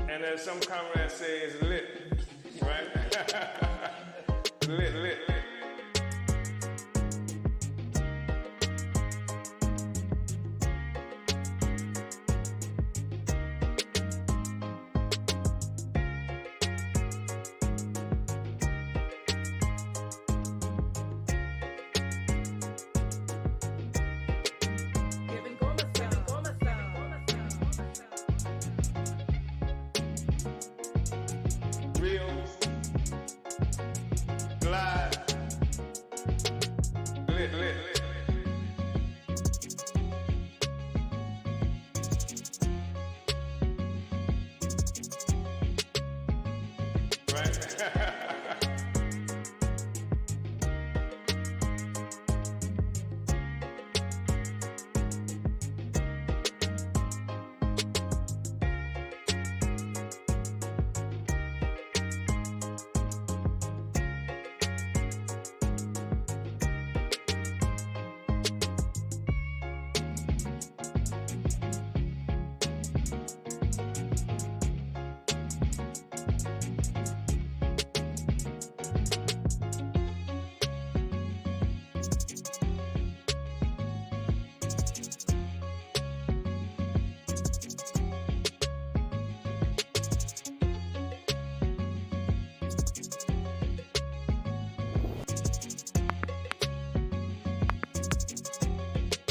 And as some comrades say, it's lit, right? Lit, lit, lit. Real, glide, lit, lit, lit, right?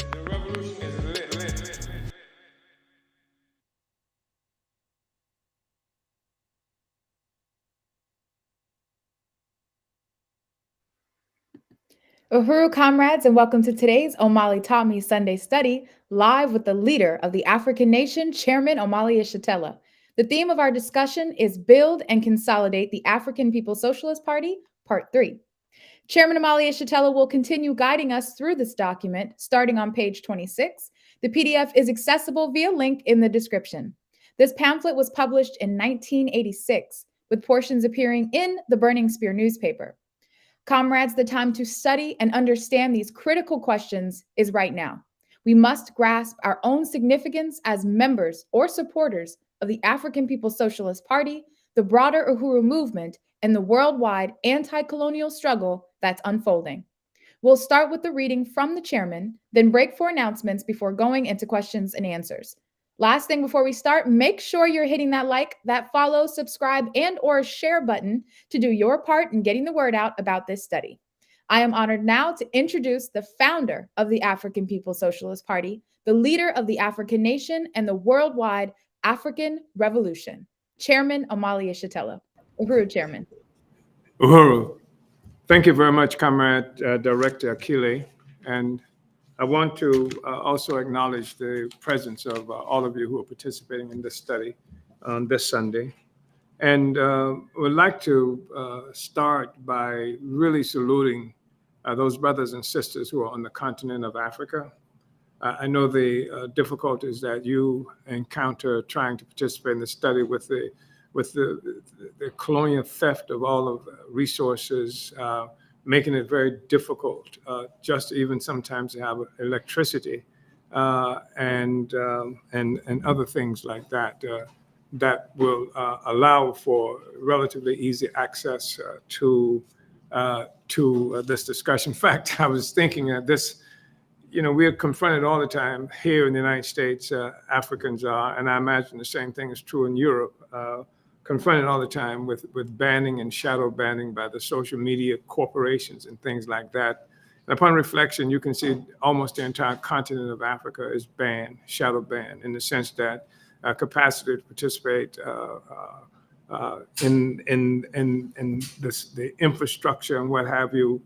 The revolution is lit, lit, lit. Uhuru comrades, and welcome to today's Omali Taught Me Sunday Study, live with the leader of the African nation, Chairman Omali Yeshitela. The theme of our discussion is Build and Consolidate the African People's Socialist Party, Part 3. Chairman Omali Yeshitela will continue guiding us through this document, starting on page 26. The PDF is accessible via link in the description. This pamphlet was published in 1986, with portions appearing in the Burning Spear newspaper. Comrades, the time to study and understand these critical questions is right now. We must grasp our own significance as members or supporters of the African People's Socialist Party, the broader Uhuru movement, and the worldwide anti-colonial struggle that's unfolding. We'll start with the reading from the chairman, then break for announcements before going into questions and answers. Last thing before we start, make sure you're hitting that like, that follow, subscribe, and or share button to do your part in getting the word out about this study. I am honored now to introduce the founder of the African People's Socialist Party, the leader of the African nation and the worldwide African Revolution, Chairman Omali Yeshitela. Uhuru, Chairman. Uhuru, thank you very much, Comrade Director Akile. And I want to also acknowledge the presence of all of you who are participating in this study on this Sunday. And would like to start by really saluting those brothers and sisters who are on the continent of Africa. I know the difficulties that you encounter trying to participate in the study with the colonial theft of all of the resources, making it very difficult, just even sometimes to have electricity and other things like that that will allow for relatively easy access to this discussion. In fact, I was thinking that this, we are confronted all the time here in the United States, Africans are, and I imagine the same thing is true in Europe, confronted all the time with banning and shadow banning by the social media corporations and things like that. And upon reflection, you can see almost the entire continent of Africa is banned, shadow banned, in the sense that capacity to participate in the infrastructure and what have you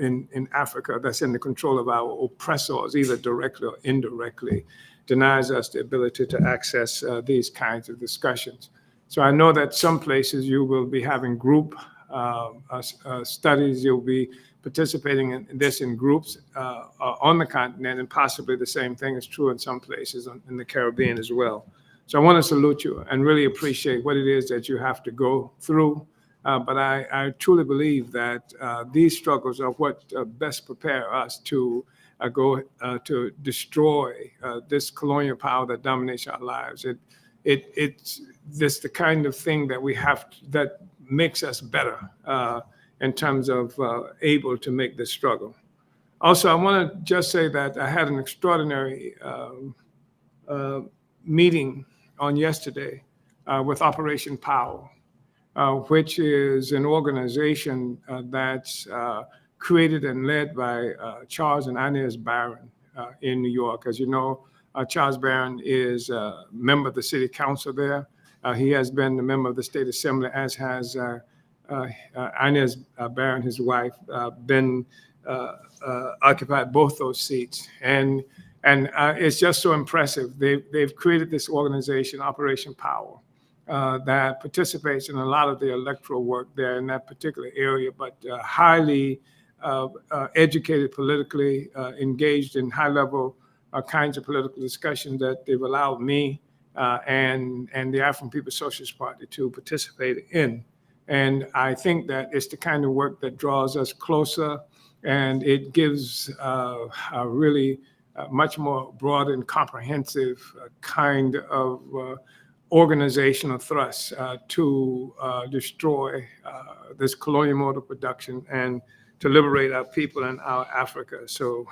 in Africa that's in the control of our oppressors, either directly or indirectly, denies us the ability to access these kinds of discussions. So I know that some places you will be having group studies, you'll be participating in this in groups on the continent, and possibly the same thing is true in some places in the Caribbean as well. So I want to salute you and really appreciate what it is that you have to go through. But I truly believe that these struggles are what best prepare us to go to destroy this colonial power that dominates our lives. this the kind of thing that we have that makes us better in terms of able to make this struggle. Also, I want to just say that I had an extraordinary meeting on yesterday with Operation Power, which is an organization that's created and led by Charles and Inez Barron in New York. As you know, Charles Barron is a member of the city council there. He has been a member of the state assembly, as has Inez Barron, his wife, been occupied both those seats. And it's just so impressive. They've created this organization, Operation Power, that participates in a lot of the electoral work there in that particular area, but highly educated politically, engaged in high-level kinds of political discussions that they've allowed me and the African People's Socialist Party to participate in. And I think that it's the kind of work that draws us closer, and it gives a really much more broad and comprehensive kind of organizational thrust to destroy this colonial mode of production and to liberate our people and our Africa. So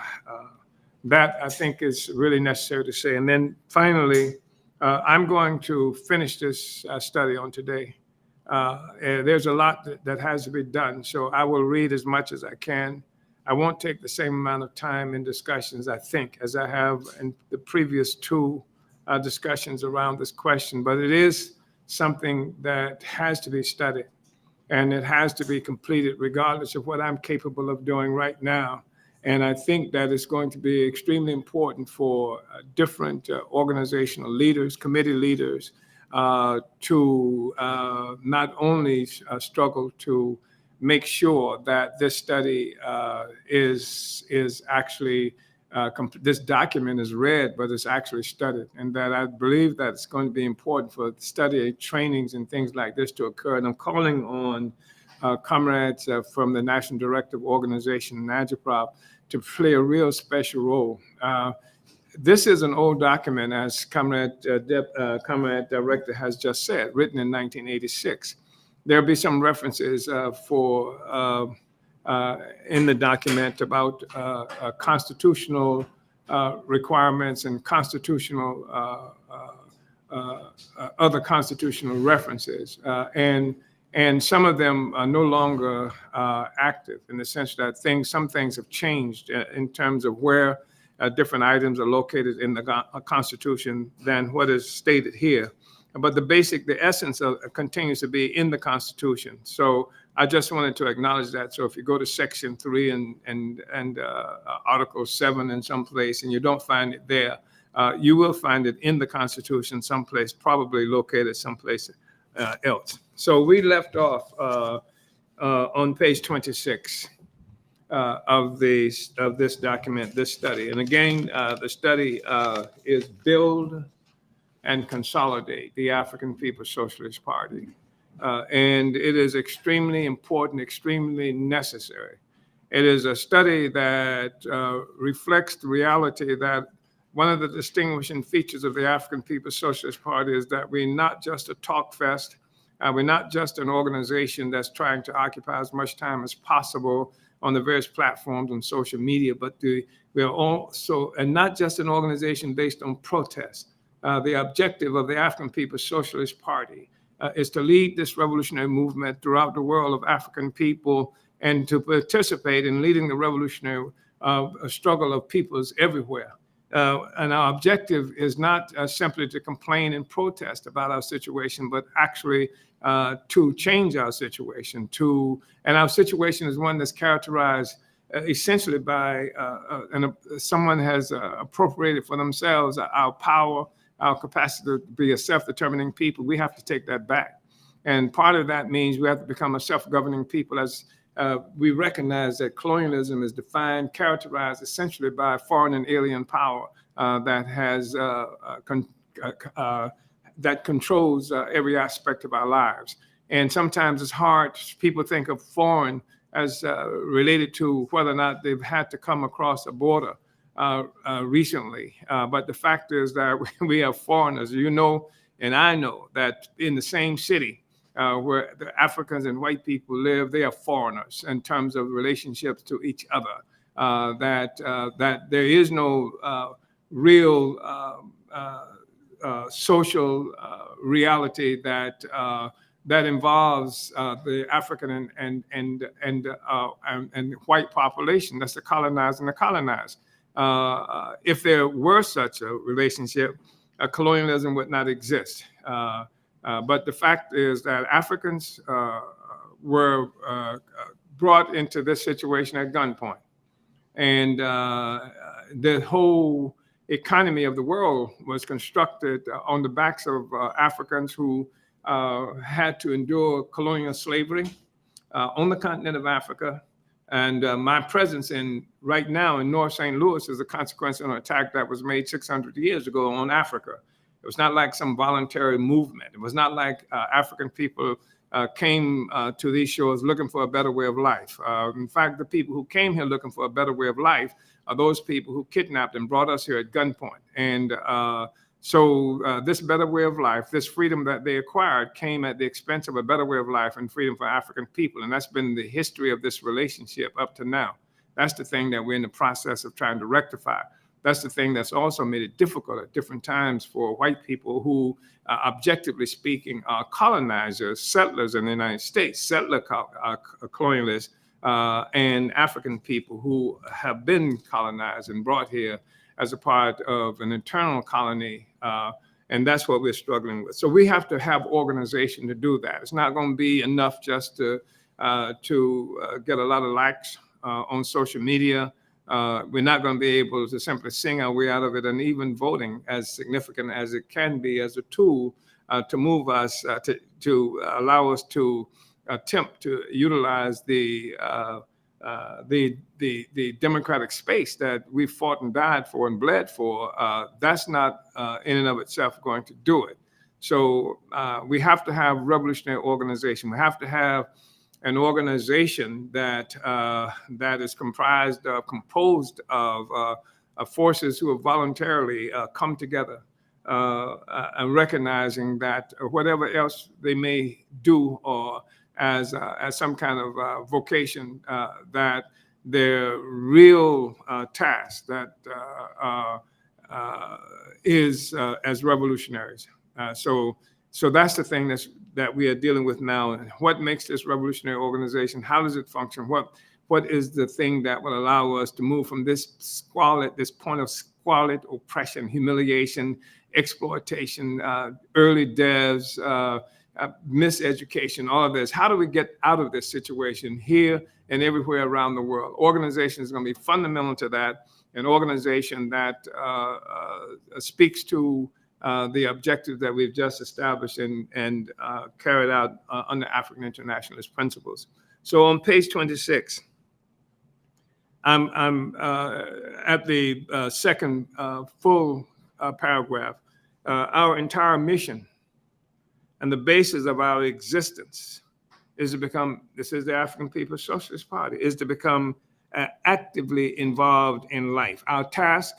that, I think, is really necessary to say. And then finally, I'm going to finish this study on today. There's a lot that has to be done, so I will read as much as I can. I won't take the same amount of time in discussions, I think, as I have in the previous two discussions around this question, but it is something that has to be studied, and it has to be completed regardless of what I'm capable of doing right now. And I think that it's going to be extremely important for different organizational leaders, committee leaders, to not only struggle to make sure that this study is actually, this document is read, but it's actually studied. And that I believe that it's going to be important for study trainings and things like this to occur. And I'm calling on comrades from the National Directive Organization, NAGPROP, to play a real special role. This is an old document, as Comrade Director has just said, written in 1986. There'll be some references in the document about constitutional requirements and constitutional other constitutional references, and some of them are no longer active, in the sense that some things have changed in terms of where different items are located in the Constitution than what is stated here. But the essence of it continues to be in the Constitution. So I just wanted to acknowledge that. So if you go to Section 3 and Article 7 in some place and you don't find it there, you will find it in the Constitution someplace, probably located someplace else. So we left off on page 26 of this document, this study. And again, the study is Build and Consolidate the African People's Socialist Party. And it is extremely important, extremely necessary. It is a study that reflects the reality that one of the distinguishing features of the African People's Socialist Party is that we're not just a talk fest. We're not just an organization that's trying to occupy as much time as possible on the various platforms on social media, but we are also, and not just an organization based on protest. The objective of the African People's Socialist Party is to lead this revolutionary movement throughout the world of African people and to participate in leading the revolutionary struggle of peoples everywhere. And our objective is not simply to complain and protest about our situation, but actually to change our situation. And our situation is one that's characterized essentially by someone has appropriated for themselves our power, our capacity to be a self-determining people. We have to take that back. And part of that means we have to become a self-governing people, as we recognize that colonialism is defined, characterized essentially by foreign and alien power that has that controls every aspect of our lives. And sometimes it's hard. People think of foreign as related to whether or not they've had to come across a border recently. But the fact is that we are foreigners. You know, And I know that in the same city where the Africans and white people live, they are foreigners in terms of relationships to each other. That there is no real social reality that involves the African and white population. That's the colonized and the colonized. If there were such a relationship, colonialism would not exist. But the fact is that Africans were brought into this situation at gunpoint. And the whole economy of the world was constructed on the backs of Africans who had to endure colonial slavery on the continent of Africa. And my presence right now in North St. Louis is a consequence of an attack that was made 600 years ago on Africa. It was not like some voluntary movement. It was not like African people came to these shores looking for a better way of life. In fact, the people who came here looking for a better way of life are those people who kidnapped and brought us here at gunpoint. And so this better way of life, this freedom that they acquired, came at the expense of a better way of life and freedom for African people. And that's been the history of this relationship up to now. That's the thing that we're in the process of trying to rectify. That's the thing that's also made it difficult at different times for white people who, objectively speaking, are colonizers, settlers in the United States, settler colonialists, and African people who have been colonized and brought here as a part of an internal colony. And that's what we're struggling with. So we have to have organization to do that. It's not going to be enough just to get a lot of likes on social media. We're not going to be able to simply sing our way out of it, and even voting, as significant as it can be as a tool to move us, to allow us to attempt to utilize the democratic space that we fought and died for and bled for. That's not in and of itself going to do it. So we have to have revolutionary organization. We have to have an organization that is composed of forces who have voluntarily come together and recognizing that whatever else they may do or as some kind of vocation, that their real task that is as revolutionaries. So that's the thing that we are dealing with now. And what makes this revolutionary organization? How does it function? What is the thing that will allow us to move from this point of squalid oppression, humiliation, exploitation, early deaths, miseducation, all of this? How do we get out of this situation here and everywhere around the world? Organization is going to be fundamental to that. An organization that speaks to the objectives that we've just established and carried out under African internationalist principles. So on page 26, I'm at the second full paragraph. Our entire mission and the basis of our existence is to become, this is the African People's Socialist Party, is to become actively involved in life. Our task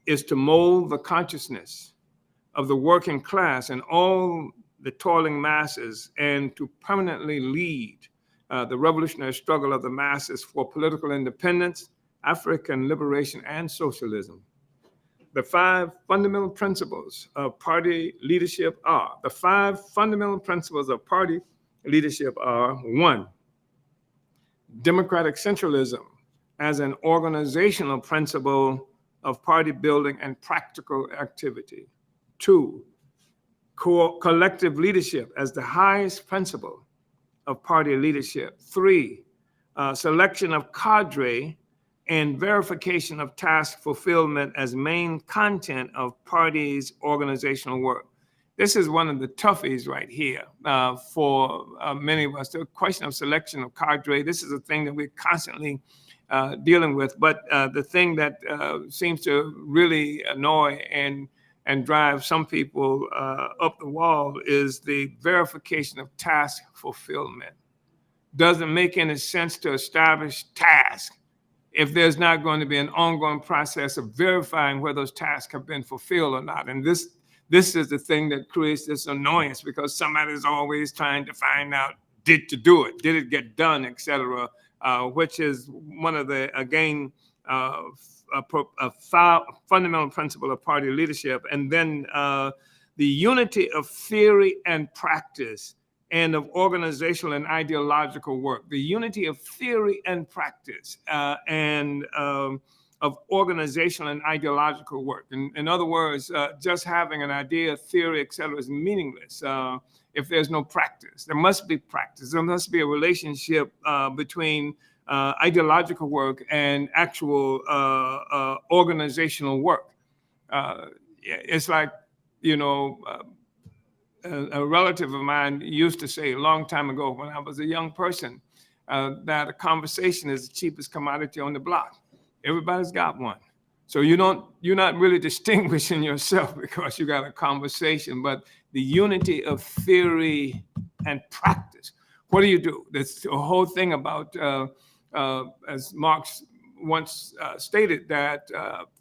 is to mold the consciousness of the working class and all the toiling masses, and to permanently lead the revolutionary struggle of the masses for political independence, African liberation, and socialism. The five fundamental principles of party leadership are, one, democratic centralism as an organizational principle of party building and practical activity. Two, collective leadership as the highest principle of party leadership. Three, selection of cadre and verification of task fulfillment as main content of parties' organizational work. This is one of the toughies right here for many of us. The question of selection of cadre, this is a thing that we're constantly dealing with. But the thing that seems to really annoy and drive some people up the wall is the verification of task fulfillment. Doesn't make any sense to establish tasks if there's not going to be an ongoing process of verifying whether those tasks have been fulfilled or not. And this This is the thing that creates this annoyance, because somebody's always trying to find out, did it get done, etc., which is one of the, again, a fundamental principle of party leadership. And then the unity of theory and practice, and of organizational and ideological work. The unity of theory and practice, and of organizational and ideological work. In other words, just having an idea, theory, etc., is meaningless if there's no practice. There must be practice. There must be a relationship between ideological work and actual organizational work. It's like, a relative of mine used to say a long time ago when I was a young person, that a conversation is the cheapest commodity on the block. Everybody's got one. So you're not really distinguishing yourself because you got a conversation, but the unity of theory and practice. What do? That's the whole thing about, as Marx once stated, that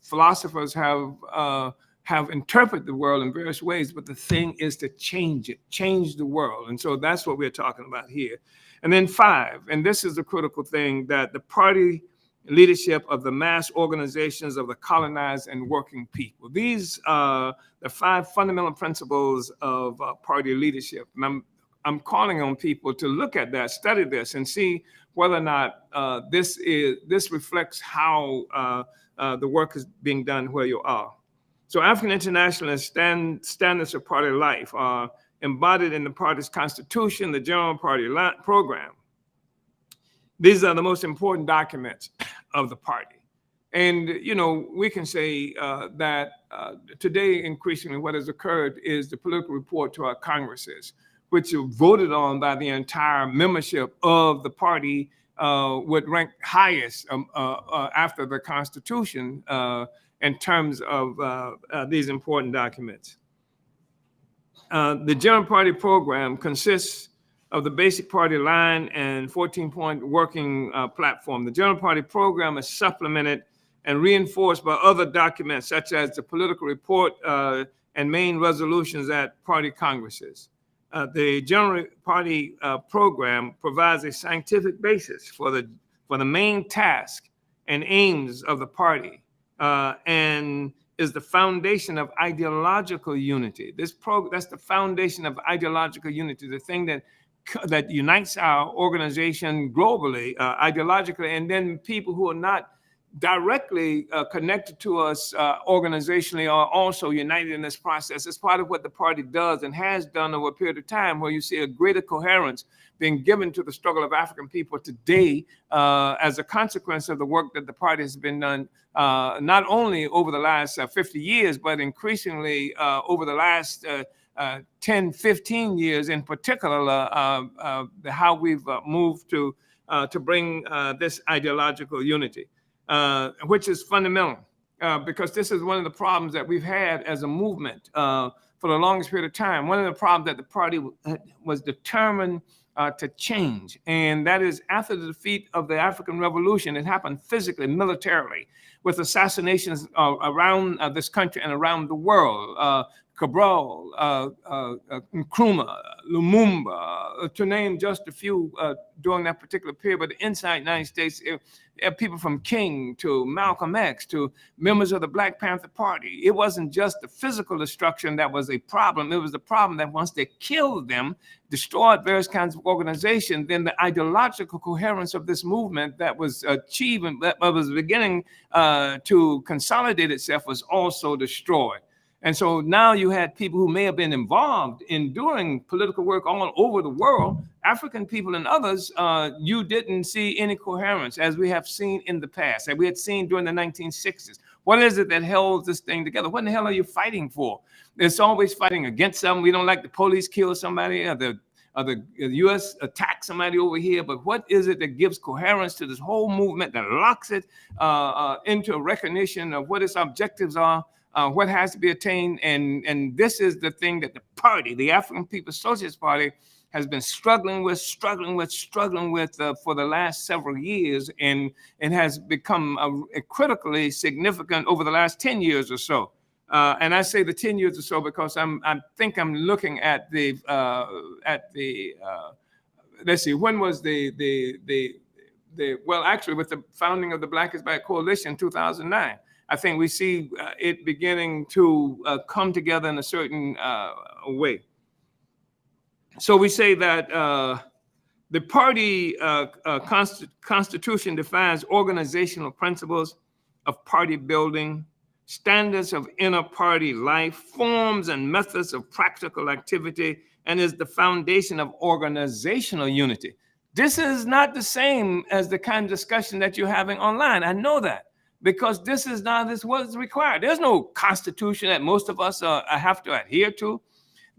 philosophers have interpreted the world in various ways, but the thing is to change it, change the world. And so that's what we're talking about here. And then 5, and this is the critical thing, that the party leadership of the mass organizations of the colonized and working people. These are the 5 fundamental principles of party leadership. And I'm calling on people to look at that, study this, and see whether or not this reflects how the work is being done where you are. So African internationalist standards of party life are embodied in the party's constitution, the general party program. These are the most important documents of the party. And, we can say that today, increasingly, what has occurred is the political report to our Congresses, which are voted on by the entire membership of the party, would rank highest after the Constitution in terms of these important documents. The General Party Program consists of the basic party line and 14-point working platform. The General Party Program is supplemented and reinforced by other documents such as the political report and main resolutions at party congresses. The General Party Program provides a scientific basis for the main task and aims of the party, and is the foundation of ideological unity. That's the foundation of ideological unity, the thing that unites our organization globally, ideologically, and then people who are not directly connected to us organizationally are also united in this process. It's part of what the party does and has done over a period of time, where you see a greater coherence being given to the struggle of African people today as a consequence of the work that the party has been done, not only over the last 50 years, but increasingly over the last 10, 15 years in particular, how we've moved to bring this ideological unity, which is fundamental, because this is one of the problems that we've had as a movement for the longest period of time. One of the problems that the party was determined to change, and that is after the defeat of the African Revolution. It happened physically, militarily, with assassinations around this country and around the world. Cabral, Nkrumah, Lumumba, to name just a few during that particular period. But inside the United States, people from King to Malcolm X to members of the Black Panther Party. It wasn't just the physical destruction that was a problem. It was the problem that once they killed them, destroyed various kinds of organizations, then the ideological coherence of this movement that was achieving, that was beginning to consolidate itself, was also destroyed. And so now you had people who may have been involved in doing political work all over the world, African people and others. You didn't see any coherence, as we have seen in the past, as we had seen during the 1960s. What is it that held this thing together? What in the hell are you fighting for? It's always fighting against something. We don't like the police kill somebody, or the U.S. attack somebody over here. But what is it that gives coherence to this whole movement, that locks it into a recognition of what its objectives are? What has to be attained, and this is the thing that the party, the African People's Socialist Party, has been struggling with for the last several years, and has become critically significant over the last 10 years or so. And I say the 10 years or so because I think I'm looking at the let's see, when was well, actually, with the founding of the Black is Black Coalition in 2009, I think we see it beginning to come together in a certain way. So we say that the party constitution defines organizational principles of party building, standards of inner party life, forms and methods of practical activity, and is the foundation of organizational unity. This is not the same as the kind of discussion that you're having online. I know that, because this is what's required. There's no constitution that most of us have to adhere to.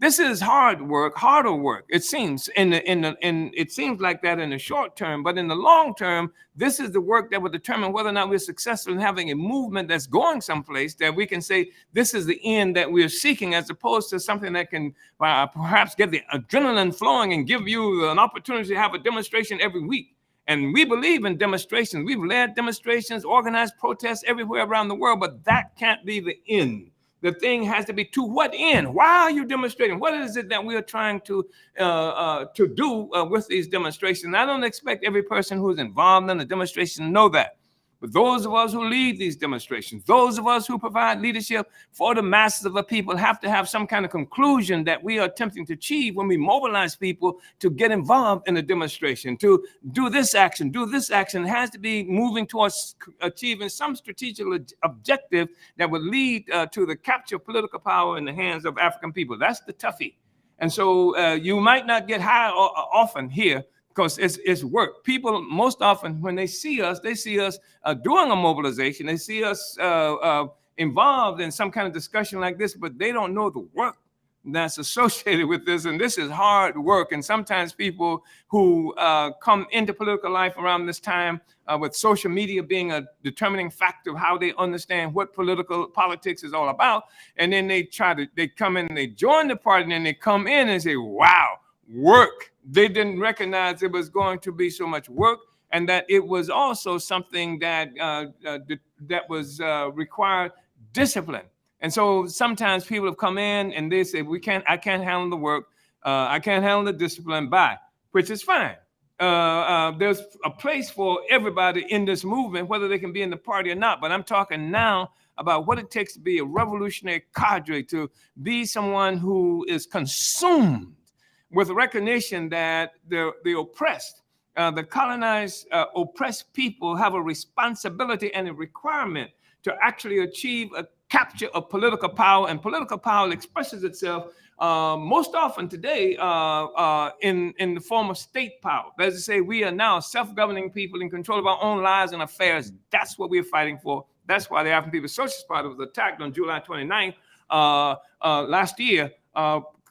This is harder work. It seems it seems like that in the short term, but in the long term, this is the work that will determine whether or not we're successful in having a movement that's going someplace that we can say this is the end that we're seeking, as opposed to something that can perhaps get the adrenaline flowing and give you an opportunity to have a demonstration every week. And we believe in demonstrations. We've led demonstrations, organized protests everywhere around the world, but that can't be the end. The thing has to be to what end? Why are you demonstrating? What is it that we are trying to do with these demonstrations? I don't expect every person who's involved in the demonstration to know that. But those of us who lead these demonstrations, those of us who provide leadership for the masses of the people, have to have some kind of conclusion that we are attempting to achieve when we mobilize people to get involved in a demonstration, to do this action, It has to be moving towards achieving some strategic objective that would lead to the capture of political power in the hands of African people. That's the toughie. And so you might not get high often here, because it's work. People, most often, when they see us doing a mobilization, they see us involved in some kind of discussion like this, but they don't know the work that's associated with this. And this is hard work. And sometimes people who come into political life around this time, with social media being a determining factor of how they understand what politics is all about, and then they come in and they join the party, and then they come in and say, wow, work. They didn't recognize it was going to be so much work, and that it was also something that was required discipline. And so sometimes people have come in and they say, I can't handle the work, I can't handle the discipline, which is fine. There's a place for everybody in this movement, whether they can be in the party or not. But I'm talking now about what it takes to be a revolutionary cadre, to be someone who is consumed with recognition that the oppressed, the colonized, oppressed people have a responsibility and a requirement to actually achieve a capture of political power. And political power expresses itself most often today in the form of state power. That is to say, we are now self-governing people in control of our own lives and affairs. That's what we're fighting for. That's why the African People's Socialist Party was attacked on July 29th last year,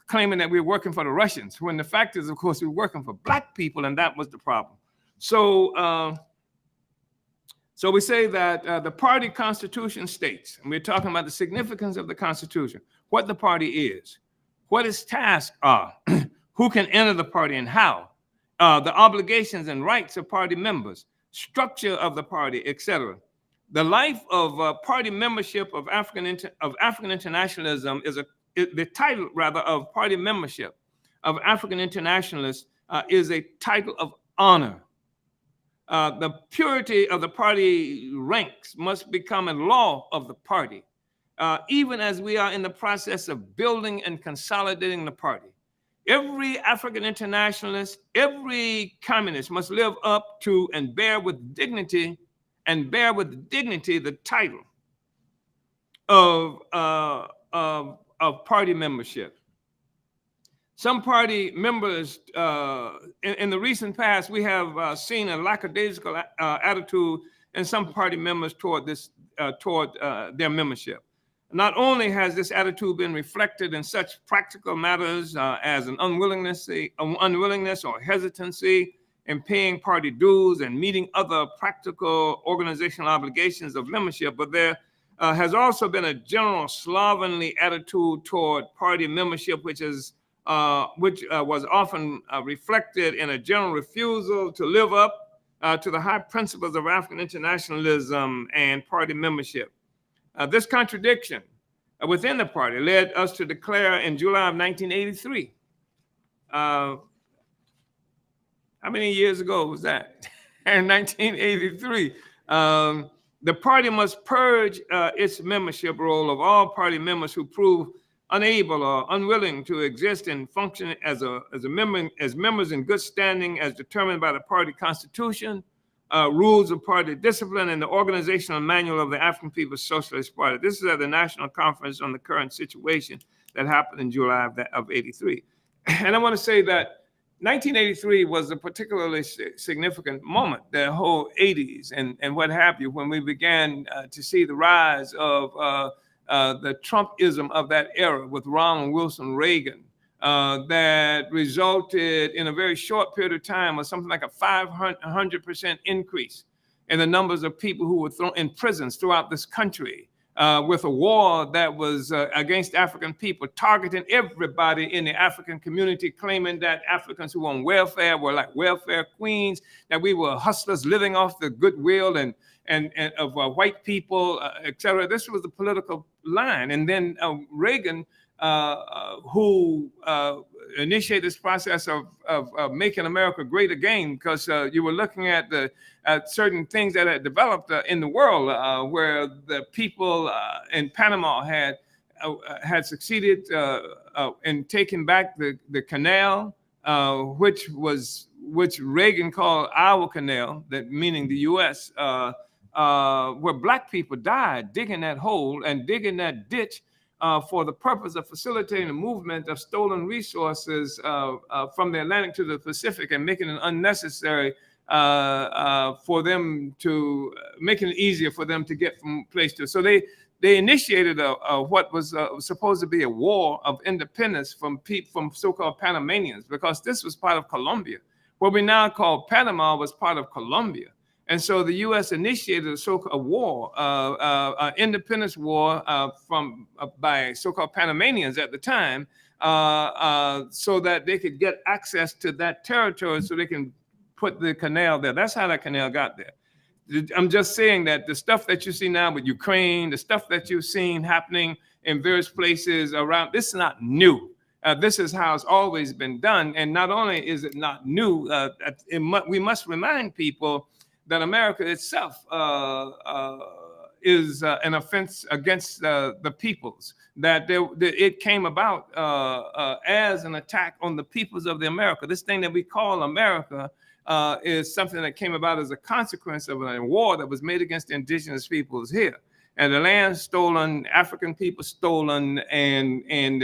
claiming that we're working for the Russians, when the fact is, of course, we're working for Black people, and that was the problem. So we say that the party constitution states, and we're talking about the significance of the Constitution, what the party is, what its tasks are, who can enter the party and how, the obligations and rights of party members, structure of the party, etc. The life of party membership of African internationalism is the title, rather, of party membership of African internationalists is a title of honor. The purity of the party ranks must become a law of the party, even as we are in the process of building and consolidating the party. Every African internationalist, every communist must live up to and bear with dignity the title of party membership. Some party members, in the recent past, we have seen a lackadaisical attitude in some party members toward their membership. Not only has this attitude been reflected in such practical matters as an unwillingness or hesitancy in paying party dues and meeting other practical organizational obligations of membership, but there has also been a general slovenly attitude toward party membership, which was often reflected in a general refusal to live up to the high principles of African internationalism and party membership. This contradiction within the party led us to declare in July of 1983. How many years ago was that? In 1983. The party must purge its membership roll of all party members who prove unable or unwilling to exist and function as members in good standing as determined by the party constitution, rules of party discipline, and the organizational manual of the African People's Socialist Party. This is at the National Conference on the Current Situation that happened in July of 83. And I want to say that 1983 was a particularly significant moment, the whole 80s and what have you, when we began to see the rise of the Trumpism of that era with Ronald Wilson Reagan, that resulted in a very short period of time of something like a 500% increase in the numbers of people who were thrown in prisons throughout this country, with a war that was against African people, targeting everybody in the African community, claiming that Africans who were on welfare were like welfare queens, that we were hustlers living off the goodwill and of white people, et cetera. This was the political line. And then Reagan, who initiated this process of making America great again, because you were looking at certain things that had developed in the world, where the people in Panama had succeeded in taking back the canal, which Reagan called our canal, that meaning the U.S., where Black people died digging that hole and digging that ditch for the purpose of facilitating the movement of stolen resources from the Atlantic to the Pacific and making it unnecessary for them to, making it easier for them to get from place to. So they initiated what was supposed to be a war of independence from so-called Panamanians, because this was part of Colombia. What we now call Panama was part of Colombia. And so the U.S. initiated a war, independence war by so-called Panamanians at the time, so that they could get access to that territory so they can put the canal there. That's how that canal got there. I'm just saying that the stuff that you see now with Ukraine, the stuff that you've seen happening in various places around, this is not new. This is how it's always been done. And not only is it not new, we must remind people that America itself is an offense against the peoples, that it came about as an attack on the peoples of the America. This thing that we call America is something that came about as a consequence of a war that was made against the indigenous peoples here. And the land stolen, African people stolen, and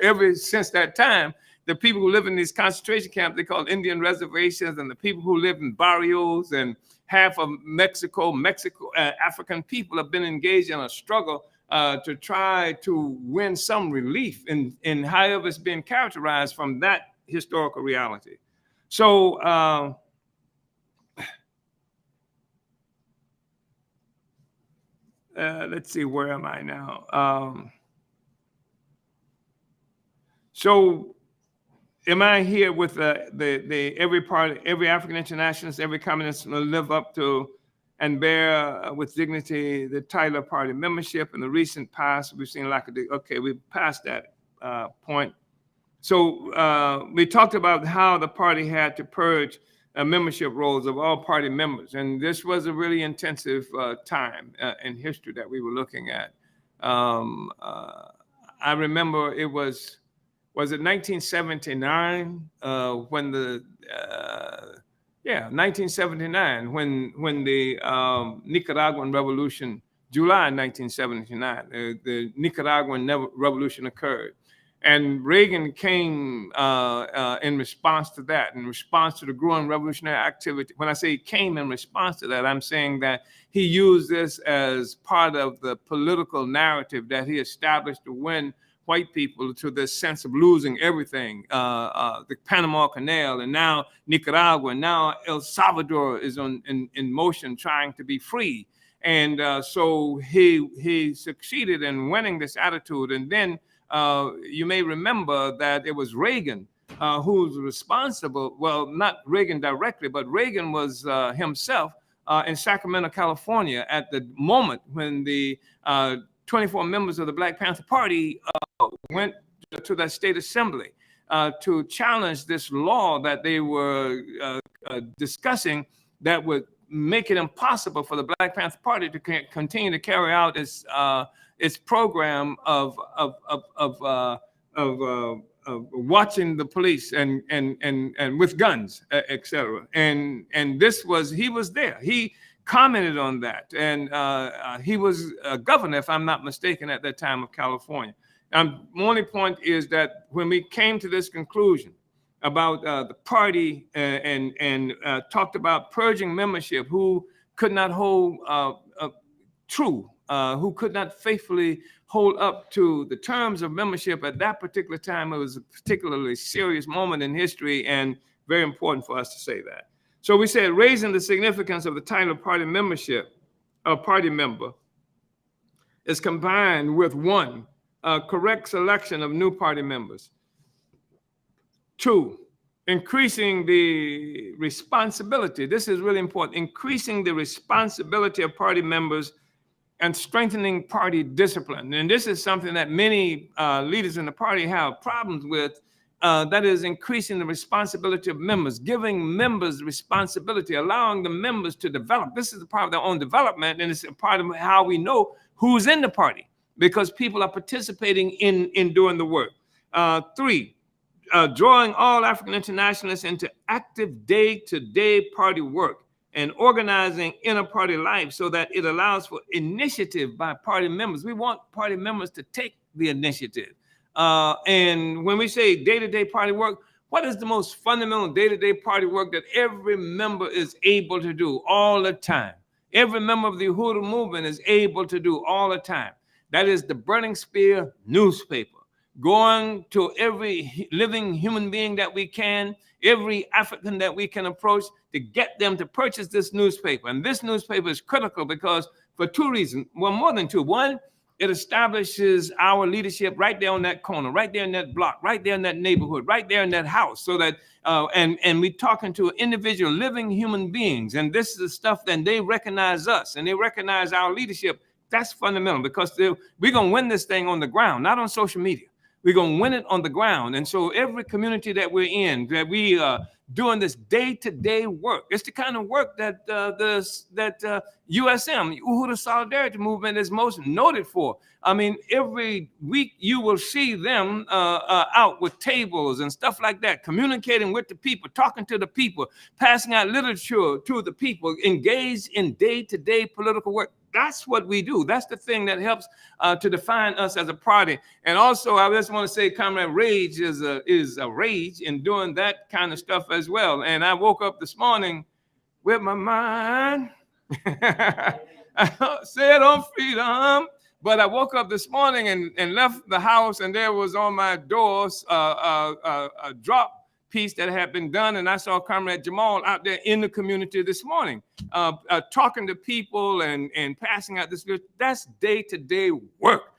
ever since that time, the people who live in these concentration camps, they call Indian reservations, and the people who live in barrios and half of Mexico, African people have been engaged in a struggle to try to win some relief in however it's been characterized from that historical reality. So let's see, where am I now? So am I here with every African internationalist, every communist will live up to and bear with dignity the title of party membership? In the recent past, we've seen okay, we've passed that point. So we talked about how the party had to purge membership rolls of all party members. And this was a really intensive time in history that we were looking at. I remember it was it 1979 when 1979 when the Nicaraguan Revolution, July 1979, the Nicaraguan Revolution occurred. And Reagan came in response to that, in response to the growing revolutionary activity. When I say he came in response to that, I'm saying that he used this as part of the political narrative that he established to win white people to this sense of losing everything, the Panama Canal, and now Nicaragua, and now El Salvador is in motion trying to be free. And so he succeeded in winning this attitude. And then you may remember that it was Reagan who was responsible, well, not Reagan directly, but Reagan was himself in Sacramento, California at the moment when the 24 members of the Black Panther Party went to the state assembly to challenge this law that they were discussing that would make it impossible for the Black Panther Party to continue to carry out its program of watching the police and with guns, etc. And he was there. He commented on that, and he was a governor, if I'm not mistaken, at that time of California. My only point is that when we came to this conclusion about the party and talked about purging membership who could not hold true, who could not faithfully hold up to the terms of membership at that particular time, it was a particularly serious moment in history and very important for us to say that. So we said raising the significance of the title of party membership, a party member, is combined with one, correct selection of new party members. Two, increasing the responsibility. This is really important. Increasing the responsibility of party members and strengthening party discipline. And this is something that many leaders in the party have problems with. That is increasing the responsibility of members, giving members responsibility, allowing the members to develop. This is a part of their own development, and it's a part of how we know who's in the party, because people are participating in doing the work. Three, drawing all African internationalists into active day-to-day party work and organizing inner party life so that it allows for initiative by party members. We want party members to take the initiative. And when we say day-to-day party work, what is the most fundamental day-to-day party work that every member is able to do all the time? Every member of the Uhuru movement is able to do all the time. That is the Burning Spear newspaper, going to every living human being that we can, every African that we can approach to get them to purchase this newspaper. And this newspaper is critical because for two reasons, well, more than two. One, it establishes our leadership right there on that corner, right there in that block, right there in that neighborhood, right there in that house, so that and we're talking to individual living human beings. And this is the stuff that they recognize us and they recognize our leadership. That's fundamental because we're going to win this thing on the ground, not on social media. We're going to win it on the ground. And so every community that we're in, that we are doing this day-to-day work, it's the kind of work that USM, Uhuru Solidarity Movement, is most noted for. I mean, every week you will see them out with tables and stuff like that, communicating with the people, talking to the people, passing out literature to the people, engaged in day-to-day political work. That's what we do. That's the thing that helps to define us as a party. And also, I just want to say, Comrade Rage is a rage in doing that kind of stuff as well. And I woke up this morning with my mind set on freedom. But I woke up this morning and left the house, and there was on my doors a drop piece that had been done, and I saw Comrade Jamal out there in the community this morning, talking to people and passing out this. That's day-to-day work,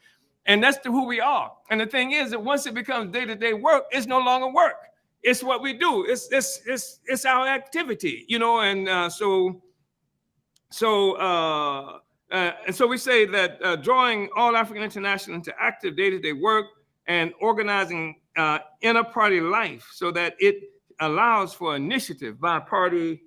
and that's who we are. And the thing is that once it becomes day-to-day work, it's no longer work. It's what we do. It's our activity, you know. And so we say that drawing all African International into active day-to-day work and organizing inner party life so that it allows for initiative by party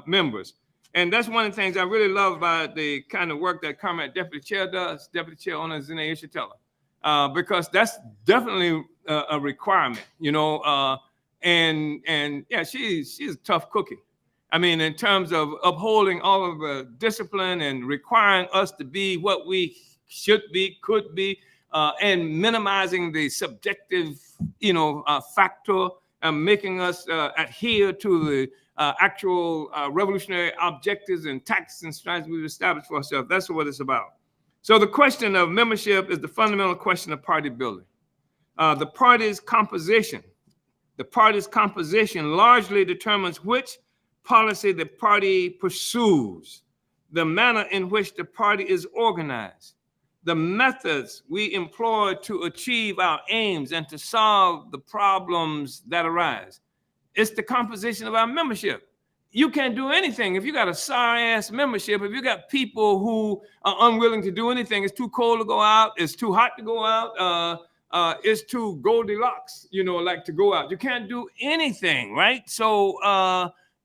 members. And that's one of the things I really love about the kind of work that Comrade Deputy Chair does, Deputy Chair Omali Yeshitela, because that's definitely a requirement, you know. And yeah, she's a tough cookie. I mean, in terms of upholding all of the discipline and requiring us to be what we should be, could be, and minimizing the subjective, you know, factor, and making us adhere to the actual revolutionary objectives and tactics and strategies we've established for ourselves. That's what it's about. So the question of membership is the fundamental question of party building. The party's composition largely determines which policy the party pursues, the manner in which the party is organized, the methods we employ to achieve our aims and to solve the problems that arise. It's the composition of our membership. you can't do anything. If you got a sorry-ass membership, if you got people who are unwilling to do anything, it's too cold to go out, it's too hot to go out, it's too Goldilocks, like to go out. You can't do anything, right? So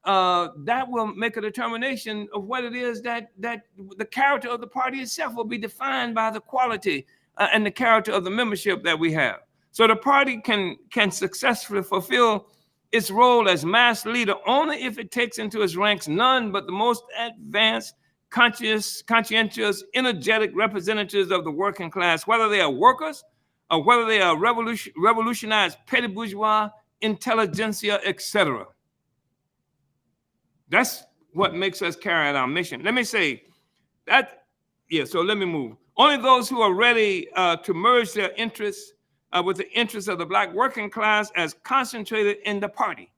that will make a determination of what it is that the character of the party itself will be defined by the quality and the character of the membership that we have. So the party can successfully fulfill its role as mass leader only if it takes into its ranks none but the most advanced, conscientious, energetic representatives of the working class, whether they are workers or whether they are revolutionized petty bourgeois, intelligentsia, etc. That's what makes us carry out our mission. Let me say that, so let me move. Only those who are ready to merge their interests with the interests of the Black working class as concentrated in the party,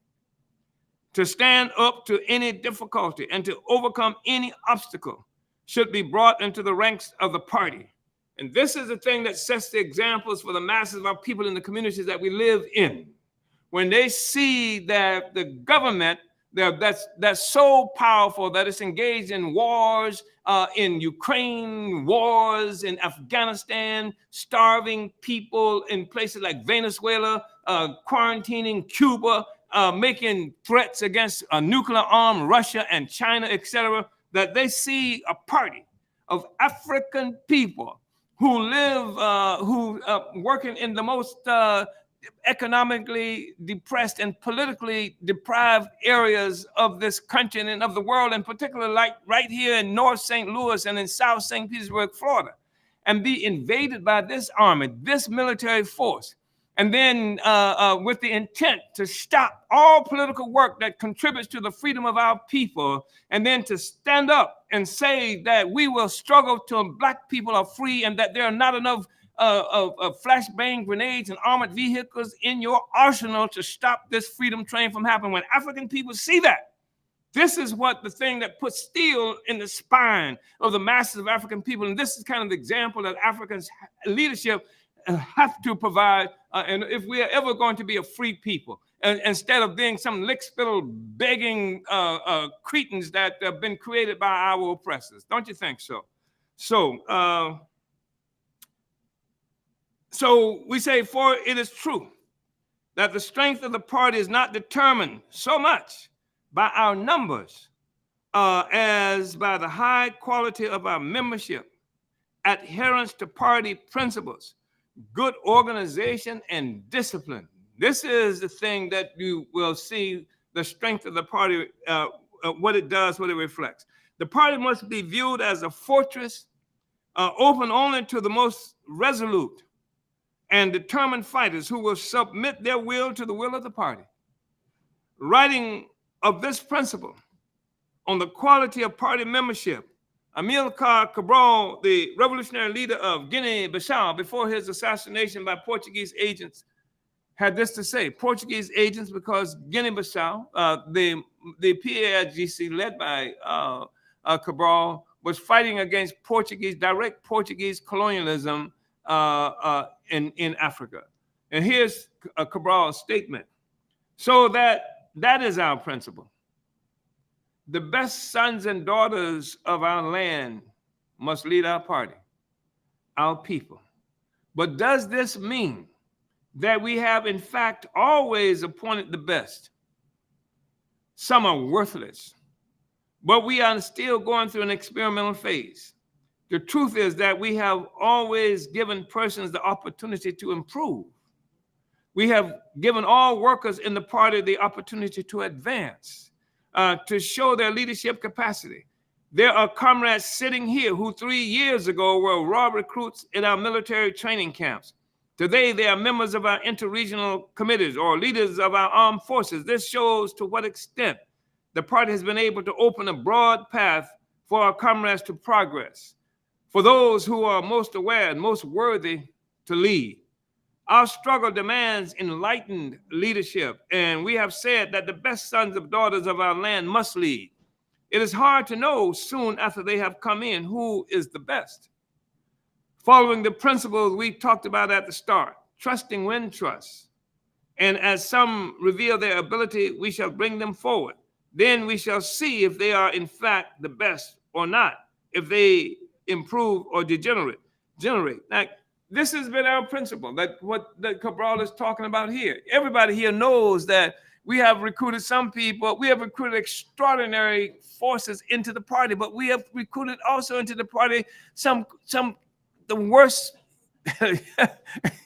to stand up to any difficulty and to overcome any obstacle, should be brought into the ranks of the party. And this is the thing that sets the examples for the masses of our people in the communities that we live in. When they see that the government that's so powerful that it's engaged in wars in Ukraine, wars in Afghanistan, starving people in places like Venezuela, quarantining Cuba, making threats against a nuclear-armed Russia and China, etc., that they see a party of African people who live, working in the most economically depressed and politically deprived areas of this country and of the world, in particular, like right here in North St. Louis and in South St. Petersburg, Florida, and be invaded by this army, this military force, and then with the intent to stop all political work that contributes to the freedom of our people, and then to stand up and say that we will struggle till Black people are free and that there are not enough flashbang grenades and armored vehicles in your arsenal to stop this freedom train from happening. When African people see that, this is what the thing that puts steel in the spine of the masses of African people. And this is kind of the example that Africans leadership have to provide. And if we are ever going to be a free people, instead of being some lick-spittle begging cretins that have been created by our oppressors. Don't you think so? So we say, for it is true that the strength of the party is not determined so much by our numbers as by the high quality of our membership, adherence to party principles, good organization, and discipline. This is the thing that you will see the strength of the party, what it does, what it reflects. The party must be viewed as a fortress open only to the most resolute and determined fighters who will submit their will to the will of the party. Writing of this principle on the quality of party membership, Amilcar Cabral, the revolutionary leader of Guinea-Bissau, before his assassination by Portuguese agents, had this to say. Portuguese agents, because Guinea-Bissau, the PAIGC led by Cabral, was fighting against direct Portuguese colonialism in Africa. And here's Cabral's statement. So that is our principle. The best sons and daughters of our land must lead our party, our people. But does this mean that we have in fact always appointed the best? Some are worthless, but we are still going through an experimental phase. The truth is that we have always given persons the opportunity to improve. We have given all workers in the party the opportunity to advance, to show their leadership capacity. There are comrades sitting here who 3 years ago were raw recruits in our military training camps. Today, they are members of our interregional committees or leaders of our armed forces. This shows to what extent the party has been able to open a broad path for our comrades to progress, for those who are most aware and most worthy to lead. Our struggle demands enlightened leadership, and we have said that the best sons and daughters of our land must lead. It is hard to know soon after they have come in who is the best. Following the principles we talked about at the start, trusting when trust, and as some reveal their ability, we shall bring them forward. Then we shall see if they are in fact the best or not, if they improve or degenerate. Now, this has been our principle, that what that Cabral is talking about here. Everybody here knows that we have recruited some people, we have recruited extraordinary forces into the party, but we have recruited also into the party some the worst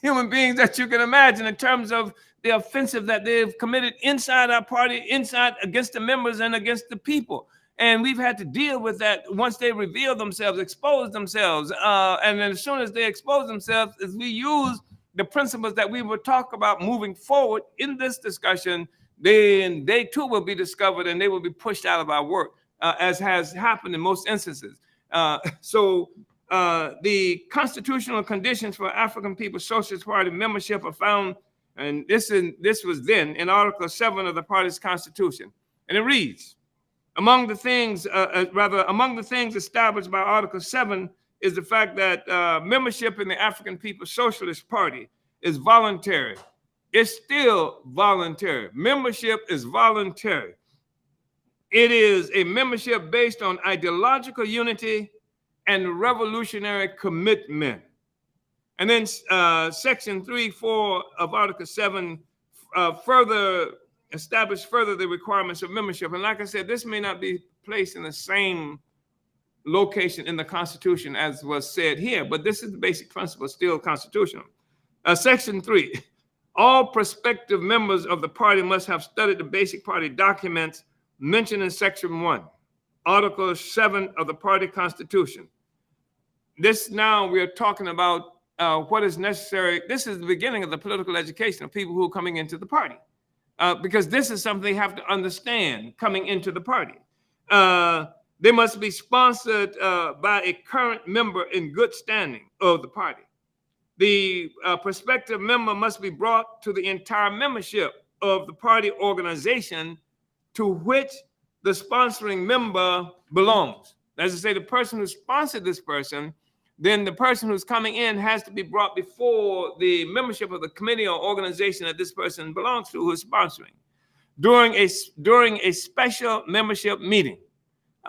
human beings that you can imagine in terms of the offensive that they've committed inside our party, inside against the members and against the people. And we've had to deal with that once they reveal themselves, expose themselves. And then as soon as they expose themselves, as we use the principles that we will talk about moving forward in this discussion, then they too will be discovered and they will be pushed out of our work, as has happened in most instances. The constitutional conditions for African People's Socialist Party membership are found, and this was then in Article 7 of the party's constitution. And it reads, among the things established by Article 7 is the fact that membership in the African People's Socialist Party is voluntary. It's still voluntary. Membership is voluntary. It is a membership based on ideological unity and revolutionary commitment. And then Section 3.4 of Article 7 establish further the requirements of membership. And like I said, this may not be placed in the same location in the Constitution as was said here, but this is the basic principle, still constitutional. Section 3, all prospective members of the party must have studied the basic party documents mentioned in Section 1, Article 7 of the party constitution. This now we are talking about what is necessary. This is the beginning of the political education of people who are coming into the party. Because this is something they have to understand coming into the party. They must be sponsored by a current member in good standing of the party. The prospective member must be brought to the entire membership of the party organization to which the sponsoring member belongs. As I say, the person who sponsored this person, then the person who's coming in has to be brought before the membership of the committee or organization that this person belongs to, who is sponsoring, during a special membership meeting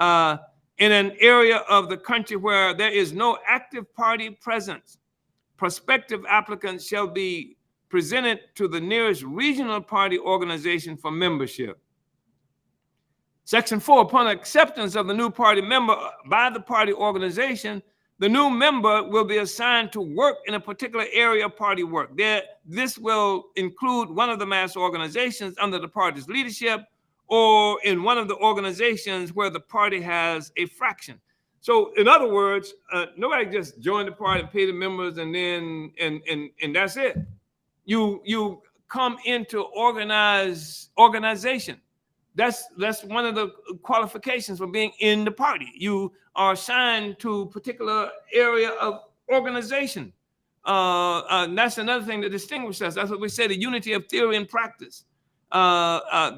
in an area of the country where there is no active party presence. Prospective applicants shall be presented to the nearest regional party organization for membership. Section 4, upon acceptance of the new party member by the party organization, the new member will be assigned to work in a particular area of party work. This will include one of the mass organizations under the party's leadership or in one of the organizations where the party has a fraction. So in other words, nobody just joined the party and pay the members and then and that's it. You come into organization. That's one of the qualifications for being in the party. You are assigned to a particular area of organization. And that's another thing that distinguishes us. That's what we say, the unity of theory and practice.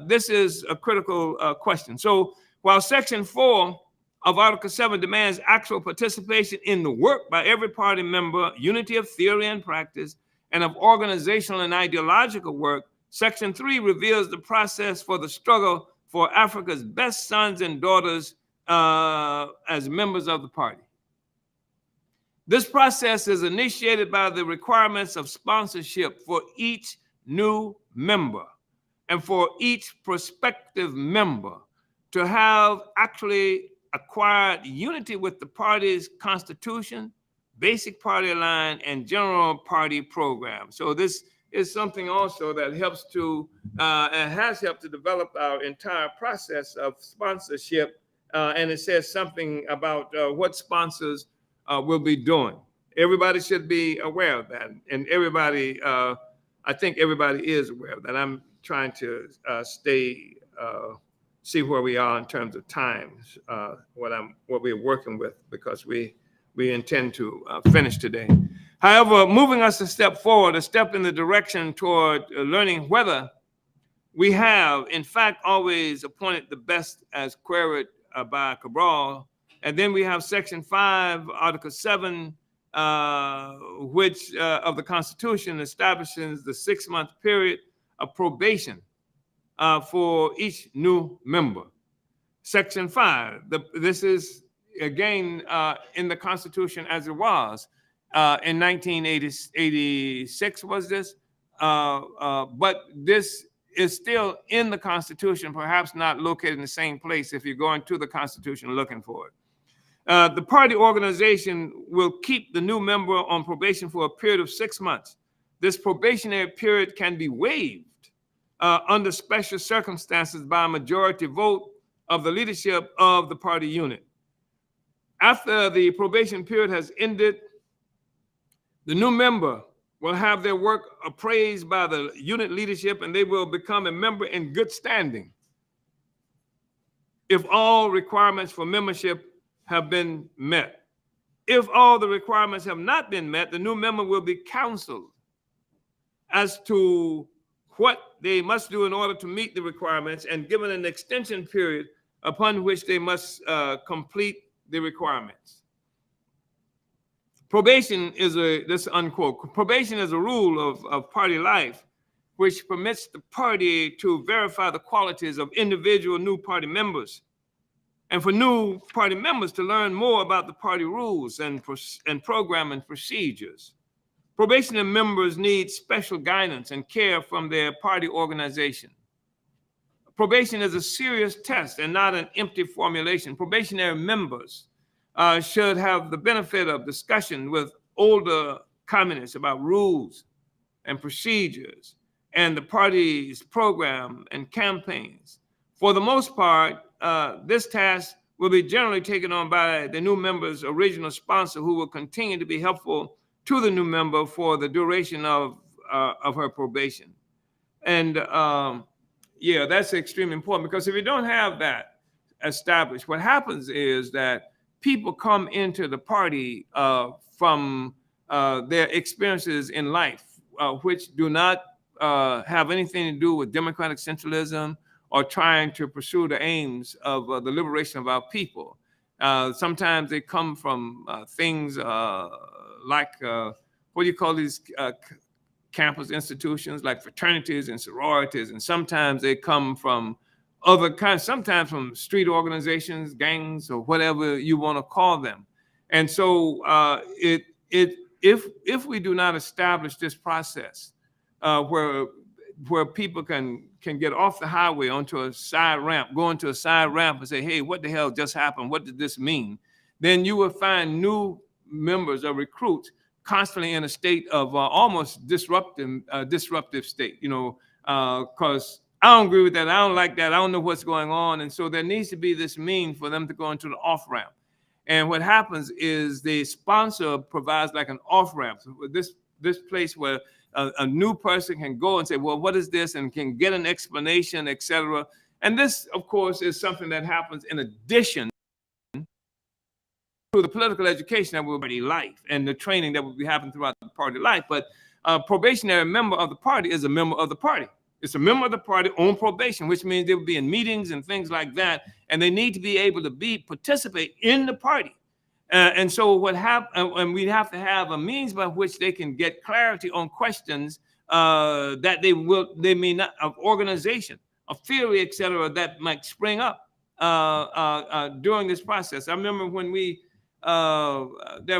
This is a critical question. So while Section 4 of Article 7 demands actual participation in the work by every party member, unity of theory and practice, and of organizational and ideological work, Section 3 reveals the process for the struggle for Africa's best sons and daughters as members of the party. This process is initiated by the requirements of sponsorship for each new member and for each prospective member to have actually acquired unity with the party's constitution, basic party line, and general party program. So this is something also that helps to and has helped to develop our entire process of sponsorship. And it says something about what sponsors will be doing. Everybody should be aware of that. And everybody, I think everybody is aware of that. I'm trying to see where we are in terms of times, what we're working with, because we intend to finish today. However, moving us a step forward, a step in the direction toward learning whether we have, in fact, always appointed the best as queried by Cabral. And then we have Section 5, Article 7, which of the Constitution establishes the 6-month period of probation for each new member. Section 5. This is again in the Constitution as it was in 1986. Was this? But this is still in the Constitution, perhaps not located in the same place if you're going to the Constitution looking for it. The party organization will keep the new member on probation for a period of 6 months. This probationary period can be waived under special circumstances by a majority vote of the leadership of the party unit. After the probation period has ended, the new member will have their work appraised by the unit leadership, and they will become a member in good standing if all requirements for membership have been met. If all the requirements have not been met, the new member will be counseled as to what they must do in order to meet the requirements and given an extension period upon which they must complete the requirements. Probation is this unquote, probation is a rule of party life which permits the party to verify the qualities of individual new party members and for new party members to learn more about the party rules and program and procedures. Probationary members need special guidance and care from their party organization. Probation is a serious test and not an empty formulation. Probationary members should have the benefit of discussion with older communists about rules and procedures and the party's program and campaigns. For the most part, this task will be generally taken on by the new member's original sponsor, who will continue to be helpful to the new member for the duration of her probation. And yeah, that's extremely important, because if you don't have that established, what happens is that people come into the party from their experiences in life, which do not have anything to do with democratic centralism or trying to pursue the aims of the liberation of our people. Sometimes they come from things like, what do you call these campus institutions, like fraternities and sororities, and sometimes they come from other kinds, sometimes from street organizations, gangs, or whatever you want to call them. And so if we do not establish this process where people can get off the highway onto a side ramp, go into a side ramp and say, hey, what the hell just happened? What did this mean? Then you will find new members or recruits constantly in a state of almost disruptive state, you know, because I don't agree with that. I don't like that. I don't know what's going on. And so there needs to be this means for them to go into the off ramp. And what happens is the sponsor provides like an off ramp. So this place where a new person can go and say, well, what is this? And can get an explanation, etc. And this, of course, is something that happens in addition to the political education that will be life and the training that will be happening throughout the party life. But a probationary member of the party is a member of the party. It's a member of the party on probation, which means they will be in meetings and things like that, and they need to be able to participate in the party. And so what happens, and we have to have a means by which they can get clarity on questions that they may not, of organization, of theory, etc., that might spring up during this process. I remember when there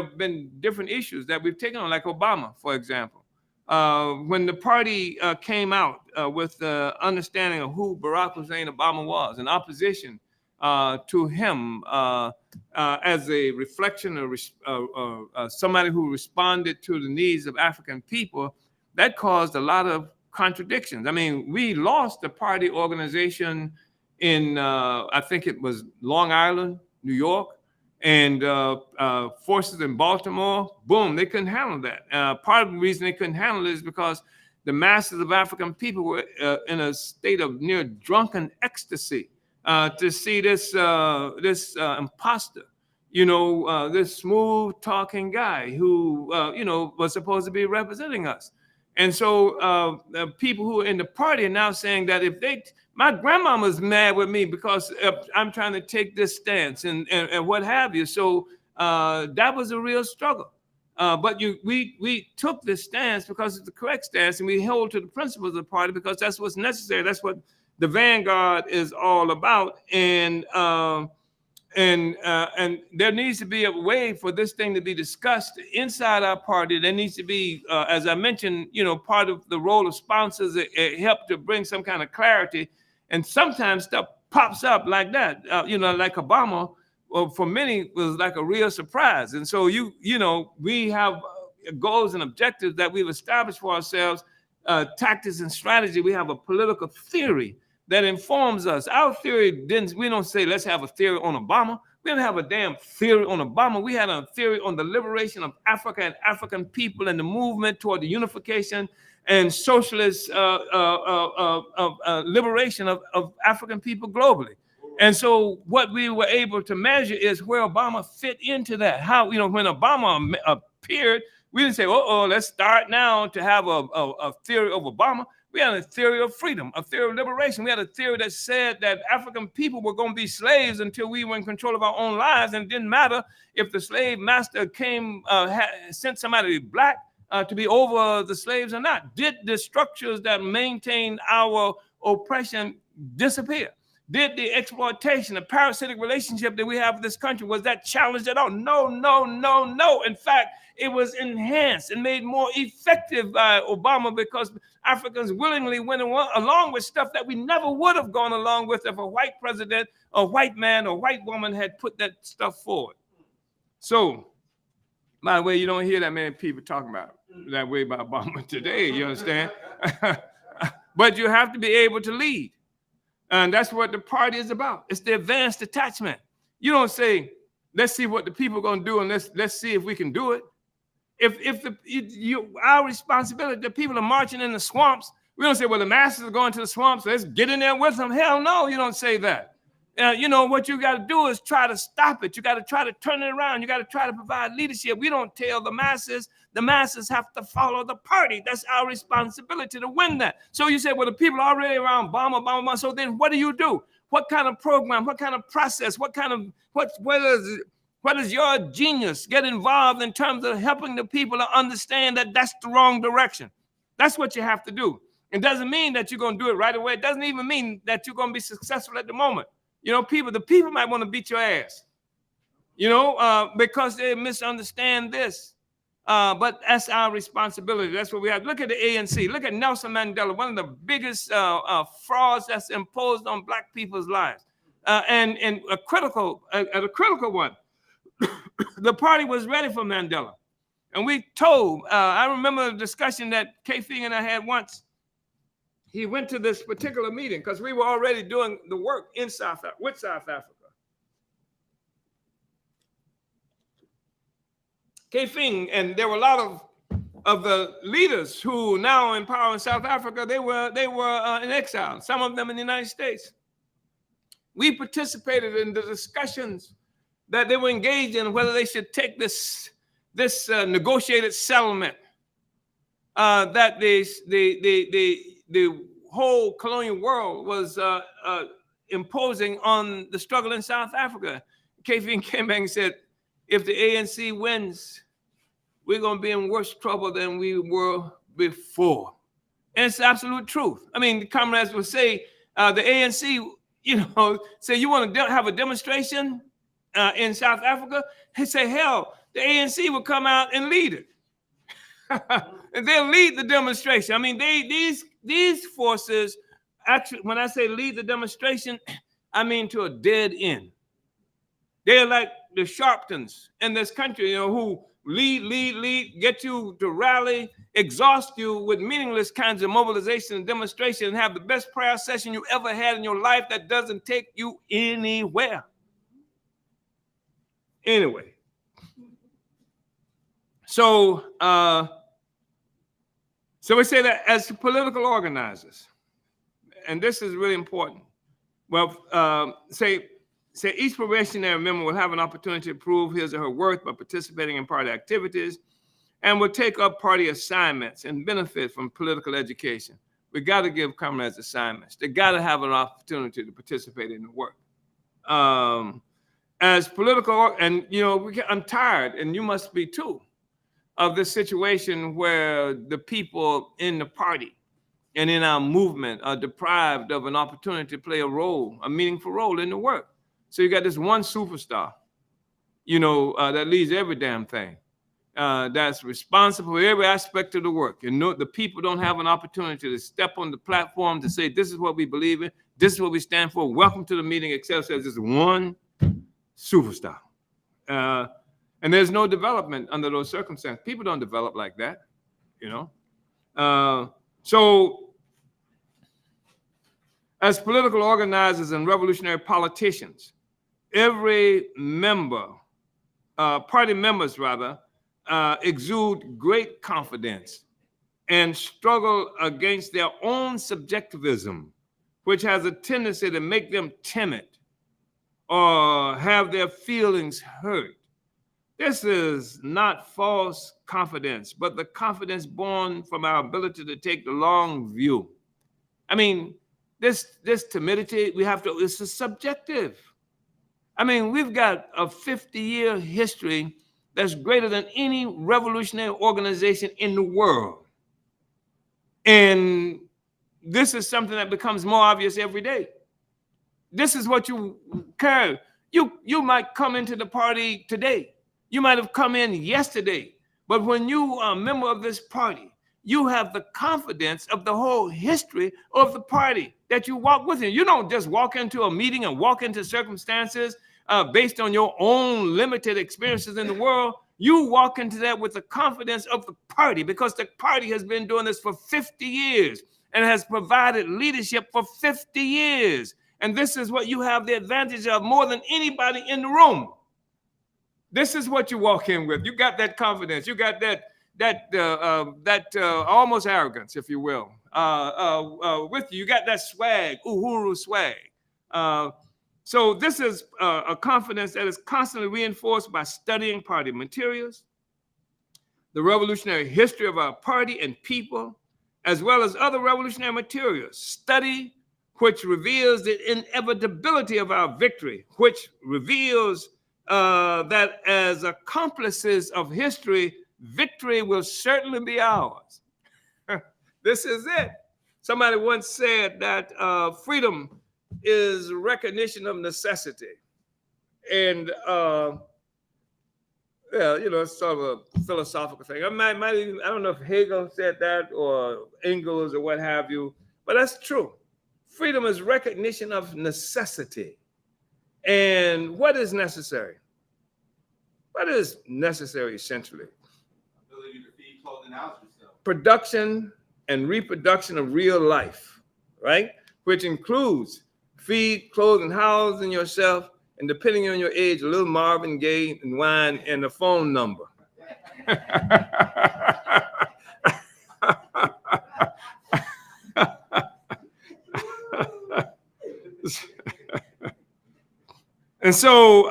have been different issues that we've taken on, like Obama, for example. When the party came out with the understanding of who Barack Hussein Obama was, in opposition to him as a reflection of somebody who responded to the needs of African people, that caused a lot of contradictions. I mean, we lost the party organization in, I think it was Long Island, New York, and forces in Baltimore. Boom, they couldn't handle that. Part of the reason they couldn't handle it is because the masses of African people were in a state of near drunken ecstasy to see this imposter, this smooth talking guy who, was supposed to be representing us. And so the people who are in the party are now saying that my grandmama's mad with me because I'm trying to take this stance and what have you. So that was a real struggle. But we took this stance because it's the correct stance, and we hold to the principles of the party because that's what's necessary. That's what the vanguard is all about. And there needs to be a way for this thing to be discussed inside our party. There needs to be, as I mentioned, part of the role of sponsors, it help to bring some kind of clarity. And sometimes stuff pops up like that, like Obama, well, for many was like a real surprise. And so we have goals and objectives that we've established for ourselves, tactics and strategy. We have a political theory that informs us. Our theory we don't say, let's have a theory on Obama. We didn't have a damn theory on Obama. We had a theory on the liberation of Africa and African people and the movement toward the unification and socialist liberation of African people globally. And so what we were able to measure is where Obama fit into that. How, when Obama appeared, we didn't say, let's start now to have a theory of Obama. We had a theory of freedom, a theory of liberation. We had a theory that said that African people were going to be slaves until we were in control of our own lives. And it didn't matter if the slave master sent somebody black to be over the slaves or not. Did the structures that maintain our oppression disappear? Did the exploitation, the parasitic relationship that we have with this country, was that challenged at all? No, no, no, no. In fact, it was enhanced and made more effective by Obama because Africans willingly went along with stuff that we never would have gone along with if a white president, a white man, or white woman had put that stuff forward. So, by the way, you don't hear that many people talking about that way about Obama today, you understand? But you have to be able to lead. And that's what the party is about. It's the advanced attachment. You don't say, let's see what the people are going to do and let's see if we can do it. Our responsibility, the people are marching in the swamps. We don't say, well, the masses are going to the swamps, let's get in there with them. Hell no, you don't say that. What you got to do is try to stop it. You got to try to turn it around. You got to try to provide leadership. We don't tell the masses have to follow the party. That's our responsibility to win that. So you say, well, the people are already around Obama. So then what do you do? What kind of program? What kind of process? What does your genius get involved in terms of helping the people to understand that that's the wrong direction? That's what you have to do. It doesn't mean that you're going to do it right away. It doesn't even mean that you're going to be successful at the moment. The people might want to beat your ass, because they misunderstand this. But that's our responsibility. That's what we have. Look at the ANC. Look at Nelson Mandela, one of the biggest frauds that's imposed on black people's lives. And a critical one. The party was ready for Mandela. And we told, I remember a discussion that K-Fing and I had once. He went to this particular meeting because we were already doing the work with South Africa. K-Fing, and there were a lot of the leaders who now in power in South Africa, they were in exile, some of them in the United States. We participated in the discussions that they were engaged in, whether they should take this negotiated settlement that the whole colonial world was imposing on the struggle in South Africa. K-Fing came back and said, if the ANC wins, we're going to be in worse trouble than we were before. And it's the absolute truth. I mean, the comrades would say, the ANC, say you want to have a demonstration in South Africa? They say, hell, the ANC will come out and lead it. And they'll lead the demonstration. I mean, these forces, actually, when I say lead the demonstration, I mean to a dead end. They're like the Sharptons in this country, who lead, get you to rally, exhaust you with meaningless kinds of mobilization and demonstration, and have the best prayer session you ever had in your life that doesn't take you anywhere. Anyway. So we say that as political organizers, and this is really important. Well, say each probationary member will have an opportunity to prove his or her worth by participating in party activities and will take up party assignments and benefit from political education. We got to give comrades assignments. They got to have an opportunity to participate in the work. As political, and I'm tired, and you must be too, of this situation where the people in the party and in our movement are deprived of an opportunity to play a role, a meaningful role in the work. So you got this one superstar, that leads every damn thing, that's responsible for every aspect of the work. And the people don't have an opportunity to step on the platform to say, this is what we believe in, this is what we stand for, welcome to the meeting, except says there's one superstar. And there's no development under those circumstances. People don't develop like that, So as political organizers and revolutionary politicians, every member, party members rather, exude great confidence and struggle against their own subjectivism, which has a tendency to make them timid or have their feelings hurt. This is not false confidence, but the confidence born from our ability to take the long view. I mean, this timidity, it's a subjective. I mean, we've got a 50-year history that's greater than any revolutionary organization in the world. And this is something that becomes more obvious every day. This is what you care. You might come into the party today. You might have come in yesterday. But when you are a member of this party, you have the confidence of the whole history of the party that you walk within. You don't just walk into a meeting and walk into circumstances based on your own limited experiences in the world. You walk into that with the confidence of the party, because the party has been doing this for 50 years and has provided leadership for 50 years. And this is what you have the advantage of more than anybody in the room. This is what you walk in with. You got that confidence. You got that almost arrogance, if you will, with you. You got that swag, uhuru swag. So this is a confidence that is constantly reinforced by studying party materials, the revolutionary history of our party and people, as well as other revolutionary materials. Study which reveals the inevitability of our victory, which reveals that as accomplices of history, victory will certainly be ours. This is it. Somebody once said that freedom is recognition of necessity. And, it's sort of a philosophical thing. I don't know if Hegel said that or Engels or what have you, but that's true. Freedom is recognition of necessity. And what is necessary? What is necessary essentially? Ability to feed, clothe, and house yourself. Production and reproduction of real life, right? Which includes feed, clothe, and housing yourself, and depending on your age, a little Marvin Gaye and wine and a phone number. And so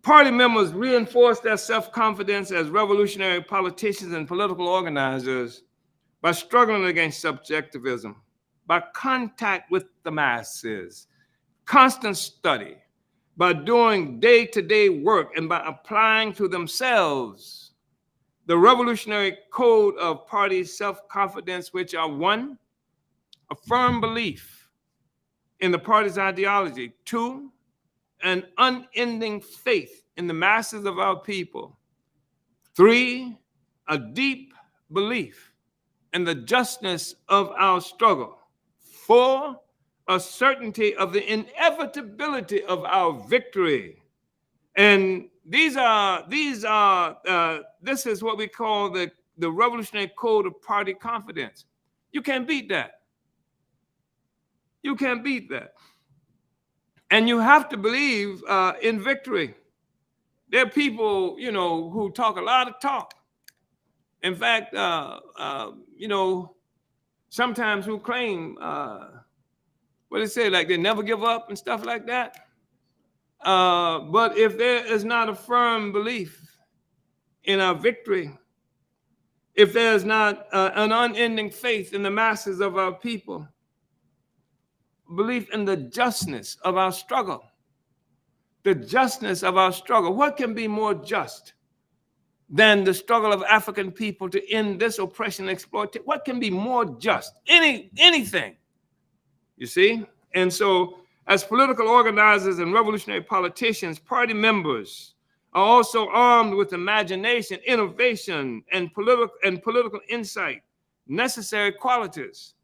party members reinforce their self-confidence as revolutionary politicians and political organizers by struggling against subjectivism, by contact with the masses, constant study, by doing day-to-day work, and by applying to themselves the revolutionary code of party self-confidence, which are: 1, a firm belief in the party's ideology; 2, an unending faith in the masses of our people; 3, a deep belief in the justness of our struggle; 4, a certainty of the inevitability of our victory. And this is what we call the revolutionary code of party confidence. You can't beat that. You can't beat that. And you have to believe in victory. There are people, who talk a lot of talk. In fact, sometimes who claim, what they say, like they never give up and stuff like that. But if there is not a firm belief in our victory, if there's not an unending faith in the masses of our people, belief in the justness of our struggle, the justness of our struggle. What can be more just than the struggle of African people to end this oppression and exploitation? What can be more just? Anything, you see? And so as political organizers and revolutionary politicians, party members are also armed with imagination, innovation, and political insight, necessary qualities.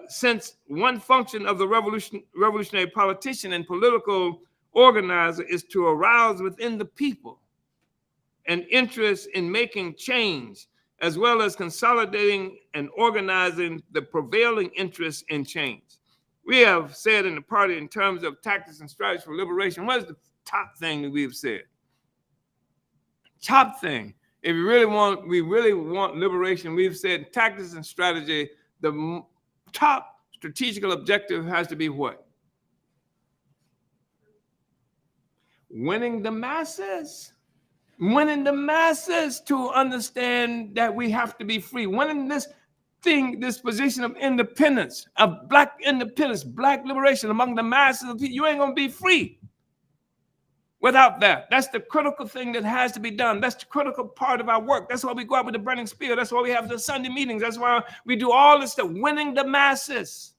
Since one function of the revolutionary politician and political organizer is to arouse within the people an interest in making change, as well as consolidating and organizing the prevailing interest in change. We have said in the party, in terms of tactics and strategies for liberation, what is the top thing that we've said? Top thing. If we really want liberation, we've said tactics and strategy, the top strategical objective has to be what? Winning the masses. Winning the masses to understand that we have to be free. Winning this position of independence, of black independence, black liberation among the masses of people. You ain't gonna be free without that. That's the critical thing that has to be done. That's the critical part of our work. That's why we go out with the burning spear. That's why we have the Sunday meetings. That's why we do all this stuff, winning the masses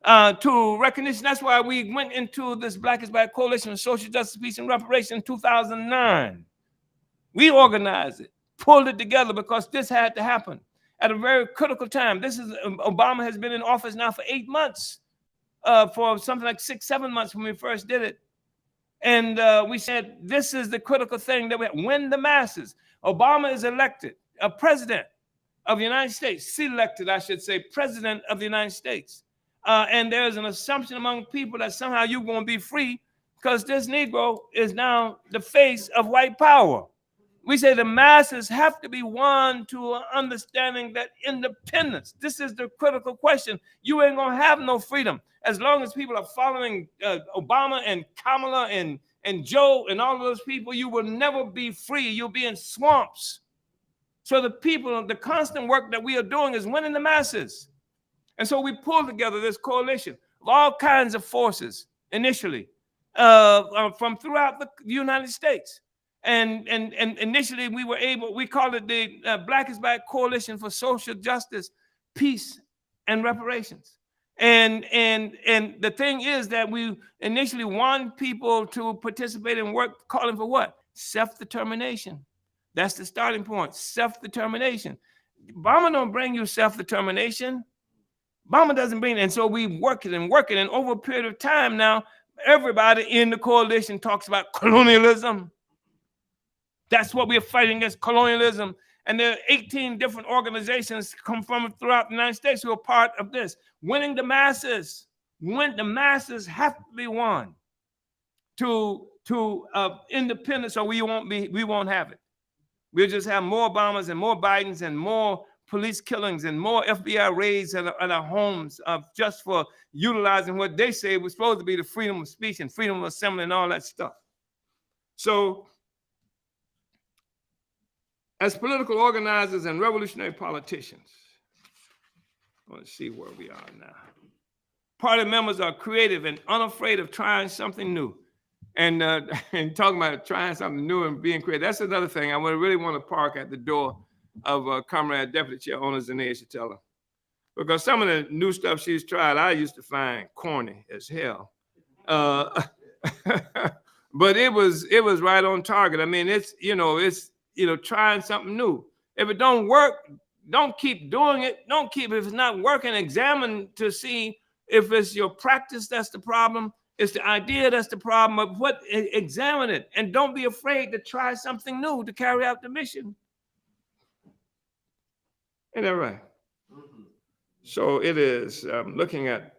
to recognition. That's why we went into this Black is Black Coalition of Social Justice, Peace, and Reparation in 2009. We organized it, pulled it together because this had to happen at a very critical time. Obama has been in office now for 8 months, for something like 6-7 months when we first did it. And we said, this is the critical thing that we win the masses. Obama is elected a president of the United States, selected, I should say, president of the United States. And there's an assumption among people that somehow you're going to be free because this Negro is now the face of white power. We say the masses have to be won to understanding that independence. This is the critical question. You ain't going to have no freedom as long as people are following Obama and Kamala and Joe and all of those people. You will never be free. You'll be in swamps. So the people, the constant work that we are doing is winning the masses. And so we pulled together this coalition of all kinds of forces initially from throughout the United States. And initially we called it the Black is Black Coalition for Social Justice, Peace, and Reparations. And the thing is that we initially want people to participate in work calling for what? Self-determination. That's the starting point, self-determination. Obama don't bring you self-determination. Obama doesn't bring it. And so we work it. And over a period of time now, everybody in the coalition talks about colonialism. That's what we're fighting against, colonialism. And there are 18 different organizations come from throughout the United States who are part of this. Winning the masses. The masses have to be won to independence, or we won't have it. We'll just have more Obamas and more Bidens and more police killings and more FBI raids at our homes just for utilizing what they say was supposed to be the freedom of speech and freedom of assembly and all that stuff. So as political organizers and revolutionary politicians, let's see where we are now. Party members are creative and unafraid of trying something new. And talking about trying something new and being creative, that's another thing. I really want to park at the door of Comrade Deputy Chair Omali Yeshitela, because some of the new stuff she's tried, I used to find corny as hell. But it was right on target. I mean, it's trying something new. If it don't work, don't keep doing it. If it's not working, examine to see if it's your practice that's the problem. It's the idea that's the problem. But examine it, and don't be afraid to try something new to carry out the mission. Ain't that right? Mm-hmm. So it is looking at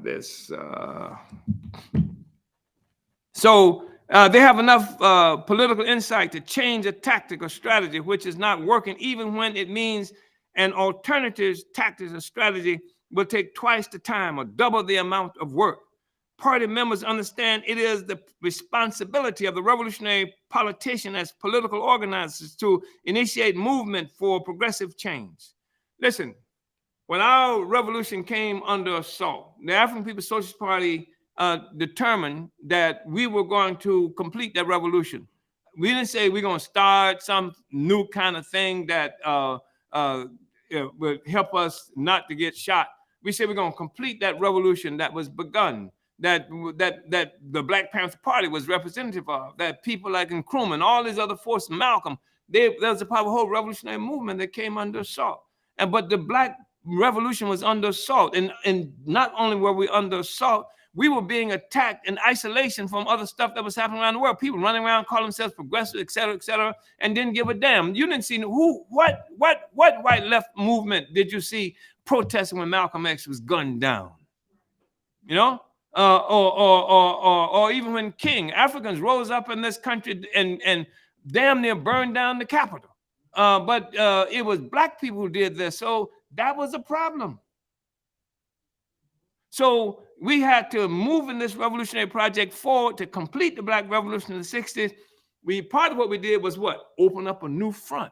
this. So they have enough political insight to change a tactic or strategy which is not working, even when it means an alternative tactic or strategy will take twice the time or double the amount of work. Party members understand it is the responsibility of the revolutionary politician as political organizers to initiate movement for progressive change. Listen, when our revolution came under assault, the African People's Socialist Party determined that we were going to complete that revolution. We didn't say we're going to start some new kind of thing that would help us not to get shot. We said we're going to complete that revolution that was begun, that the Black Panther Party was representative of, that people like Nkrumah, all these other forces, Malcolm, there was a powerful whole revolutionary movement that came under assault. But the Black Revolution was under assault. And not only were we under assault, we were being attacked in isolation from other stuff that was happening around the world. People running around calling themselves progressive, et cetera, and didn't give a damn. You didn't see what white left movement did you see protesting when Malcolm X was gunned down? You know? Or even when King, Africans rose up in this country and damn near burned down the Capitol. But it was Black people who did this. So that was a problem. So we had to move in this revolutionary project forward to complete the Black Revolution in the 60s. Part of what we did was what? Open up a new front.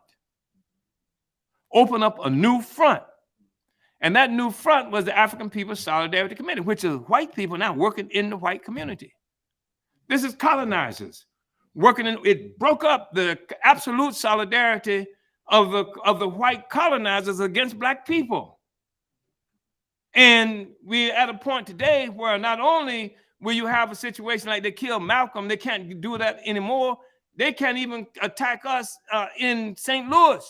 Open up a new front. And that new front was the African People's Solidarity Committee, which is white people now working in the white community. This is colonizers working in, it broke up the absolute solidarity of the white colonizers against Black people. And we're at a point today where not only will you have a situation like they killed Malcolm, they can't do that anymore. They can't even attack us in St. Louis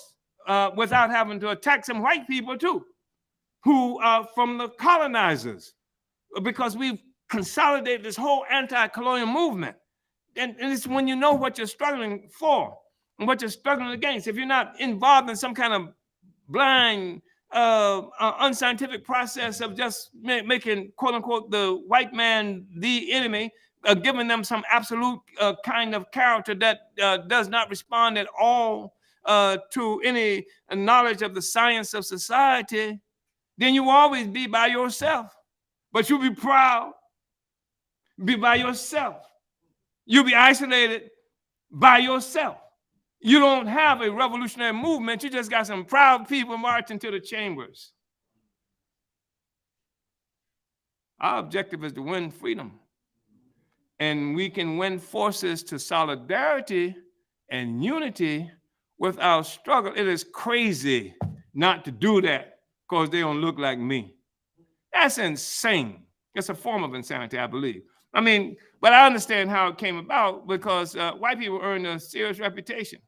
without having to attack some white people too, who are from the colonizers, because we've consolidated this whole anti-colonial movement. And it's when you know what you're struggling for and what you're struggling against. If you're not involved in some kind of blind, unscientific process of just making, quote unquote, the white man the enemy, giving them some absolute kind of character that does not respond at all to any knowledge of the science of society, then you will always be by yourself. But you'll be proud, be by yourself. You'll be isolated by yourself. You don't have a revolutionary movement. You just got some proud people marching to the chambers. Our objective is to win freedom. And we can win forces to solidarity and unity with our struggle. It is crazy not to do that because they don't look like me. That's insane. It's a form of insanity, I believe. I mean, but I understand how it came about, because white people earned a serious reputation.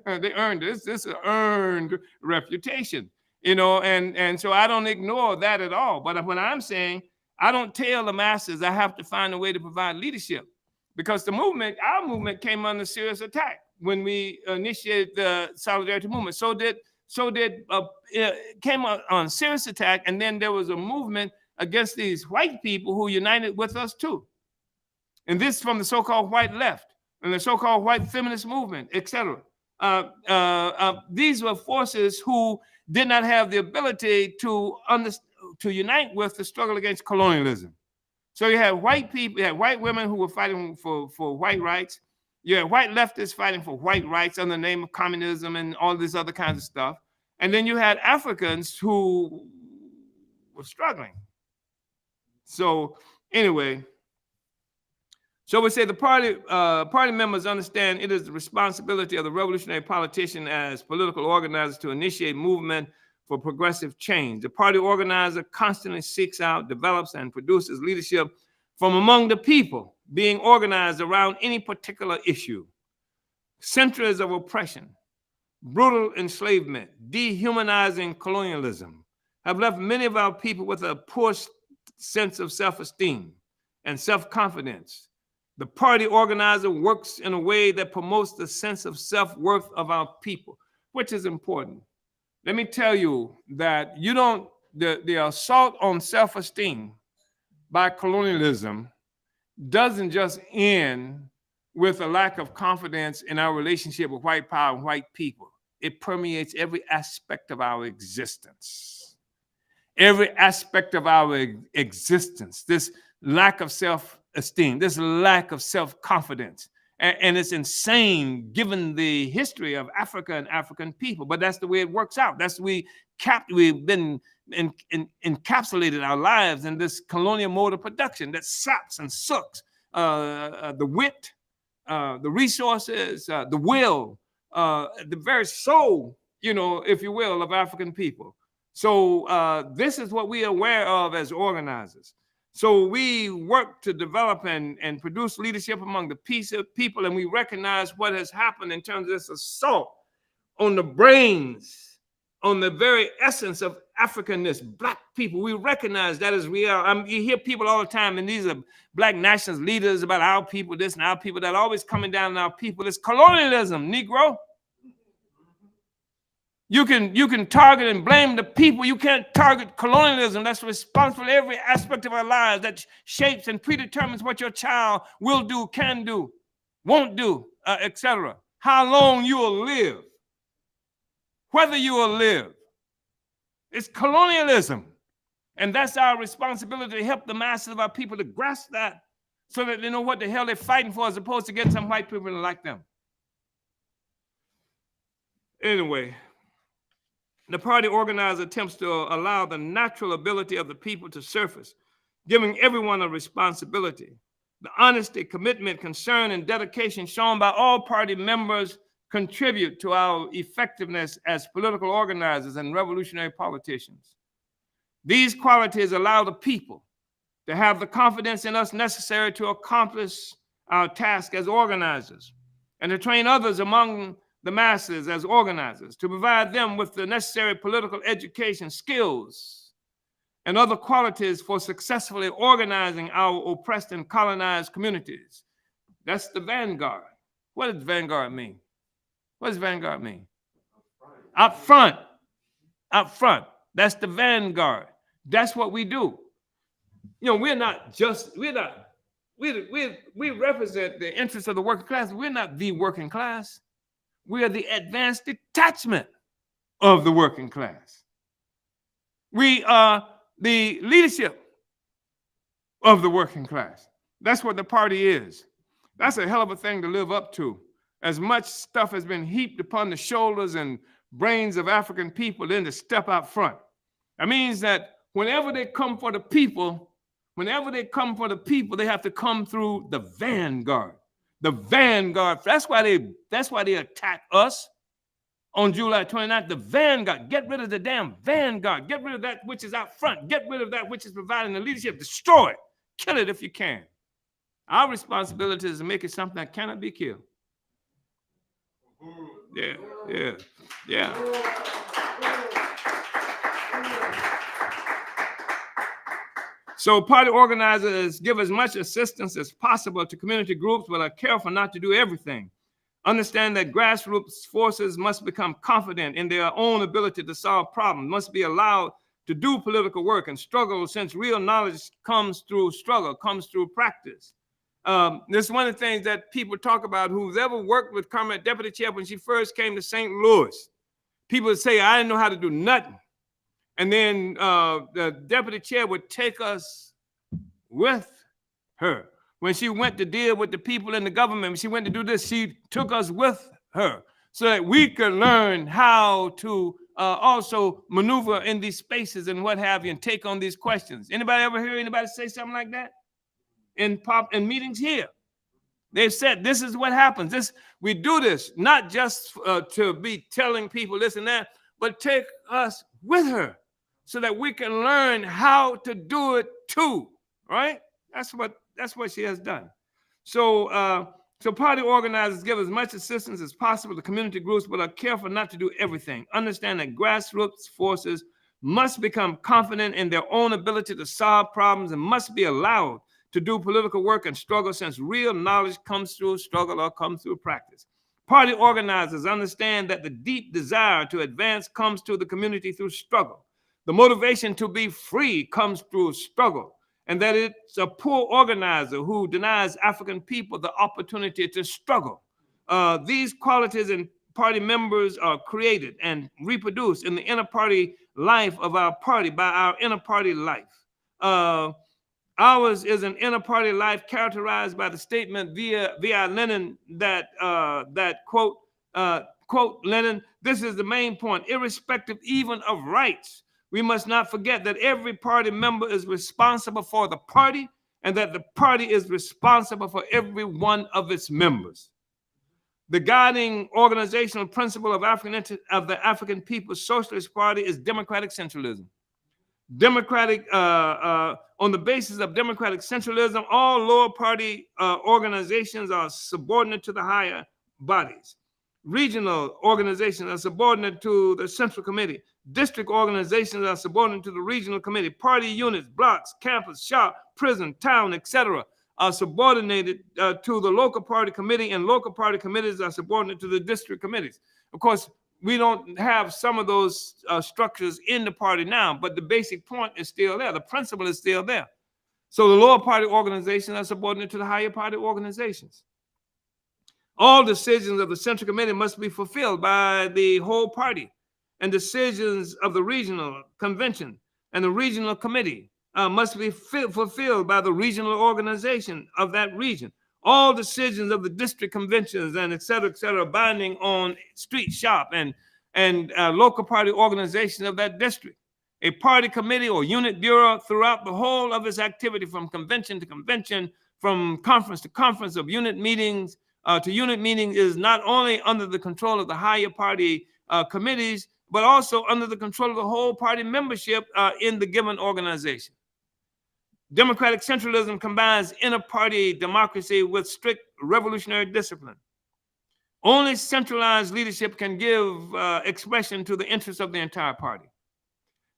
They earned this. This is an earned reputation, you know, and so I don't ignore that at all. But when I'm saying, I don't tell the masses I have to find a way to provide leadership, because the movement, our movement, came under serious attack when we initiated the Solidarity movement. So did came on serious attack, and then there was a movement against these white people who united with us too. And this from the so-called white left and the so-called white feminist movement, etc. These were forces who did not have the ability to unite with the struggle against colonialism. So you had white people, you had white women who were fighting for white rights. You had white leftists fighting for white rights under the name of communism and all this other kinds of stuff. And then you had Africans who were struggling. So anyway, so we say the party members understand it is the responsibility of the revolutionary politician as political organizers to initiate movement for progressive change. The party organizer constantly seeks out, develops, and produces leadership from among the people being organized around any particular issue. Centuries of oppression, brutal enslavement, dehumanizing colonialism have left many of our people with a poor sense of self-esteem and self-confidence. The party organizer works in a way that promotes the sense of self-worth of our people, which is important. Let me tell you that the assault on self-esteem by colonialism doesn't just end with a lack of confidence in our relationship with white power and white people. It permeates every aspect of our existence. Every aspect of our existence, this lack of self-esteem, this lack of self-confidence. And it's insane given the history of Africa and African people, but that's the way it works out. That's we've been encapsulated our lives in this colonial mode of production that saps and sucks the wit, the resources, the will, the very soul, if you will, of African people. So this is what we are aware of as organizers. So we work to develop and produce leadership among the people, and we recognize what has happened in terms of this assault on the brains, on the very essence of Africanness, Black people. We recognize that is real. You hear people all the time, and these are Black nationalist leaders about our people, this and our people, that always coming down on our people. It's colonialism, Negro. You can target and blame the people. You can't target colonialism. That's responsible for every aspect of our lives, that shapes and predetermines what your child will do, can do, won't do, etc. How long you will live, whether you will live. It's colonialism. And that's our responsibility, to help the masses of our people to grasp that, so that they know what the hell they're fighting for, as opposed to getting some white people like them. Anyway, the party organizer attempts to allow the natural ability of the people to surface, giving everyone a responsibility. The honesty, commitment, concern, and dedication shown by all party members contribute to our effectiveness as political organizers and revolutionary politicians. These qualities allow the people to have the confidence in us necessary to accomplish our task as organizers, and to train others among the masses as organizers, to provide them with the necessary political education, skills, and other qualities for successfully organizing our oppressed and colonized communities. That's the vanguard. What does vanguard mean? What does vanguard mean? Up front. Up front. That's the vanguard. That's what we do. We represent the interests of the working class. We're not the working class. We are the advanced detachment of the working class. We are the leadership of the working class. That's what the party is. That's a hell of a thing to live up to. As much stuff has been heaped upon the shoulders and brains of African people, then to step out front. That means that whenever they come for the people, they have to come through the vanguard. The vanguard. That's why they attack us on July 29th. The vanguard. Get rid of the damn vanguard. Get rid of that which is out front. Get rid of that which is providing the leadership. Destroy it. Kill it if you can. Our responsibility is to make it something that cannot be killed. Yeah. So party organizers give as much assistance as possible to community groups, but are careful not to do everything. Understand that grassroots forces must become confident in their own ability to solve problems, must be allowed to do political work and struggle, since real knowledge comes through struggle, comes through practice. This is one of the things that people talk about, who's ever worked with Carmen, deputy chair, when she first came to St. Louis. People would say, I didn't know how to do nothing. And then the deputy chair would take us with her. When she went to deal with the people in the government, when she went to do this, she took us with her so that we could learn how to also maneuver in these spaces and what have you, and take on these questions. Anybody ever hear anybody say something like that in meetings here? They've said this is what happens. We do this not just to be telling people this and that, but take us with her, so that we can learn how to do it too, right? That's what she has done. So party organizers give as much assistance as possible to community groups, but are careful not to do everything. Understand that grassroots forces must become confident in their own ability to solve problems, and must be allowed to do political work and struggle, since real knowledge comes through struggle or comes through practice. Party organizers understand that the deep desire to advance comes to the community through struggle. The motivation to be free comes through struggle, and that it's a poor organizer who denies African people the opportunity to struggle. These qualities in party members are created and reproduced in the inner party life of our party by our inner party life. Ours is an inner party life characterized by the statement via Lenin that quote Lenin, this is the main point, irrespective even of rights, We must not forget that every party member is responsible for the party and that the party is responsible for every one of its members. The guiding organizational principle of the African People's Socialist Party is democratic centralism. On the basis of democratic centralism, all lower party organizations are subordinate to the higher bodies. Regional organizations are subordinate to the central committee. District organizations are subordinate to the regional committee. Party units, blocks, campus, shop, prison, town, etc. are subordinated to the local party committee, and local party committees are subordinate to the district committees. Of course, we don't have some of those structures in the party now, but the basic point is still there. The principle is still there. So the lower party organizations are subordinate to the higher party organizations. All decisions of the central committee must be fulfilled by the whole party, and decisions of the regional convention and the regional committee must be fulfilled by the regional organization of that region. All decisions of the district conventions and et cetera, binding on street, shop, and local party organizations of that district. A party committee or unit bureau throughout the whole of its activity, from convention to convention, from conference to conference, of unit meetings to unit meeting, is not only under the control of the higher party committees, but also under the control of the whole party membership in the given organization. Democratic centralism combines inter-party democracy with strict revolutionary discipline. Only centralized leadership can give expression to the interests of the entire party.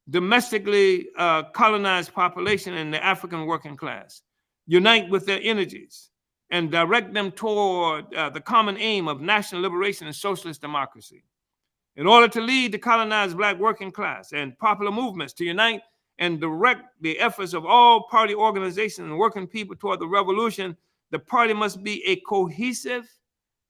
Domestically colonized population and the African working class unite with their energies and direct them toward the common aim of national liberation and socialist democracy. In order to lead the colonized Black working class and popular movements to unite and direct the efforts of all party organizations and working people toward the revolution, the party must be a cohesive,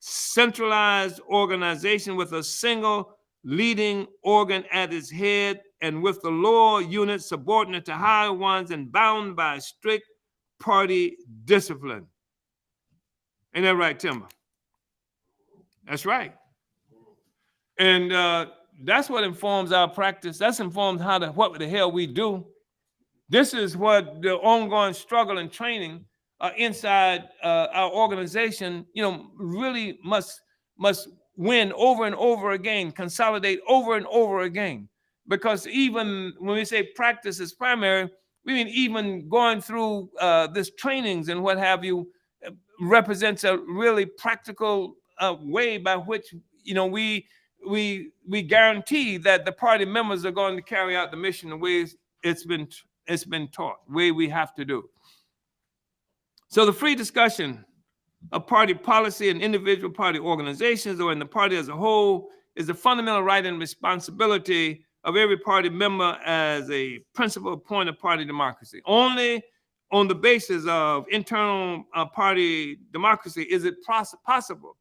centralized organization with a single leading organ at its head, and with the lower units subordinate to higher ones and bound by strict party discipline. Ain't that right, Timber? That's right. And that's what informs our practice. That's informed what the hell we do. This is what the ongoing struggle and training inside our organization, really must win over and over again, consolidate over and over again. Because even when we say practice is primary, we mean even going through this trainings and what have you represents a really practical way by which we guarantee that the party members are going to carry out the mission the way it's been taught, the way we have to do. So the free discussion of party policy and individual party organizations or in the party as a whole is the fundamental right and responsibility of every party member as a principal point of party democracy. Only on the basis of internal party democracy is it possible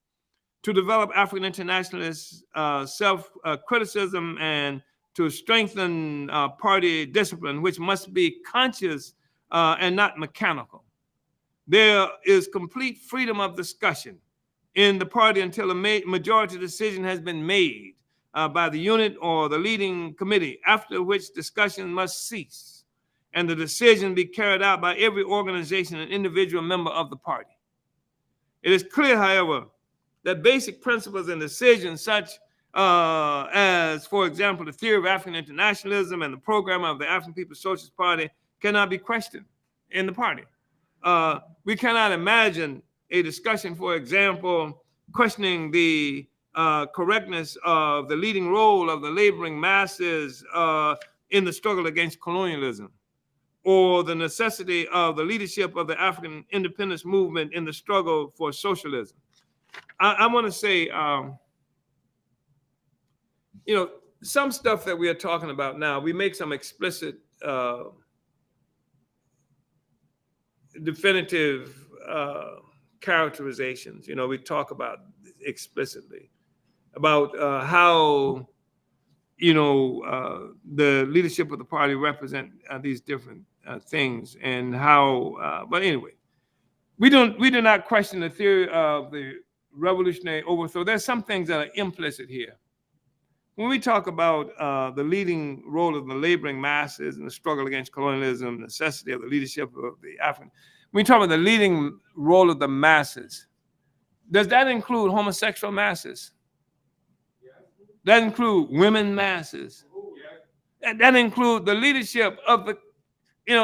to develop African internationalist self-criticism and to strengthen party discipline, which must be conscious and not mechanical. There is complete freedom of discussion in the party until a majority decision has been made by the unit or the leading committee, after which discussion must cease and the decision be carried out by every organization and individual member of the party. It is clear, however, that basic principles and decisions such as, for example, the theory of African internationalism and the program of the African People's Socialist Party cannot be questioned in the party. We cannot imagine a discussion, for example, questioning the correctness of the leading role of the laboring masses in the struggle against colonialism, or the necessity of the leadership of the African independence movement in the struggle for socialism. I want to say, some stuff that we are talking about now, we make some explicit, definitive characterizations. We talk about explicitly about how, the leadership of the party represent these different things, and how, but anyway, we do not question the theory of the revolutionary overthrow. There's some things that are implicit here. when we talk about the leading role of the laboring masses in the struggle against colonialism, the necessity of the leadership of the African, when we talk about the leading role of the masses, does that include homosexual masses? That include women masses? That include the leadership of the,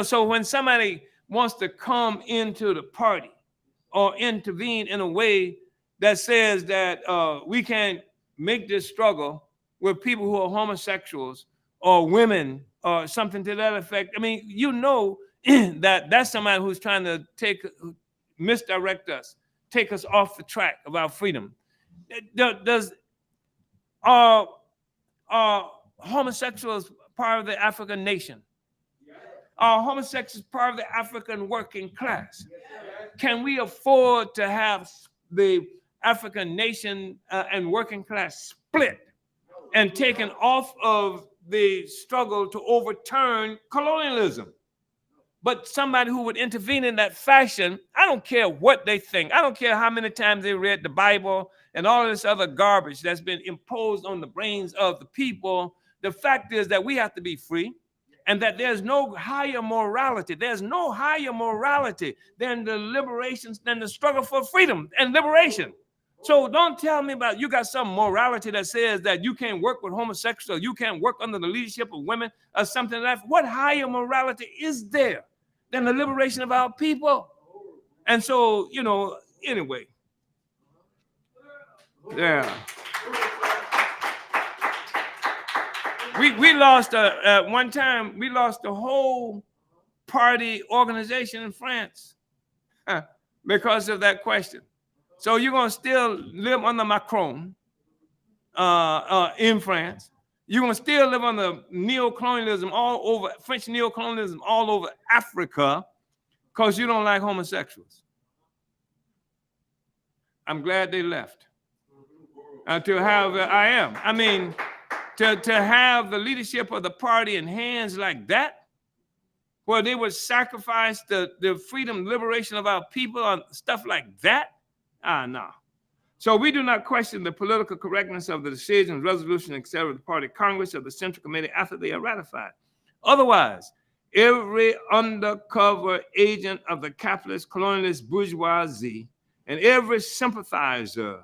so when somebody wants to come into the party or intervene in a way that says that we can't make this struggle with people who are homosexuals or women or something to that effect, I mean, that that's somebody who's trying to misdirect us, take us off the track of our freedom. Are homosexuals part of the African nation? Are homosexuals part of the African working class? Can we afford to have the African nation and working class split and taken off of the struggle to overturn colonialism? But somebody who would intervene in that fashion, I don't care what they think. I don't care how many times they read the Bible and all this other garbage that's been imposed on the brains of the people. The fact is that we have to be free and that there's no higher morality. There's no higher morality than the struggle for freedom and liberation. So don't tell me about you got some morality that says that you can't work with homosexuals, you can't work under the leadership of women or something like that. What higher morality is there than the liberation of our people? And so, anyway. Yeah. We lost at one time, we lost the whole party organization in France because of that question. So you're going to still live under Macron in France. You're going to still live under neo-colonialism all over, French neo-colonialism all over Africa because you don't like homosexuals. I'm glad they left. To have the leadership of the party in hands like that, where they would sacrifice the freedom, liberation of our people on stuff like that, no. So we do not question the political correctness of the decisions, resolution, etc. of the party Congress or the Central Committee after they are ratified. Otherwise, every undercover agent of the capitalist colonialist bourgeoisie and every sympathizer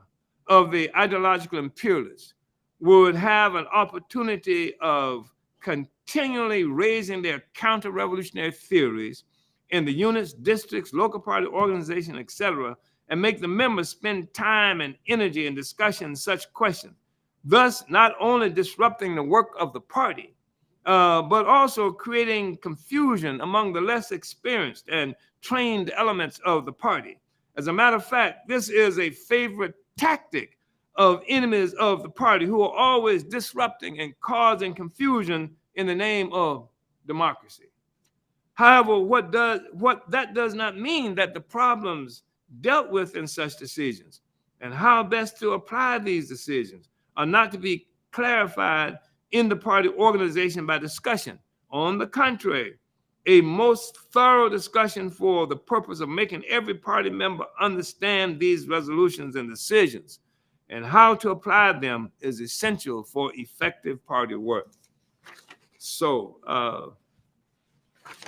of the ideological imperialists would have an opportunity of continually raising their counter-revolutionary theories in the units, districts, local party organizations, etc., and make the members spend time and energy in discussing such questions, thus not only disrupting the work of the party, but also creating confusion among the less experienced and trained elements of the party. As a matter of fact, this is a favorite tactic of enemies of the party who are always disrupting and causing confusion in the name of democracy. However, that does not mean that the problems dealt with in such decisions and how best to apply these decisions are not to be clarified in the party organization by discussion. On the contrary, a most thorough discussion for the purpose of making every party member understand these resolutions and decisions and how to apply them is essential for effective party work. So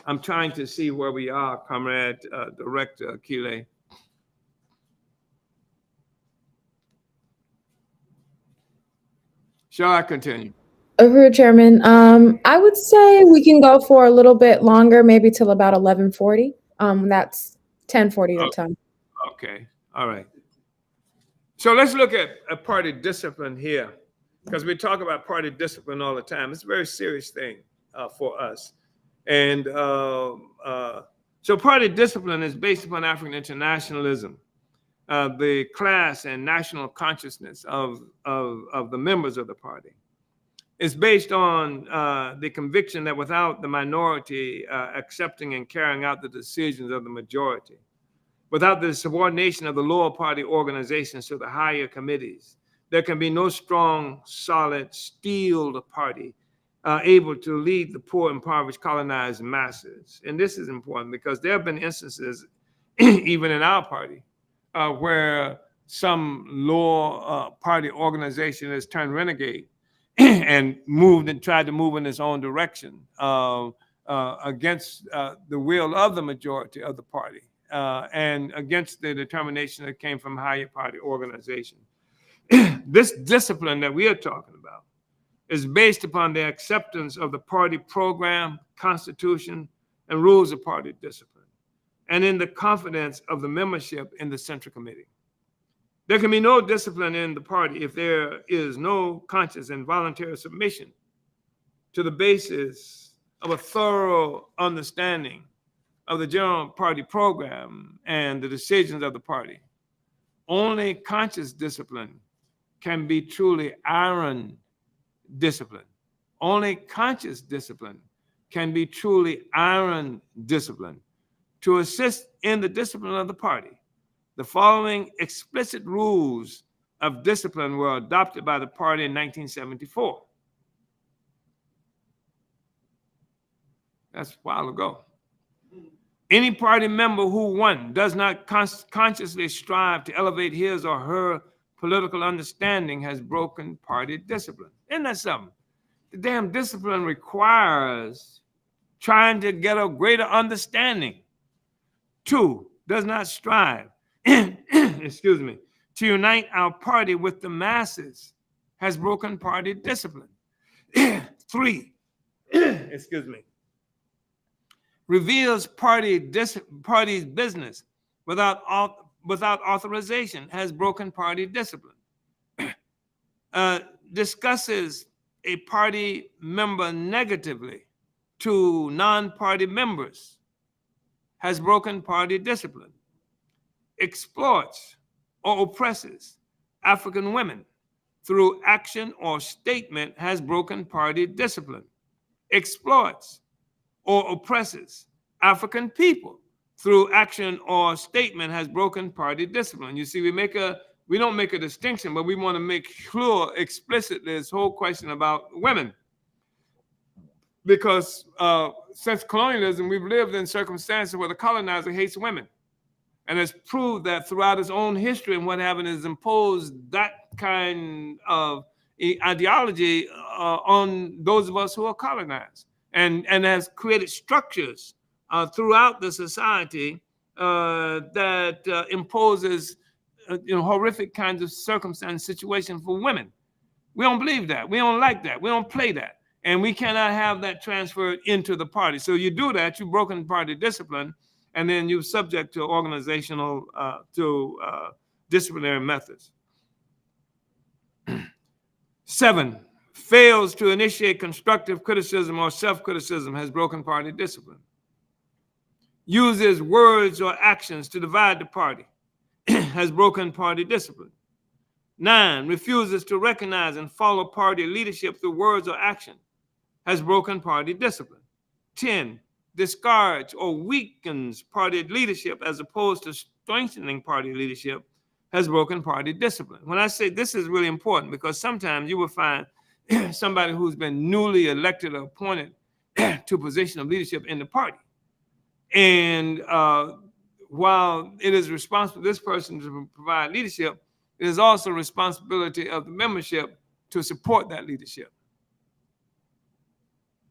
I'm trying to see where we are, Comrade Director Akile. Shall I continue? Approved, Chairman. I would say we can go for a little bit longer, maybe till about 11:40. That's 10:40 your time. Okay, all right. So let's look at party discipline here, because we talk about party discipline all the time. It's a very serious thing for us. And so party discipline is based upon African internationalism, the class and national consciousness of the members of the party. It's based on the conviction that without the minority accepting and carrying out the decisions of the majority, without the subordination of the lower party organizations to the higher committees, there can be no strong, solid, steeled party able to lead the poor, impoverished, colonized masses. And this is important because there have been instances, even in our party, where some lower party organization has turned renegade and moved and tried to move in its own direction against the will of the majority of the party and against the determination that came from higher party organization. This discipline that we are talking about is based upon the acceptance of the party program, constitution, and rules of party discipline, and in the confidence of the membership in the Central Committee. There can be no discipline in the party if there is no conscious and voluntary submission to the basis of a thorough understanding of the general party program and the decisions of the party. Only conscious discipline can be truly iron discipline. Only conscious discipline can be truly iron discipline. To assist in the discipline of the party, the following explicit rules of discipline were adopted by the party in 1974. That's a while ago. Any party member who, one, does not consciously strive to elevate his or her political understanding has broken party discipline. Isn't that something? The damn discipline requires trying to get a greater understanding. Two, does not strive, excuse me, to unite our party with the masses has broken party discipline. Three, excuse me, reveals party's business without authorization has broken party discipline. Discusses a party member negatively to non-party members has broken party discipline. Exploits or oppresses African women through action or statement has broken party discipline. Exploits or oppresses African people through action or statement has broken party discipline. You see, we don't make a distinction, but we want to make clear explicitly this whole question about women. Because since colonialism, we've lived in circumstances where the colonizer hates women and has proved that throughout his own history and what happened is imposed that kind of ideology on those of us who are colonized and has created structures throughout the society that imposes horrific kinds of circumstance situation for women. We don't believe that. We don't like that. We don't play that. And we cannot have that transferred into the party. So you do that, you've broken party discipline, and then you're subject to organizational, disciplinary methods. 7, fails to initiate constructive criticism or self-criticism has broken party discipline. Uses words or actions to divide the party has broken party discipline. 9, refuses to recognize and follow party leadership through words or action has broken party discipline. 10, discards or weakens party leadership as opposed to strengthening party leadership has broken party discipline. When I say this is really important, because sometimes you will find somebody who's been newly elected or appointed to a position of leadership in the party. And while it is responsible for this person to provide leadership, it is also responsibility of the membership to support that leadership.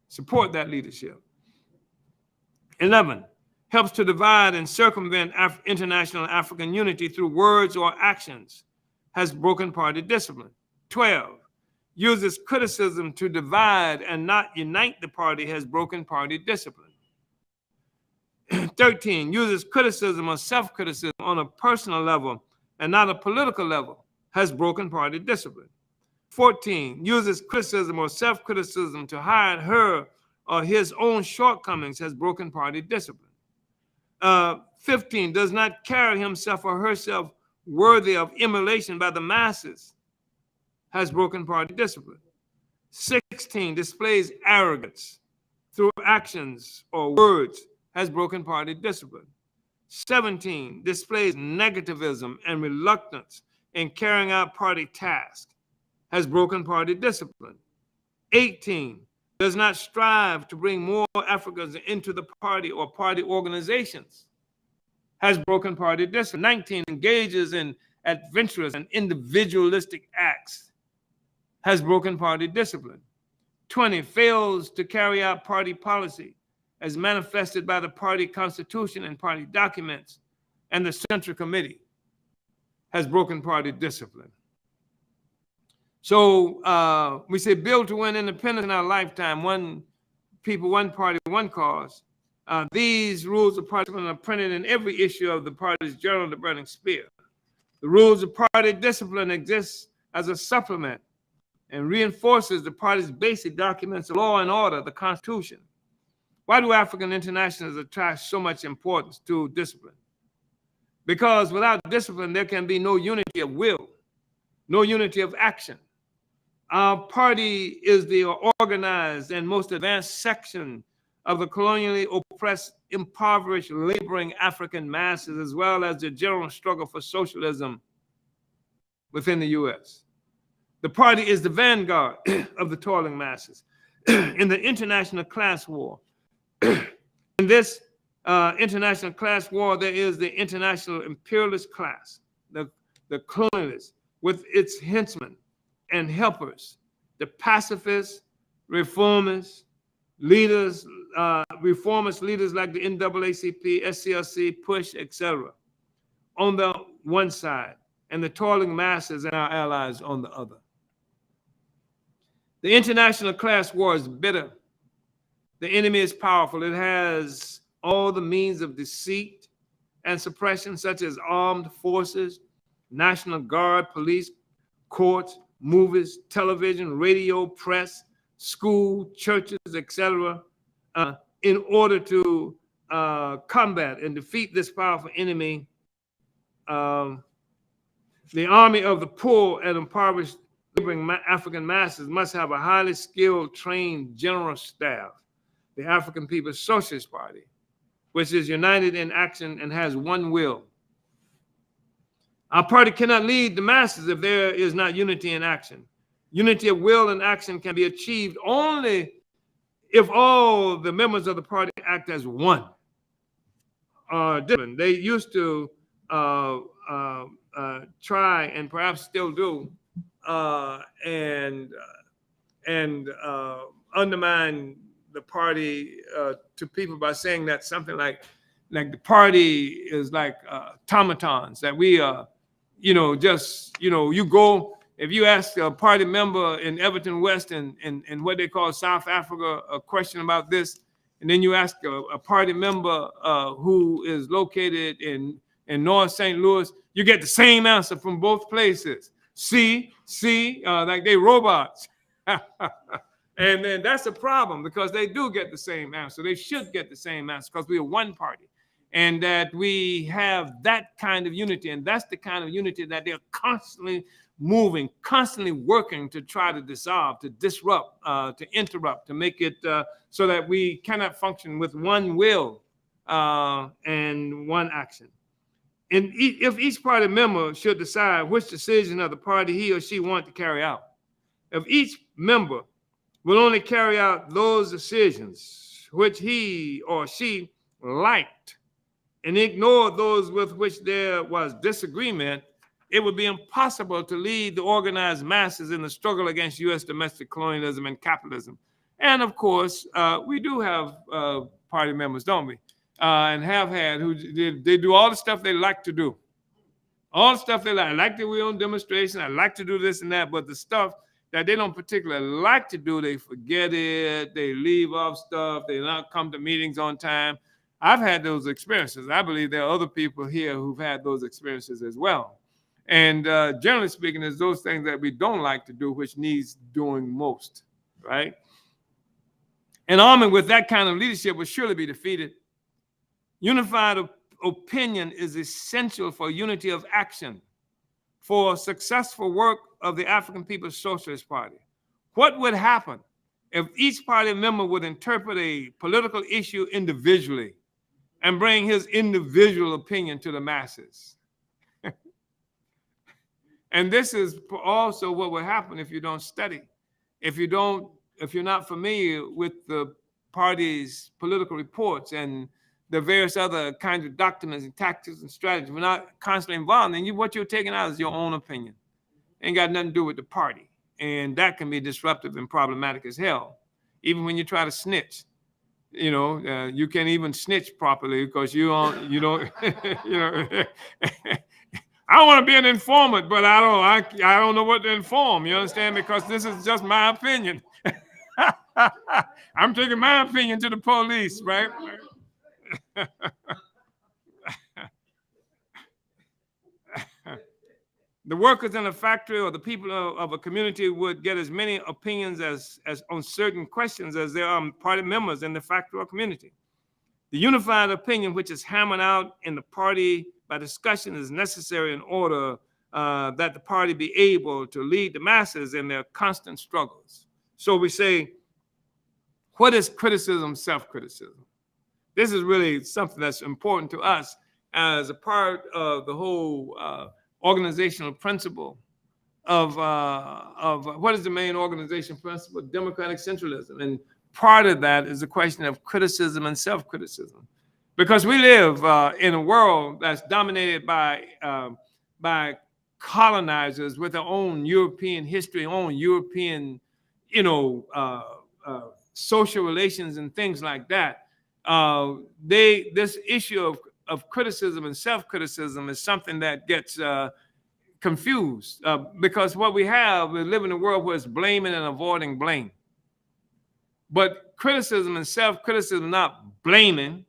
Support that leadership. 11, helps to divide and circumvent international African unity through words or actions, has broken party discipline. 12, uses criticism to divide and not unite the party, has broken party discipline. 13, uses criticism or self-criticism on a personal level and not a political level, has broken party discipline. 14, uses criticism or self-criticism to hide her or his own shortcomings, has broken party discipline. 15, does not carry himself or herself worthy of emulation by the masses, has broken party discipline. 16, displays arrogance through actions or words, has broken party discipline. 17, displays negativism and reluctance in carrying out party tasks, has broken party discipline. 18, does not strive to bring more Africans into the party or party organizations, has broken party discipline. 19, engages in adventurous and individualistic acts, has broken party discipline. 20, fails to carry out party policy as manifested by the party constitution and party documents, and the Central Committee has broken party discipline. So we say build to win independence in our lifetime, one people, one party, one cause. These rules of party discipline are printed in every issue of the party's journal, The Burning Spear. The rules of party discipline exist as a supplement and reinforces the party's basic documents of law and order, the Constitution. Why do African internationalists attach so much importance to discipline? Because without discipline, there can be no unity of will, no unity of action. Our party is the organized and most advanced section of the colonially oppressed, impoverished, laboring African masses, as well as the general struggle for socialism within the U.S. The party is the vanguard of the toiling masses in the international class war. In this international class war, there is the international imperialist class, the colonialists with its henchmen and helpers, the pacifists, reformists, leaders, reformist leaders like the NAACP, SCLC, PUSH, etc., on the one side, and the toiling masses and our allies on the other. The international class war is bitter. The enemy is powerful. It has all the means of deceit and suppression, such as armed forces, National Guard, police, courts, movies, television, radio, press, school, churches, etc., in order to combat and defeat this powerful enemy. The army of the poor and impoverished laboring African masses must have a highly skilled, trained general staff, the African People's Socialist Party, which is united in action and has one will. Our party cannot lead the masses if there is not unity in action. Unity of will and action can be achieved only if all the members of the party act as one. They used to try, and perhaps still do, and undermine the party to people by saying that something like the party is like automatons, that we are, you go, if you ask a party member in Everton West and what they call South Africa a question about this, and then you ask a party member who is located in North St. Louis, you get the same answer from both places. See, like they robots. And then that's a problem, because they do get the same answer. They should get the same answer, because we are one party. And that we have that kind of unity. And that's the kind of unity that they're constantly moving, constantly working to try to dissolve, to disrupt, to interrupt, to make it so that we cannot function with one will and one action. And if each party member should decide which decision of the party he or she wants to carry out, if each member will only carry out those decisions which he or she liked and ignore those with which there was disagreement, it would be impossible to lead the organized masses in the struggle against U.S. domestic colonialism and capitalism. And of course, we do have party members, don't we? And have had, who they do all the stuff they like to do. All the stuff they like. I like to be on demonstration. I like to do this and that. But the stuff that they don't particularly like to do, they forget it. They leave off stuff. They don't come to meetings on time. I've had those experiences. I believe there are other people here who've had those experiences as well. And generally speaking, it's those things that we don't like to do which needs doing most, right? An army with that kind of leadership will surely be defeated. Unified opinion is essential for unity of action, for successful work of the African People's Socialist Party. What would happen if each party member would interpret a political issue individually and bring his individual opinion to the masses? And this is also what will happen if you don't study. If you're not familiar with the party's political reports and the various other kinds of documents and tactics and strategies, we're not constantly involved, then what you're taking out is your own opinion. Ain't got nothing to do with the party. And that can be disruptive and problematic as hell. Even when you try to snitch, you can't even snitch properly because you don't, I don't want to be an informant, but I don't know what to inform. You understand? Because this is just my opinion. I'm taking my opinion to the police, right? The workers in a factory or the people of a community would get as many opinions as on certain questions as there are party members in the factory or community. The unified opinion, which is hammered out in the party by discussion, is necessary in order that the party be able to lead the masses in their constant struggles. So we say, what is criticism, self-criticism? This is really something that's important to us as a part of the whole organizational principle of what is the main organization principle? Democratic centralism. And part of that is the question of criticism and self-criticism. Because we live in a world that's dominated by colonizers with their own European history, own European, social relations and things like that. This issue of criticism and self-criticism is something that gets confused because what we live in a world where it's blaming and avoiding blame. But criticism and self-criticism, not blaming,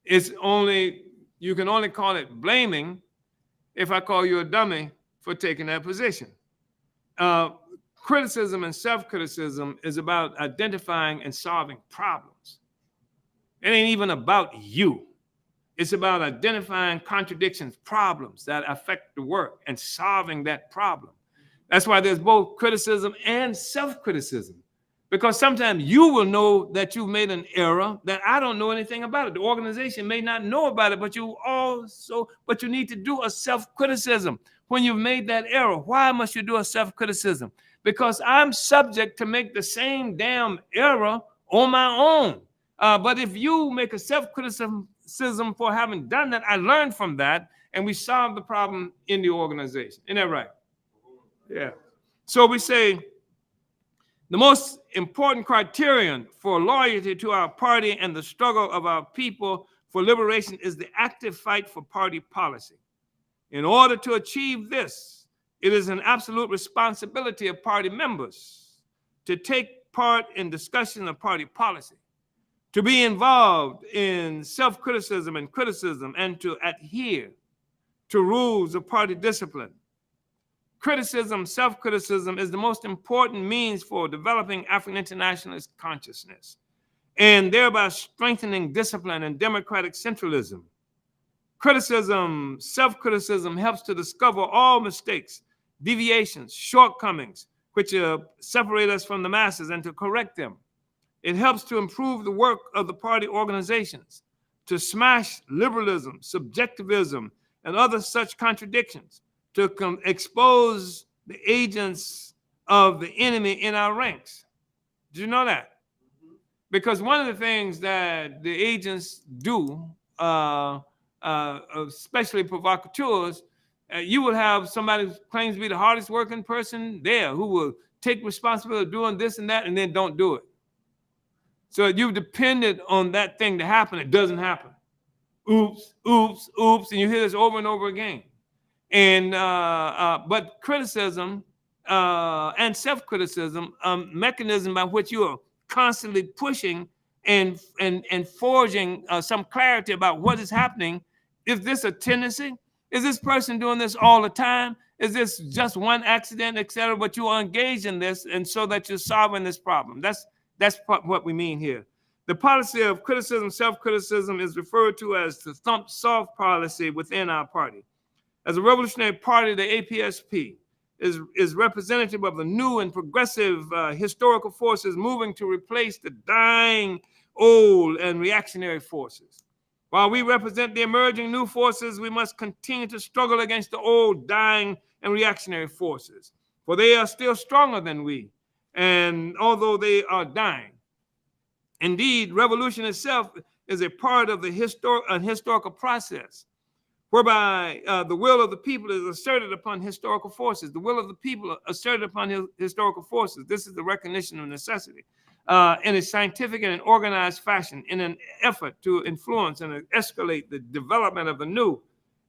you can only call it blaming if I call you a dummy for taking that position. Criticism and self-criticism is about identifying and solving problems. It ain't even about you. It's about identifying contradictions, problems that affect the work and solving that problem. That's why there's both criticism and self-criticism. Because sometimes you will know that you've made an error that I don't know anything about it. The organization may not know about it, but you need to do a self-criticism. When you've made that error, why must you do a self-criticism? Because I'm subject to make the same damn error on my own. But if you make a self-criticism for having done that, I learned from that, and we solve the problem in the organization. Isn't that right? Yeah. So we say the most important criterion for loyalty to our party and the struggle of our people for liberation is the active fight for party policy. In order to achieve this, it is an absolute responsibility of party members to take part in discussion of party policy, to be involved in self-criticism and criticism, and to adhere to rules of party discipline. Criticism, self-criticism is the most important means for developing African internationalist consciousness and thereby strengthening discipline and democratic centralism. Criticism, self-criticism helps to discover all mistakes, deviations, shortcomings, which separate us from the masses, and to correct them. It helps to improve the work of the party organizations, to smash liberalism, subjectivism, and other such contradictions, to expose the agents of the enemy in our ranks. Did you know that? Because one of the things that the agents do, especially provocateurs, you will have somebody who claims to be the hardest working person there who will take responsibility of doing this and that and then don't do it. So you've depended on that thing to happen. It doesn't happen. Oops, oops, oops. And you hear this over and over again. And but criticism and self-criticism, mechanism by which you are constantly pushing and forging some clarity about what is happening. Is this a tendency? Is this person doing this all the time? Is this just one accident, etc.? But you are engaged in this, and so that you're solving this problem. That's what we mean here. The policy of criticism, self-criticism is referred to as the thump soft policy within our party. As a revolutionary party, the APSP is representative of the new and progressive historical forces moving to replace the dying, old, and reactionary forces. While we represent the emerging new forces, we must continue to struggle against the old, dying, and reactionary forces, for they are still stronger than we, and although they are dying. Indeed, revolution itself is a part of the historical process. whereby the will of the people is asserted upon historical forces. The will of the people asserted upon historical forces. This is the recognition of necessity in a scientific and an organized fashion in an effort to influence and escalate the development of the new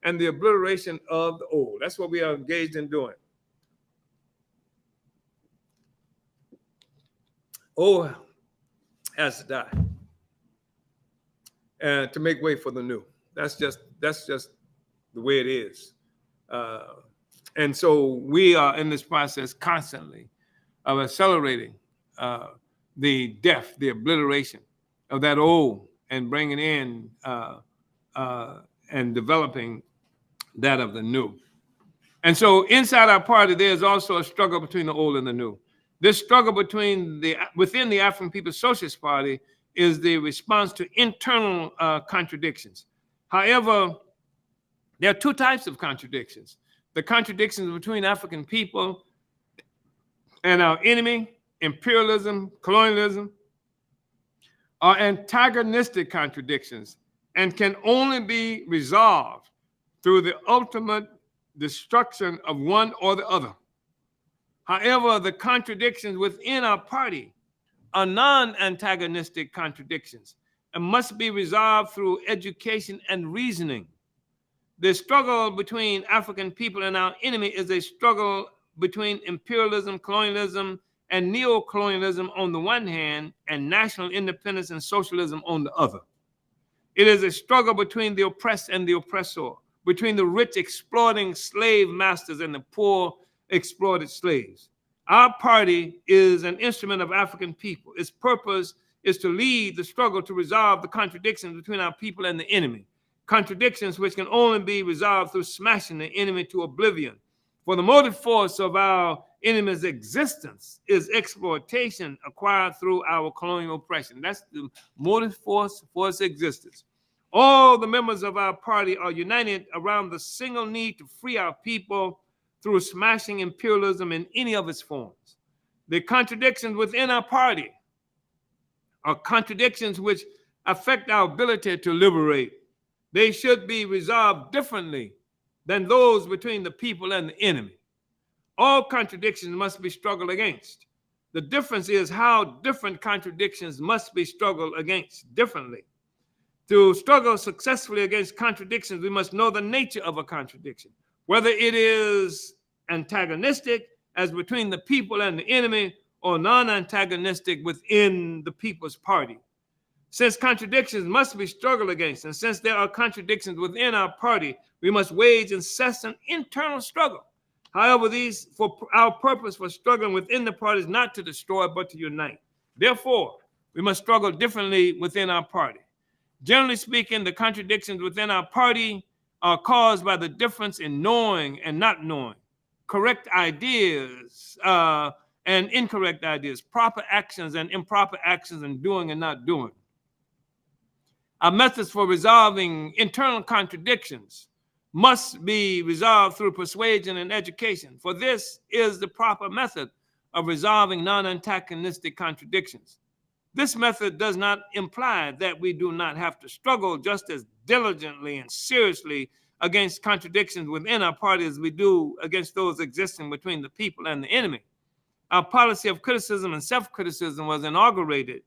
and the obliteration of the old. That's what we are engaged in doing. Old has to die and to make way for the new. That's just the way it is. And so we are in this process constantly of accelerating the death, the obliteration of that old and bringing in and developing that of the new. And so inside our party, there's also a struggle between the old and the new. This struggle within the African People's Socialist Party is the response to internal contradictions. However, there are two types of contradictions. The contradictions between African people and our enemy, imperialism, colonialism, are antagonistic contradictions and can only be resolved through the ultimate destruction of one or the other. However, the contradictions within our party are non-antagonistic contradictions and must be resolved through education and reasoning. The struggle between African people and our enemy is a struggle between imperialism, colonialism, and neo-colonialism on the one hand, and national independence and socialism on the other. It is a struggle between the oppressed and the oppressor, between the rich exploiting slave masters and the poor exploited slaves. Our party is an instrument of African people. Its purpose is to lead the struggle to resolve the contradictions between our people and the enemy, contradictions which can only be resolved through smashing the enemy to oblivion. For the motive force of our enemy's existence is exploitation acquired through our colonial oppression. That's the motive force for its existence. All the members of our party are united around the single need to free our people through smashing imperialism in any of its forms. The contradictions within our party are contradictions which affect our ability to liberate. They should be resolved differently than those between the people and the enemy. All contradictions must be struggled against. The difference is how different contradictions must be struggled against differently. To struggle successfully against contradictions, we must know the nature of a contradiction, whether it is antagonistic, as between the people and the enemy, or non-antagonistic within the people's party. Since contradictions must be struggled against, and since there are contradictions within our party, we must wage incessant internal struggle. However, for our purpose for struggling within the party is not to destroy, but to unite. Therefore, we must struggle differently within our party. Generally speaking, the contradictions within our party are caused by the difference in knowing and not knowing, correct ideas and incorrect ideas, proper actions and improper actions, and doing and not doing. Our methods for resolving internal contradictions must be resolved through persuasion and education, for this is the proper method of resolving non-antagonistic contradictions. This method does not imply that we do not have to struggle just as diligently and seriously against contradictions within our party as we do against those existing between the people and the enemy. Our policy of criticism and self-criticism was inaugurated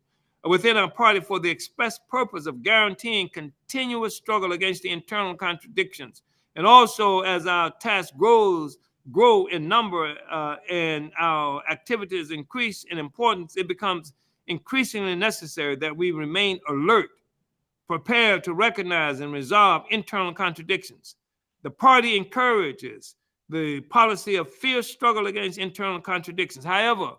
within our party for the express purpose of guaranteeing continuous struggle against the internal contradictions. And also, as our task grow in number and our activities increase in importance, it becomes increasingly necessary that we remain alert, prepared to recognize and resolve internal contradictions. The party encourages the policy of fierce struggle against internal contradictions. However,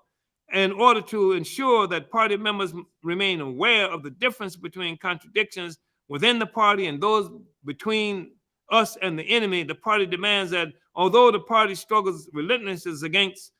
in order to ensure that party members remain aware of the difference between contradictions within the party and those between us and the enemy, the party demands that although the party struggles relentlessly against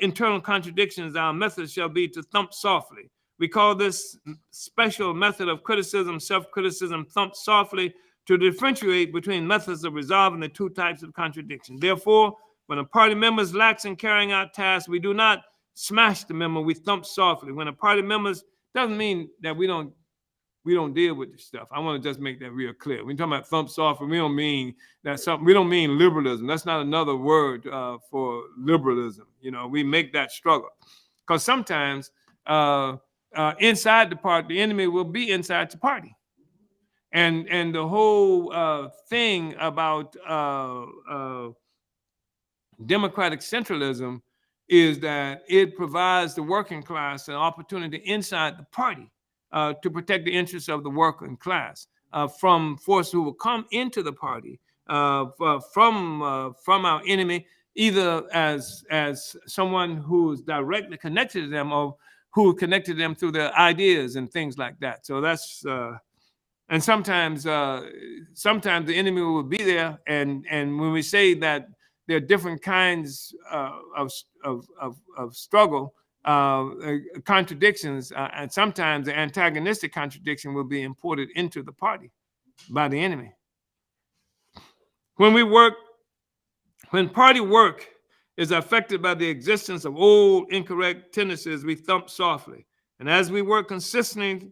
internal contradictions, our method shall be to thump softly. We call this special method of criticism, self-criticism, thump softly, to differentiate between methods of resolving the two types of contradiction. Therefore, when a party member is lax in carrying out tasks, we do not smash the member, we thump softly. When a party member, doesn't mean that we don't We don't deal with this stuff. I want to just make that real clear. We're talking about thump software. We don't mean that something. We don't mean liberalism. That's not another word for liberalism. We make that struggle because sometimes inside the party, the enemy will be inside the party, and the whole thing about democratic centralism is that it provides the working class an opportunity inside the party to protect the interests of the working class from forces who will come into the party from our enemy, either as someone who's directly connected to them or who connected them through their ideas and things like that. So that's and sometimes the enemy will be there, and when we say that there are different kinds of struggle, contradictions, and sometimes the antagonistic contradiction will be imported into the party by the enemy. When party work is affected by the existence of old incorrect tendencies, we thump softly. And as we work consistently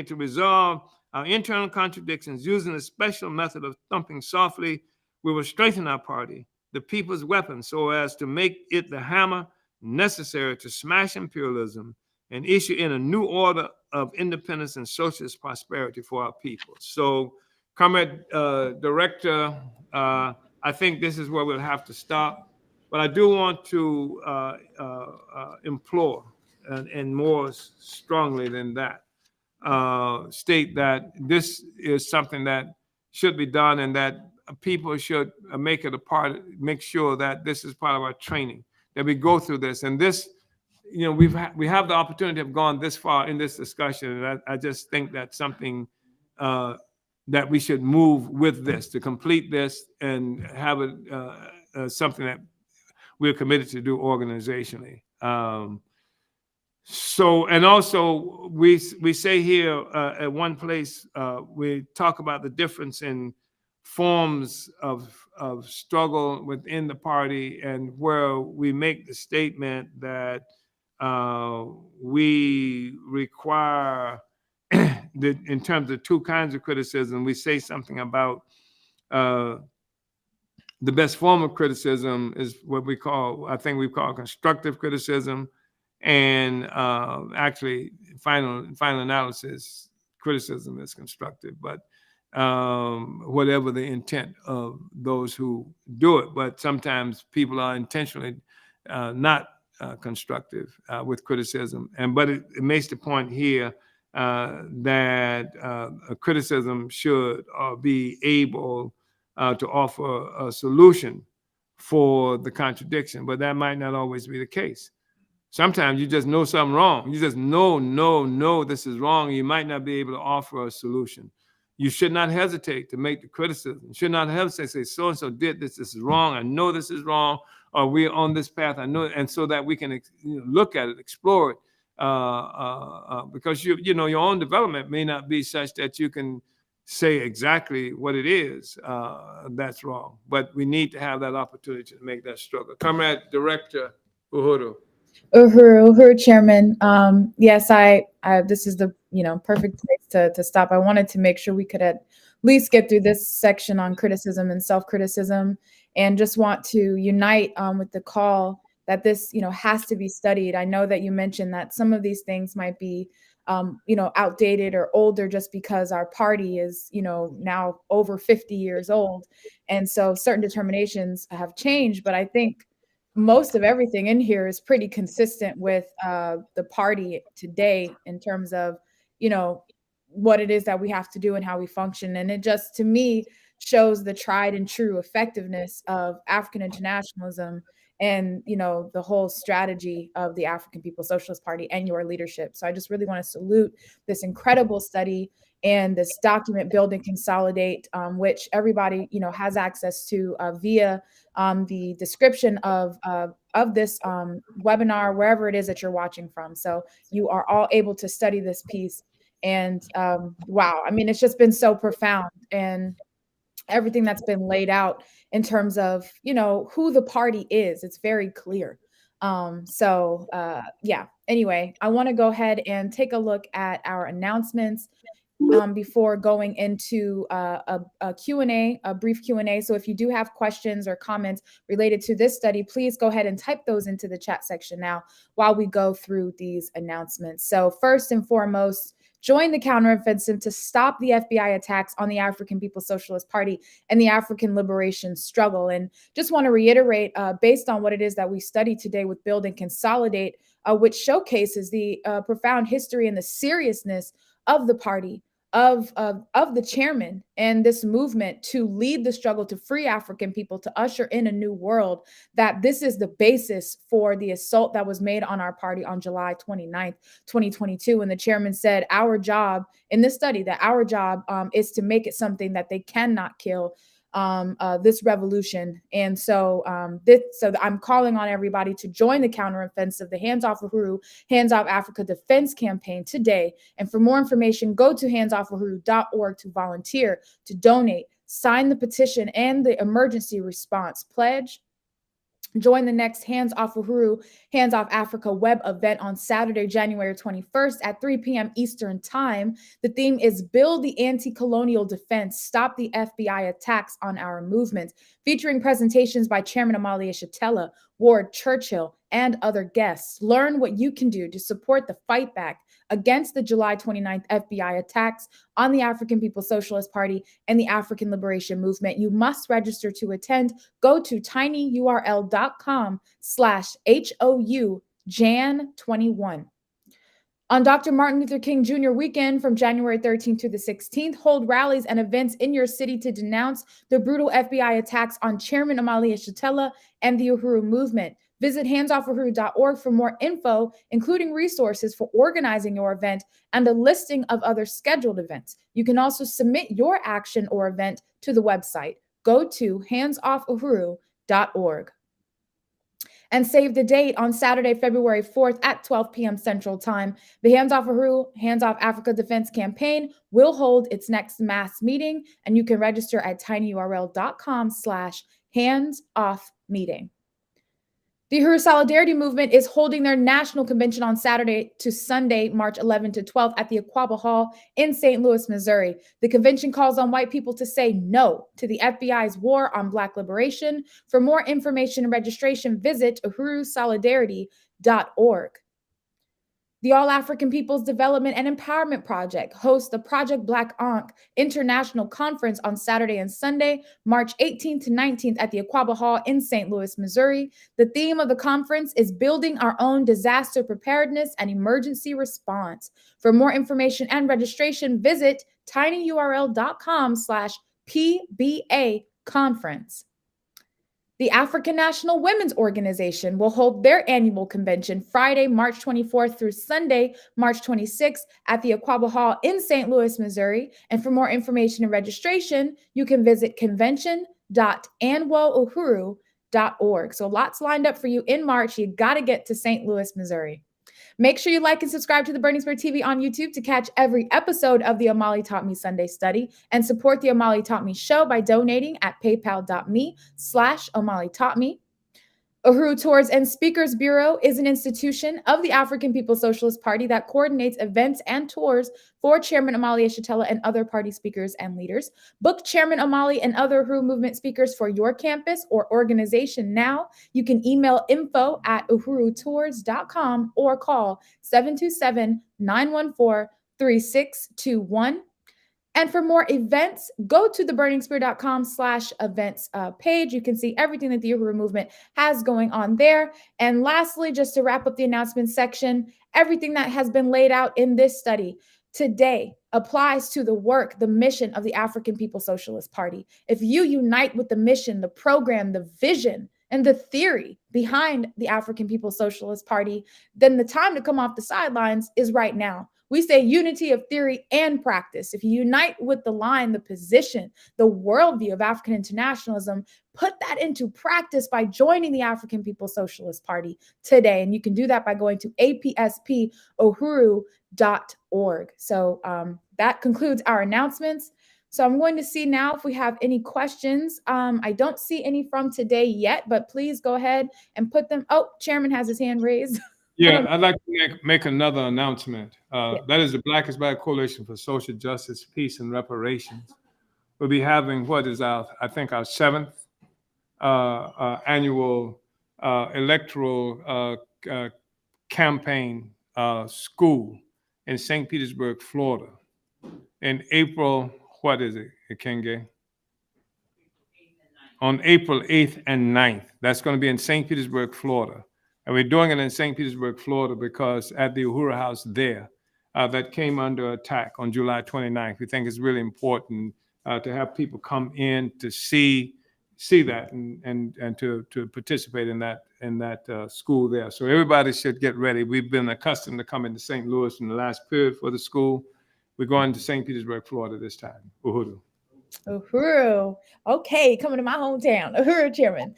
to resolve our internal contradictions using a special method of thumping softly, we will strengthen our party, the people's weapon, so as to make it the hammer necessary to smash imperialism and issue in a new order of independence and socialist prosperity for our people. So, Comrade Director, I think this is where we'll have to stop. But I do want to implore, and more strongly than that, state that this is something that should be done, and that people should make sure that this is part of our training, that we go through this. And this, we have the opportunity to have gone this far in this discussion, and I just think that's something that we should move with this, to complete this and have it something that we're committed to do organizationally. So, and also we say here at one place, we talk about the difference in forms of struggle within the party, and where we make the statement that we require, in terms of two kinds of criticism, we say something about the best form of criticism is what we call constructive criticism, and actually final analysis criticism is constructive, but whatever the intent of those who do it. But sometimes people are intentionally not constructive with criticism, but it makes the point here that a criticism should be able to offer a solution for the contradiction, but that might not always be the case. Sometimes you just know something wrong. You just know this is wrong. You might not be able to offer a solution. You should not hesitate to make the criticism. You should not hesitate to say, so-and-so did this, this is wrong. I know this is wrong, or we're on this path, I know it. And so that we can look at it, explore it, because your own development may not be such that you can say exactly what it is that's wrong. But we need to have that opportunity to make that struggle. Comrade Director Uhuru. Uhuru, Chairman. Yes, I this is the perfect place to stop. I wanted to make sure we could at least get through this section on criticism and self-criticism, and just want to unite with the call that this has to be studied. I know that you mentioned that some of these things might be outdated or older just because our party is now over 50 years old, and so certain determinations have changed. But I think most of everything in here is pretty consistent with the party today in terms of, what it is that we have to do and how we function. And it just, to me, shows the tried and true effectiveness of African internationalism and, the whole strategy of the African People's Socialist Party and your leadership. So I just really want to salute this incredible study and this document, Build and Consolidate, which everybody, has access to via the description of this webinar, wherever it is that you're watching from. So you are all able to study this piece. And wow, I mean, it's just been so profound, and everything that's been laid out in terms of, who the party is, it's very clear. Yeah, Anyway, I want to go ahead and take a look at our announcements before going into a Q&A, a brief Q&A. So if you do have questions or comments related to this study, please go ahead and type those into the chat section now while we go through these announcements. So first and foremost, join the counteroffensive to stop the FBI attacks on the African People's Socialist Party and the African liberation struggle. And just want to reiterate, based on what it is that we study today with Build and Consolidate, which showcases the profound history and the seriousness of the party, of the chairman, and this movement to lead the struggle to free African people, to usher in a new world, that this is the basis for the assault that was made on our party on July 29th, 2022. And the chairman said, our job in this study, that our job is to make it something that they cannot kill, this revolution. And so I'm calling on everybody to join the counteroffensive, the Hands Off Uhuru, Hands Off Africa Defense Campaign today. And for more information, go to handsoffuhuru.org to volunteer, to donate, sign the petition and the emergency response pledge. Join the next Hands Off Uhuru, Hands Off Africa web event on Saturday, January 21st at 3 p.m. Eastern Time. The theme is Build the Anti-Colonial Defense, Stop the FBI Attacks on Our Movement, featuring presentations by Chairman Omali Yeshitela, Ward Churchill, and other guests. Learn what you can do to support the fight back against the July 29th FBI attacks on the African People's Socialist Party and the African Liberation Movement. You must register to attend. Go to tinyurl.com/HOU-JAN21. On Dr. Martin Luther King Jr. weekend from January 13th to the 16th, hold rallies and events in your city to denounce the brutal FBI attacks on Chairman Omali Yeshitela and the Uhuru movement. Visit handsoffuhuru.org for more info, including resources for organizing your event and a listing of other scheduled events. You can also submit your action or event to the website. Go to handsoffuhuru.org. And save the date on Saturday, February 4th at 12 p.m. Central Time. The Hands Off Uhuru, Hands Off Africa Defense Campaign will hold its next mass meeting, and you can register at tinyurl.com/handsoffmeeting. The Uhuru Solidarity Movement is holding their national convention on Saturday to Sunday, March 11 to 12 at the Aquaba Hall in St. Louis, Missouri. The convention calls on white people to say no to the FBI's war on Black liberation. For more information and registration, visit uhurusolidarity.org. The All African Peoples Development and Empowerment Project hosts the Project Black Ankh International Conference on Saturday and Sunday, March 18th to 19th at the Aquaba Hall in St. Louis, Missouri. The theme of the conference is Building Our Own Disaster Preparedness and Emergency Response. For more information and registration, visit tinyurl.com/PBA conference. The African National Women's Organization will hold their annual convention Friday, March 24th through Sunday, March 26th at the Aquaba Hall in St. Louis, Missouri. And for more information and registration, you can visit convention.anwouhuru.org. So lots lined up for you in March. You got to get to St. Louis, Missouri. Make sure you like and subscribe to the Burning Spear TV on YouTube to catch every episode of the Omali Taught Me Sunday Study, and support the Omali Taught Me show by donating at paypal.me/Omali Taught Me. Uhuru Tours and Speakers Bureau is an institution of the African People's Socialist Party that coordinates events and tours for Chairman Omali Yeshitela and other party speakers and leaders. Book Chairman Omali and other Uhuru movement speakers for your campus or organization now. You can email info@uhurutours.com or call 727-914-3621. And for more events, go to theburningspear.com/events page. You can see everything that the Uhuru movement has going on there. And lastly, just to wrap up the announcement section, everything that has been laid out in this study today applies to the work, the mission of the African People's Socialist Party. If you unite with the mission, the program, the vision, and the theory behind the African People's Socialist Party, then the time to come off the sidelines is right now. We say unity of theory and practice. If you unite with the line, the position, the worldview of African internationalism, put that into practice by joining the African People's Socialist Party today. And you can do that by going to apspuhuru.org. So that concludes our announcements. So I'm going to see now if we have any questions. I don't see any from today yet, but please go ahead and put them. Oh, Chairman has his hand raised. Yeah, I'd like to make another announcement. Yeah. That is the Black is Black Coalition for Social Justice, Peace, and Reparations. We'll be having what is I think our seventh annual electoral campaign school in St. Petersburg, Florida, in April. What is it, Kenge? On April 8th and 9th. That's going to be in St. Petersburg, Florida. And we're doing it in St. Petersburg, Florida, because at the Uhuru House there, that came under attack on July 29th. We think it's really important to have people come in to see that and to participate in that school there. So everybody should get ready. We've been accustomed to coming to St. Louis in the last period for the school. We're going to St. Petersburg, Florida this time. Uhuru. Uhuru. Okay, coming to my hometown. Uhuru, Chairman.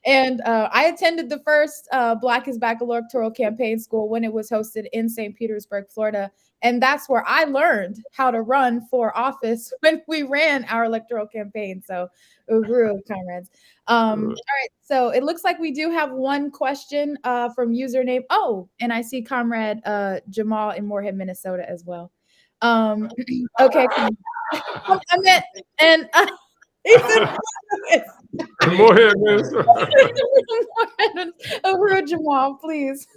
And I attended the first Black is Back electoral campaign school when it was hosted in St. Petersburg, Florida. And that's where I learned how to run for office when we ran our electoral campaign. So, Uhuru, comrades. All right, so it looks like we do have one question from username. Oh, and I see Comrade Jamal in Moorhead, Minnesota as well. Okay. I meant, and he said, Moorhead, Minnesota. Uhuru Jamal, please.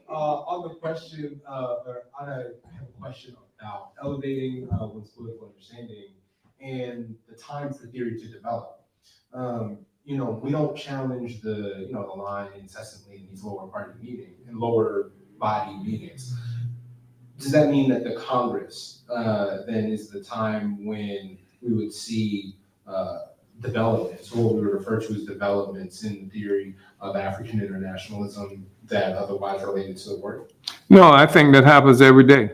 On the question, or I have a question about elevating one's political understanding and the time for theory to develop. We don't challenge the line incessantly in these lower party meetings and lower body meetings. Does that mean that the Congress then is the time when we would see developments, or what we would refer to as developments in the theory of African internationalism that otherwise related to the work? No, I think that happens every day.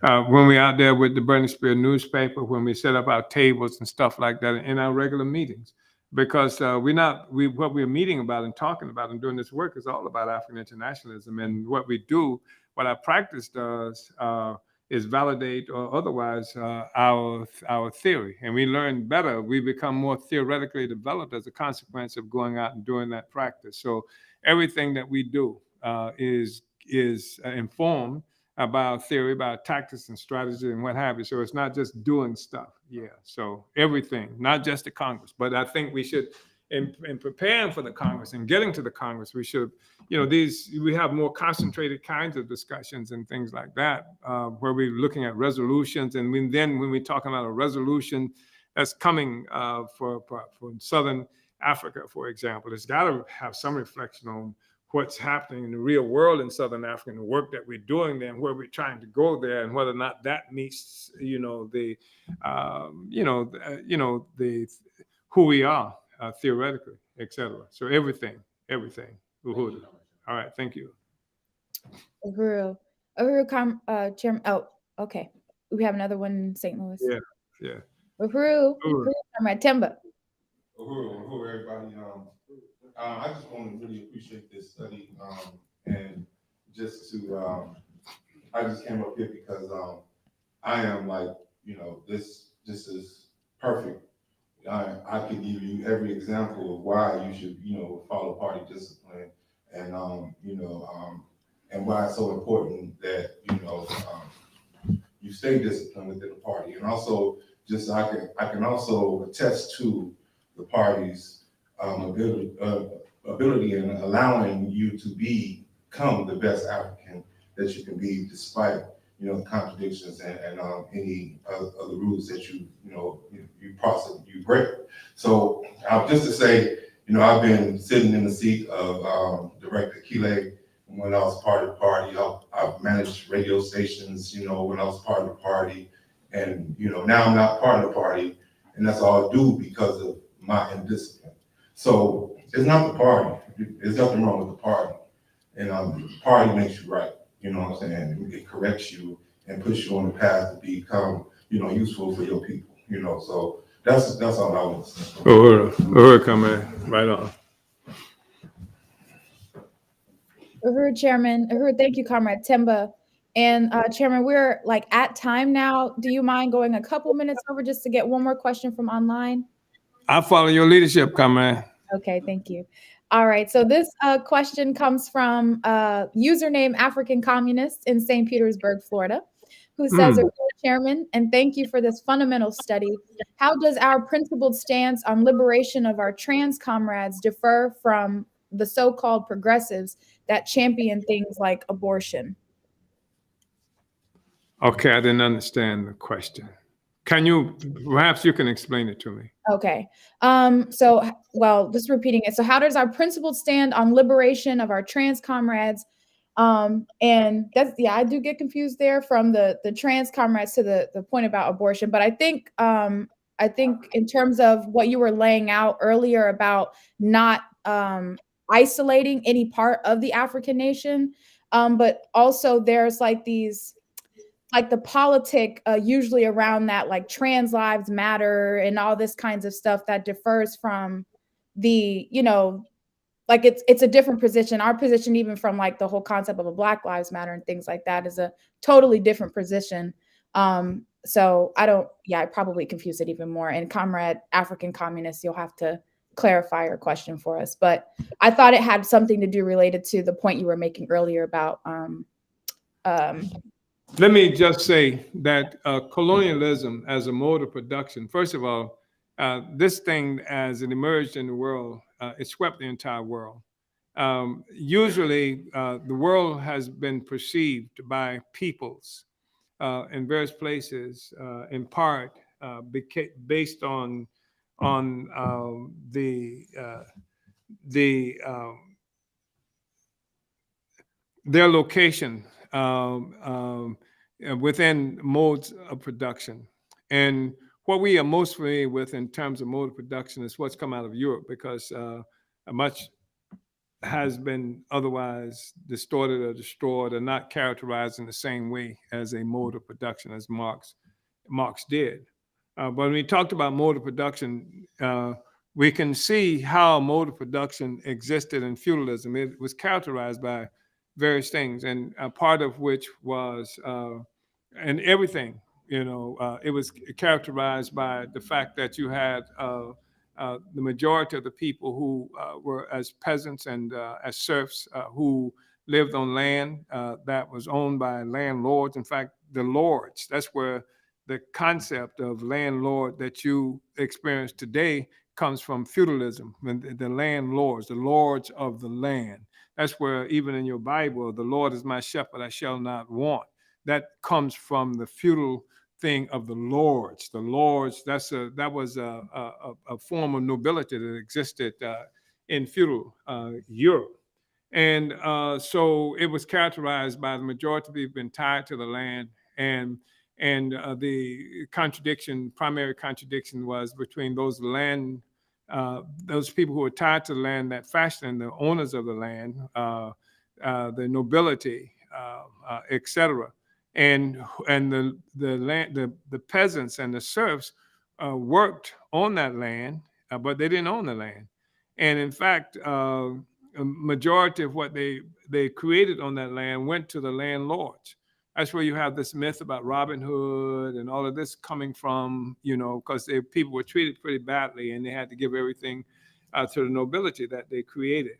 When we're out there with the Burning Spear newspaper, when we set up our tables and stuff like that in our regular meetings, because what we're meeting about and talking about and doing this work is all about African internationalism. And what our practice does is validate or otherwise our theory. And we learn better. We become more theoretically developed as a consequence of going out and doing that practice. So everything that we do is informed about theory, about tactics and strategy and what have you. So it's not just doing stuff. Yeah. So everything, not just the Congress, but I think we should, in preparing for the Congress and getting to the Congress, we should, we have more concentrated kinds of discussions and things like that, where we're looking at resolutions. And when we're talking about a resolution that's coming for Southern Africa, for example, it's got to have some reflection on what's happening in the real world in Southern Africa and the work that we're doing there and where we're trying to go there and whether or not that meets, who we are theoretically, etc. So everything. Uhuru. All right, thank you. Uhuru, Chairman. Oh, okay. We have another one in St. Louis. Yeah. Uhuru, Comrade Temba. Uhuru, everybody. I just want to really appreciate this study, and just to, I just came up here because I am this is perfect. I could give you every example of why you should, follow party discipline, and and why it's so important that you stay disciplined within the party, and also I can also attest to the party's ability in allowing you to become the best African that you can be, despite the contradictions and any of the rules that you break. So just to say, I've been sitting in the seat of Director Kile when I was part of the party. I've managed radio stations, when I was part of the party, and now I'm not part of the party, and that's all due because of my indiscipline. So it's not the party. There's nothing wrong with the party. And the party makes you right. You know what I'm saying? It corrects you and puts you on the path to become, useful for your people. So that's all I want to say. Uhuru, coming right on. Uhuru, Chairman. Uhuru, thank you, Comrade Temba. And Chairman, we're at time now. Do you mind going a couple minutes over just to get one more question from online? I'll follow your leadership, comrade. Okay, thank you. All right, so this question comes from username African Communist in St. Petersburg, Florida, who says, Mm. Chairman, and thank you for this fundamental study. How does our principled stance on liberation of our trans comrades differ from the so-called progressives that champion things like abortion? Okay, I didn't understand the question. Perhaps you can explain it to me. Okay. Well, just repeating it. So how does our principled stand on liberation of our trans comrades? And that's, yeah, I do get confused there from the trans comrades to the point about abortion. But I think in terms of what you were laying out earlier about not isolating any part of the African nation, but also there's like these the politic usually around that, like trans lives matter and all this kinds of stuff that differs from the, like it's a different position. Our position, even from like the whole concept of a Black Lives Matter and things like that, is a totally different position. So I probably confused it even more. And Comrade African Communist, you'll have to clarify your question for us. But I thought it had something to do related to the point you were making earlier about Let me just say that colonialism as a mode of production, first of all, this thing as it emerged in the world, it swept the entire world. Usually, the world has been perceived by peoples in various places, in part based on their location within modes of production. And what we are most familiar with in terms of mode of production is what's come out of Europe, because much has been otherwise distorted or destroyed or not characterized in the same way as a mode of production as Marx did. But when we talked about mode of production, we can see how mode of production existed in feudalism. It was characterized by various things, and part of which was, and everything, it was characterized by the fact that you had the majority of the people who were as peasants and as serfs who lived on land that was owned by landlords. In fact, the lords, that's where the concept of landlord that you experience today comes from feudalism, the landlords, the lords of the land. That's where even in your Bible, the Lord is my shepherd, I shall not want. That comes from the feudal thing of the lords. The lords, that was a form of nobility that existed in feudal Europe. And so it was characterized by the majority of people being tied to the land, and the primary contradiction was between those people who were tied to the land, that fashioned, the owners of the land, the nobility, etc. And the peasants and the serfs worked on that land, but they didn't own the land. And in fact, a majority of what they created on that land went to the landlords. That's where you have this myth about Robin Hood and all of this coming from, because people were treated pretty badly and they had to give everything to the nobility that they created.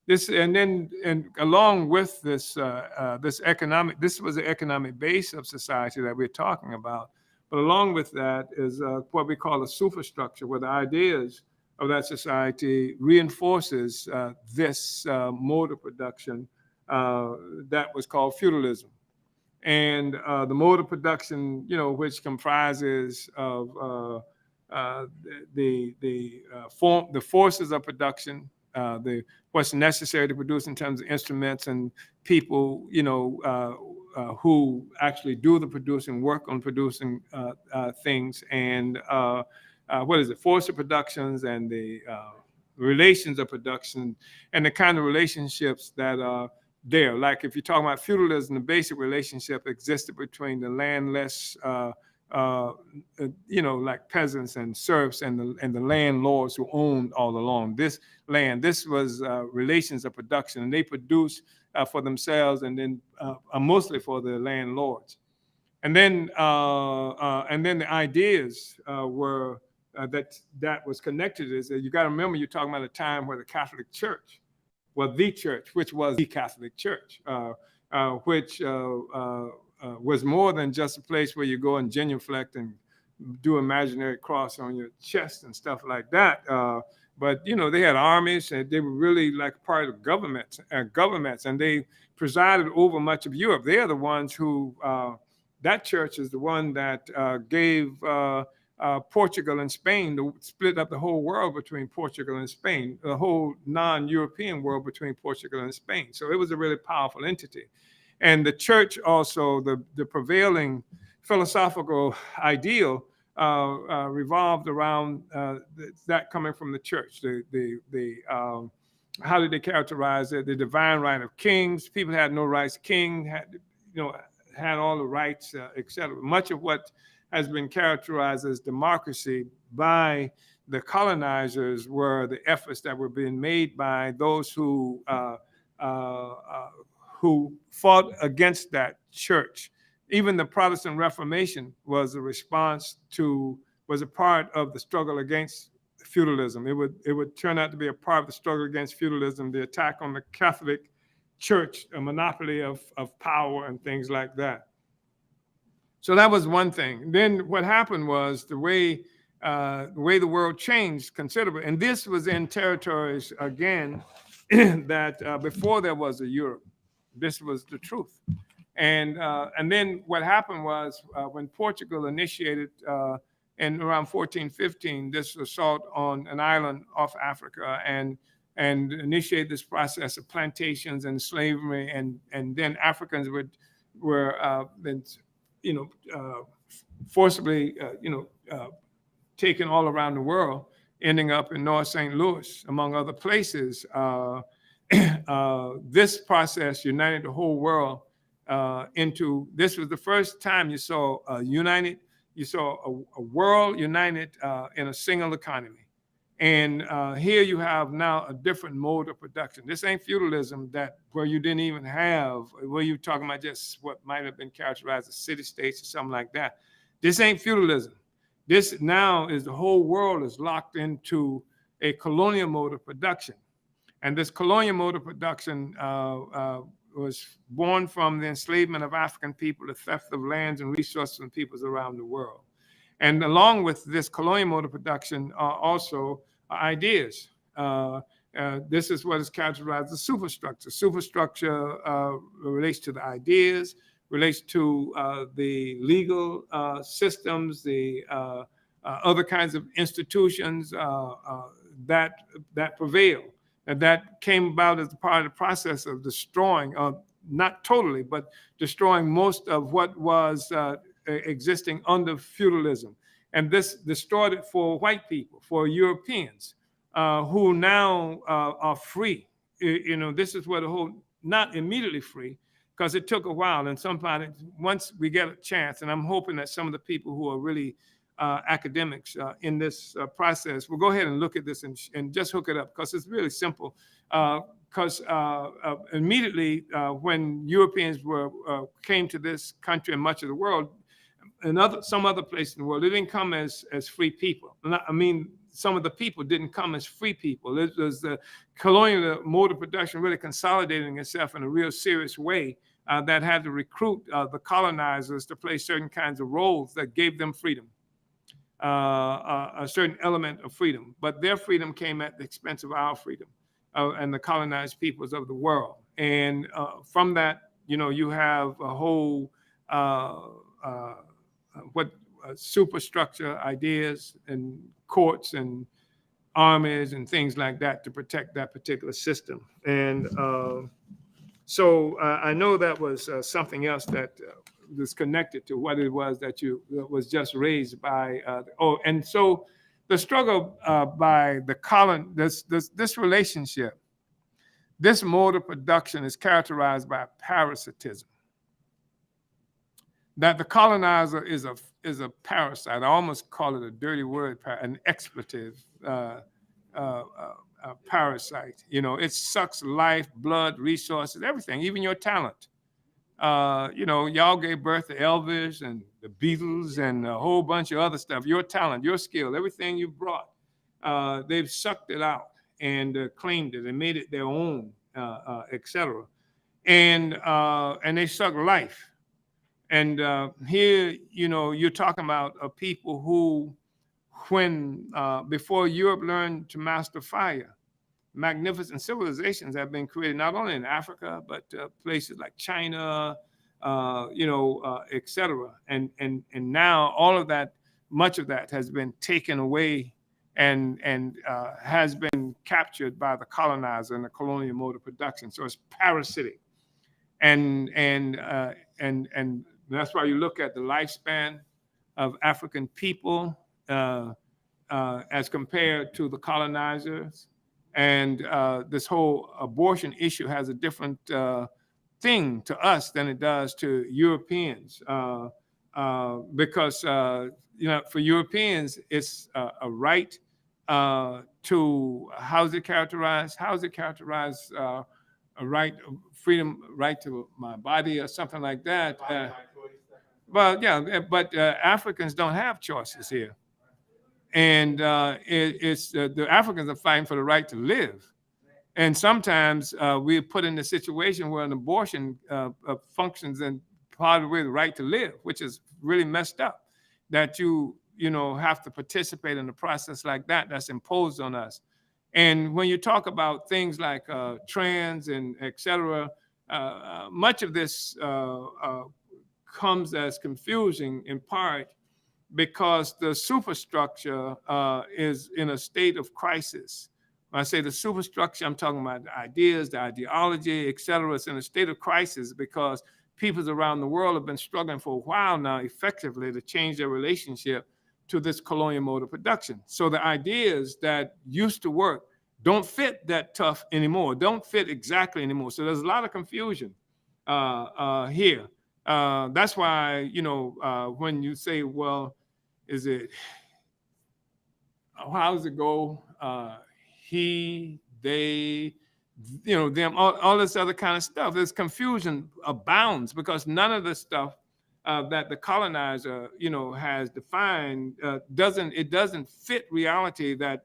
And along with this was the economic base of society that we're talking about. But along with that is what we call a superstructure, where the ideas of that society reinforces this mode of production that was called feudalism. And the mode of production, which comprises of the forces of production, what's necessary to produce in terms of instruments and people, who actually do the producing, work on producing things, and force of productions, and the relations of production, and the kind of relationships that are there. Like if you're talking about feudalism, the basic relationship existed between the landless, like peasants and serfs, and the landlords who owned all along this land. This was relations of production, and they produced for themselves, and then mostly for the landlords. And then the ideas were that was connected is that you got to remember you're talking about a time where the Catholic Church, well, the church, which was the Catholic Church, which was more than just a place where you go and genuflect and do imaginary cross on your chest and stuff like that. But they had armies, and they were really like part of governments, and they presided over much of Europe. They are the ones who that church is the one that gave Portugal and Spain, split up the whole world between Portugal and Spain, the whole non-European world between Portugal and Spain. So it was a really powerful entity. And the church also, the prevailing philosophical ideal revolved around that coming from the church. How did they characterize it? The divine right of kings. People had no rights. King had all the rights, etc. Much of what has been characterized as democracy by the colonizers were the efforts that were being made by those who fought against that church. Even the Protestant Reformation was a part of the struggle against feudalism. It would turn out to be a part of the struggle against feudalism, the attack on the Catholic Church, a monopoly of power and things like that. So that was one thing. Then what happened was the way the world changed considerably, and this was in territories again that before there was a Europe. This was the truth. And then what happened was when Portugal initiated in around 1415 this assault on an island off Africa and initiated this process of plantations and slavery, and then Africans were then forcibly taken all around the world, ending up in North St. Louis, among other places. This process united the whole world into, this was the first time you saw a world united in a single economy. And here you have now a different mode of production. This ain't feudalism where you didn't even have, where you're talking about just what might have been characterized as city-states or something like that. This ain't feudalism. This now is the whole world is locked into a colonial mode of production. And this colonial mode of production was born from the enslavement of African people, the theft of lands and resources from peoples around the world. And along with this colonial mode of production are also ideas. This is what is characterized as superstructure. Superstructure relates to the ideas, relates to the legal systems, the other kinds of institutions that prevail. And that came about as a part of the process of destroying, not totally, but destroying most of what was existing under feudalism. And this destroyed it for white people, for Europeans, who now are free. This is where the whole, not immediately free, because it took a while. And somebody, once we get a chance, and I'm hoping that some of the people who are really academics in this process will go ahead and look at this and just hook it up, because it's really simple. Because immediately when Europeans came to this country and much of the world, and some other place in the world, they didn't come as free people. Some of the people didn't come as free people. It was the colonial mode of production really consolidating itself in a real serious way that had to recruit the colonizers to play certain kinds of roles that gave them freedom, a certain element of freedom. But their freedom came at the expense of our freedom and the colonized peoples of the world. And from that, you have a whole superstructure ideas and courts and armies and things like that to protect that particular system. And so I know that was something else that was connected to what it was that was just raised by. And so the struggle by the this relationship, this mode of production is characterized by parasitism. That the colonizer is a parasite. I almost call it a dirty word, an expletive parasite. It sucks life, blood, resources, everything, even your talent. Y'all gave birth to Elvis and the Beatles and a whole bunch of other stuff. Your talent, your skill, everything you brought, they've sucked it out and claimed it and made it their own, etc. And they suck life. And here, you're talking about a people who, when before Europe learned to master fire, magnificent civilizations have been created not only in Africa but places like China, etc. And now all of that, much of that, has been taken away and has been captured by the colonizer and the colonial mode of production. So it's parasitic, and that's why you look at the lifespan of African people as compared to the colonizers. And this whole abortion issue has a different thing to us than it does to Europeans, because for Europeans it's a right to, how's it characterized? A right, freedom, right to my body, or something like that. But Africans don't have choices here. And the Africans are fighting for the right to live. And sometimes we're put in a situation where an abortion functions in part of the right to live, which is really messed up, that you have to participate in a process like that that's imposed on us. And when you talk about things like trans and et cetera, much of this comes as confusing in part because the superstructure is in a state of crisis. When I say the superstructure, I'm talking about the ideas, the ideology, et cetera. It's in a state of crisis because peoples around the world have been struggling for a while now effectively to change their relationship to this colonial mode of production. So the ideas that used to work don't fit that tough anymore, don't fit exactly anymore. So there's a lot of confusion here. That's why, when you say, well, is it, how does it go? He, they, them, all this other kind of stuff. There's confusion abounds because none of the stuff that the colonizer, has defined doesn't fit reality. That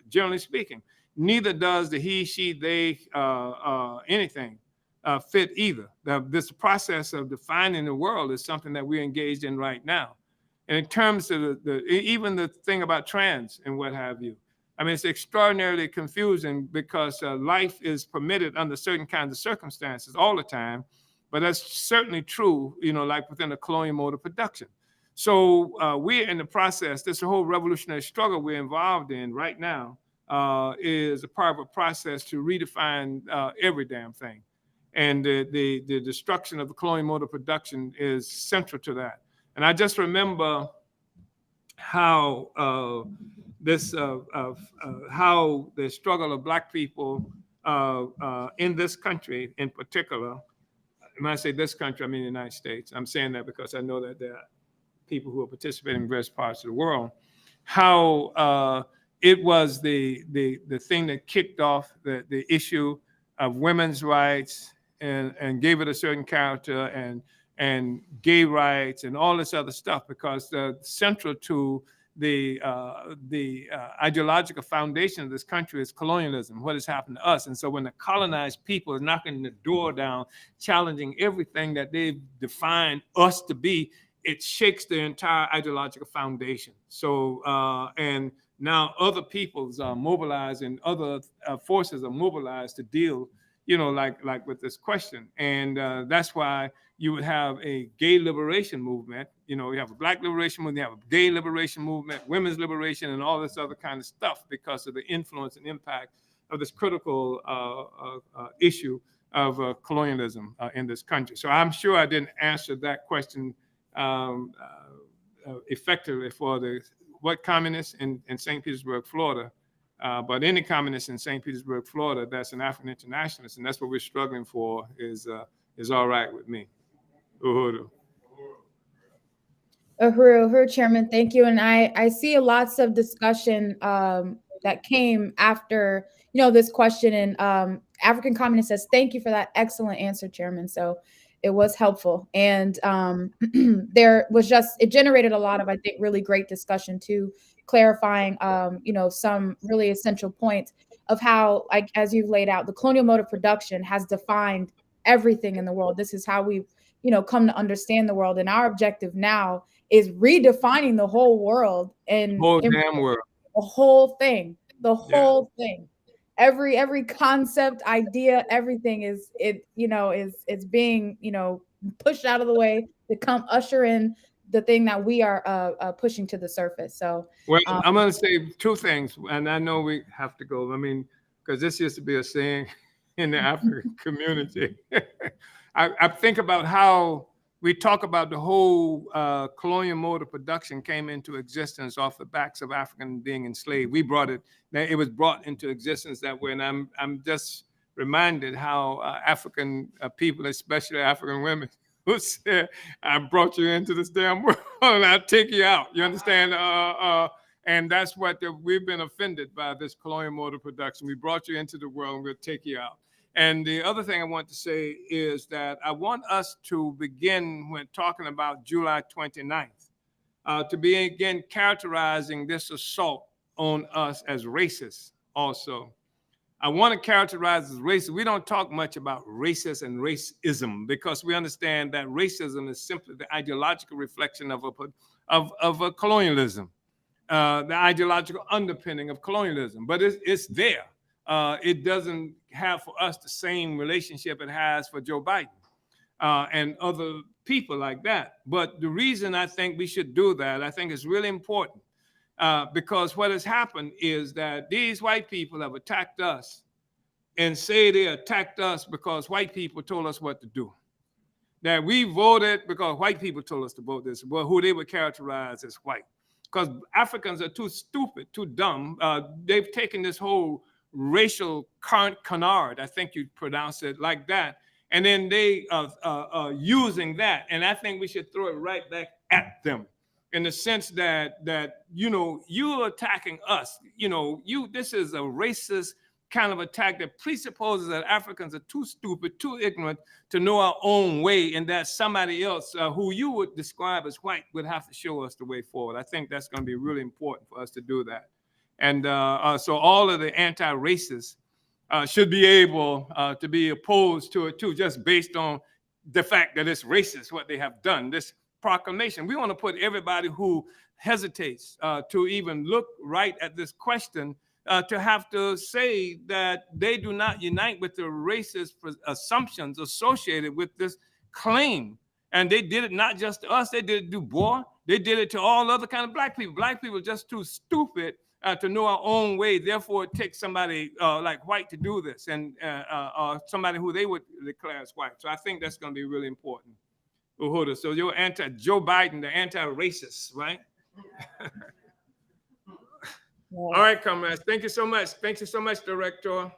generally speaking, neither does the he, she, they, anything fit either. This process of defining the world is something that we're engaged in right now. And in terms of even the thing about trans and what have you, I mean, it's extraordinarily confusing because life is permitted under certain kinds of circumstances all the time. But that's certainly true, like within the colonial mode of production. So we're in the process, this whole revolutionary struggle we're involved in right now is a part of a process to redefine every damn thing. And the destruction of the colonial mode of production is central to that. And I just remember how how the struggle of Black people in this country in particular, when I say this country, I mean the United States. I'm saying that because I know that there are people who are participating in various parts of the world, how it was the thing that kicked off the issue of women's rights and gave it a certain character, and gay rights and all this other stuff, because central to the ideological foundation of this country is colonialism, what has happened to us. And so when the colonized people is knocking the door down, challenging everything that they've defined us to be, it shakes the entire ideological foundation. So, and now other peoples are mobilized and other forces are mobilized to deal, like with this question. And that's why you would have a gay liberation movement. You have a Black liberation movement, you have a gay liberation movement, women's liberation, and all this other kind of stuff because of the influence and impact of this critical issue of colonialism in this country. So I'm sure I didn't answer that question effectively for what communists in St. Petersburg, Florida, but any communist in St. Petersburg, Florida, that's an African internationalist, and that's what we're struggling for, is all right with me. Uhuru. Uhuru, Chairman, thank you. And I see lots of discussion that came after, this question. And African Communist says, thank you for that excellent answer, Chairman. So It was helpful. And it generated a lot of, I think, really great discussion too, clarifying, some really essential points of how, like, as you've laid out, the colonial mode of production has defined everything in the world. This is how we've, come to understand the world. And our objective now is redefining the whole world and Whole damn world. the whole thing, thing. Every concept, idea, everything is being, pushed out of the way to come usher in the thing that we are pushing to the surface. So, well, I'm going to say two things, and I know we have to go. I mean, because this used to be a saying in the African community. I think about how we talk about the whole colonial mode of production came into existence off the backs of Africans being enslaved. We brought it; it was brought into existence that way, and I'm just reminded how African people, especially African women, who said, "I brought you into this damn world, and I'll take you out." You understand? And that's what we've been offended by, this colonial mode of production. We brought you into the world, and we'll take you out. And the other thing I want to say is that I want us to begin, when talking about July 29th, to begin characterizing this assault on us as racist also. I want to characterize as racist. We don't talk much about racist and racism because we understand that racism is simply the ideological reflection of a colonialism, the ideological underpinning of colonialism, but it's there. It doesn't have for us the same relationship it has for Joe Biden and other people like that. But the reason I think we should do that, I think is really important because what has happened is that these white people have attacked us and say they attacked us because white people told us what to do. That we voted because white people told us to vote this, well, who they would characterize as white. Because Africans are too stupid, too dumb. They've taken this whole racial canard, I think you pronounce it like that, and then they are using that, and I think we should throw it right back at them in the sense that you're attacking us. This is a racist kind of attack that presupposes that Africans are too stupid, too ignorant to know our own way, and that somebody else who you would describe as white would have to show us the way forward. I think that's going to be really important for us to do that. And so all of the anti-racists should be able to be opposed to it too, just based on the fact that it's racist what they have done, this proclamation. We want to put everybody who hesitates to even look right at this question to have to say that they do not unite with the racist assumptions associated with this claim. And they did it not just to us, they did it to Du Bois, they did it to all other kind of black people. Black people are just too stupid to know our own way. Therefore, it takes somebody like white to do this, and somebody who they would declare as white. So I think that's going to be really important. Uhuru, so you're anti-Joe Biden, the anti-racist, right? All right, comrades. Thank you so much. Thank you so much, Director.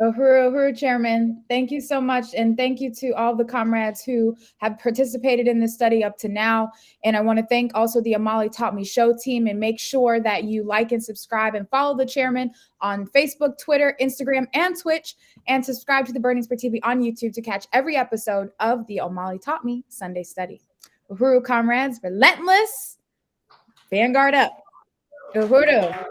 Uhuru, Chairman, thank you so much. And thank you to all the comrades who have participated in this study up to now. And I want to thank also the Omali Taught Me Show team, and make sure that you like and subscribe and follow the chairman on Facebook, Twitter, Instagram, and Twitch, and subscribe to the Burning Spear TV on YouTube to catch every episode of the Omali Taught Me Sunday Study. Uhuru, comrades, relentless, vanguard up. Uhuru.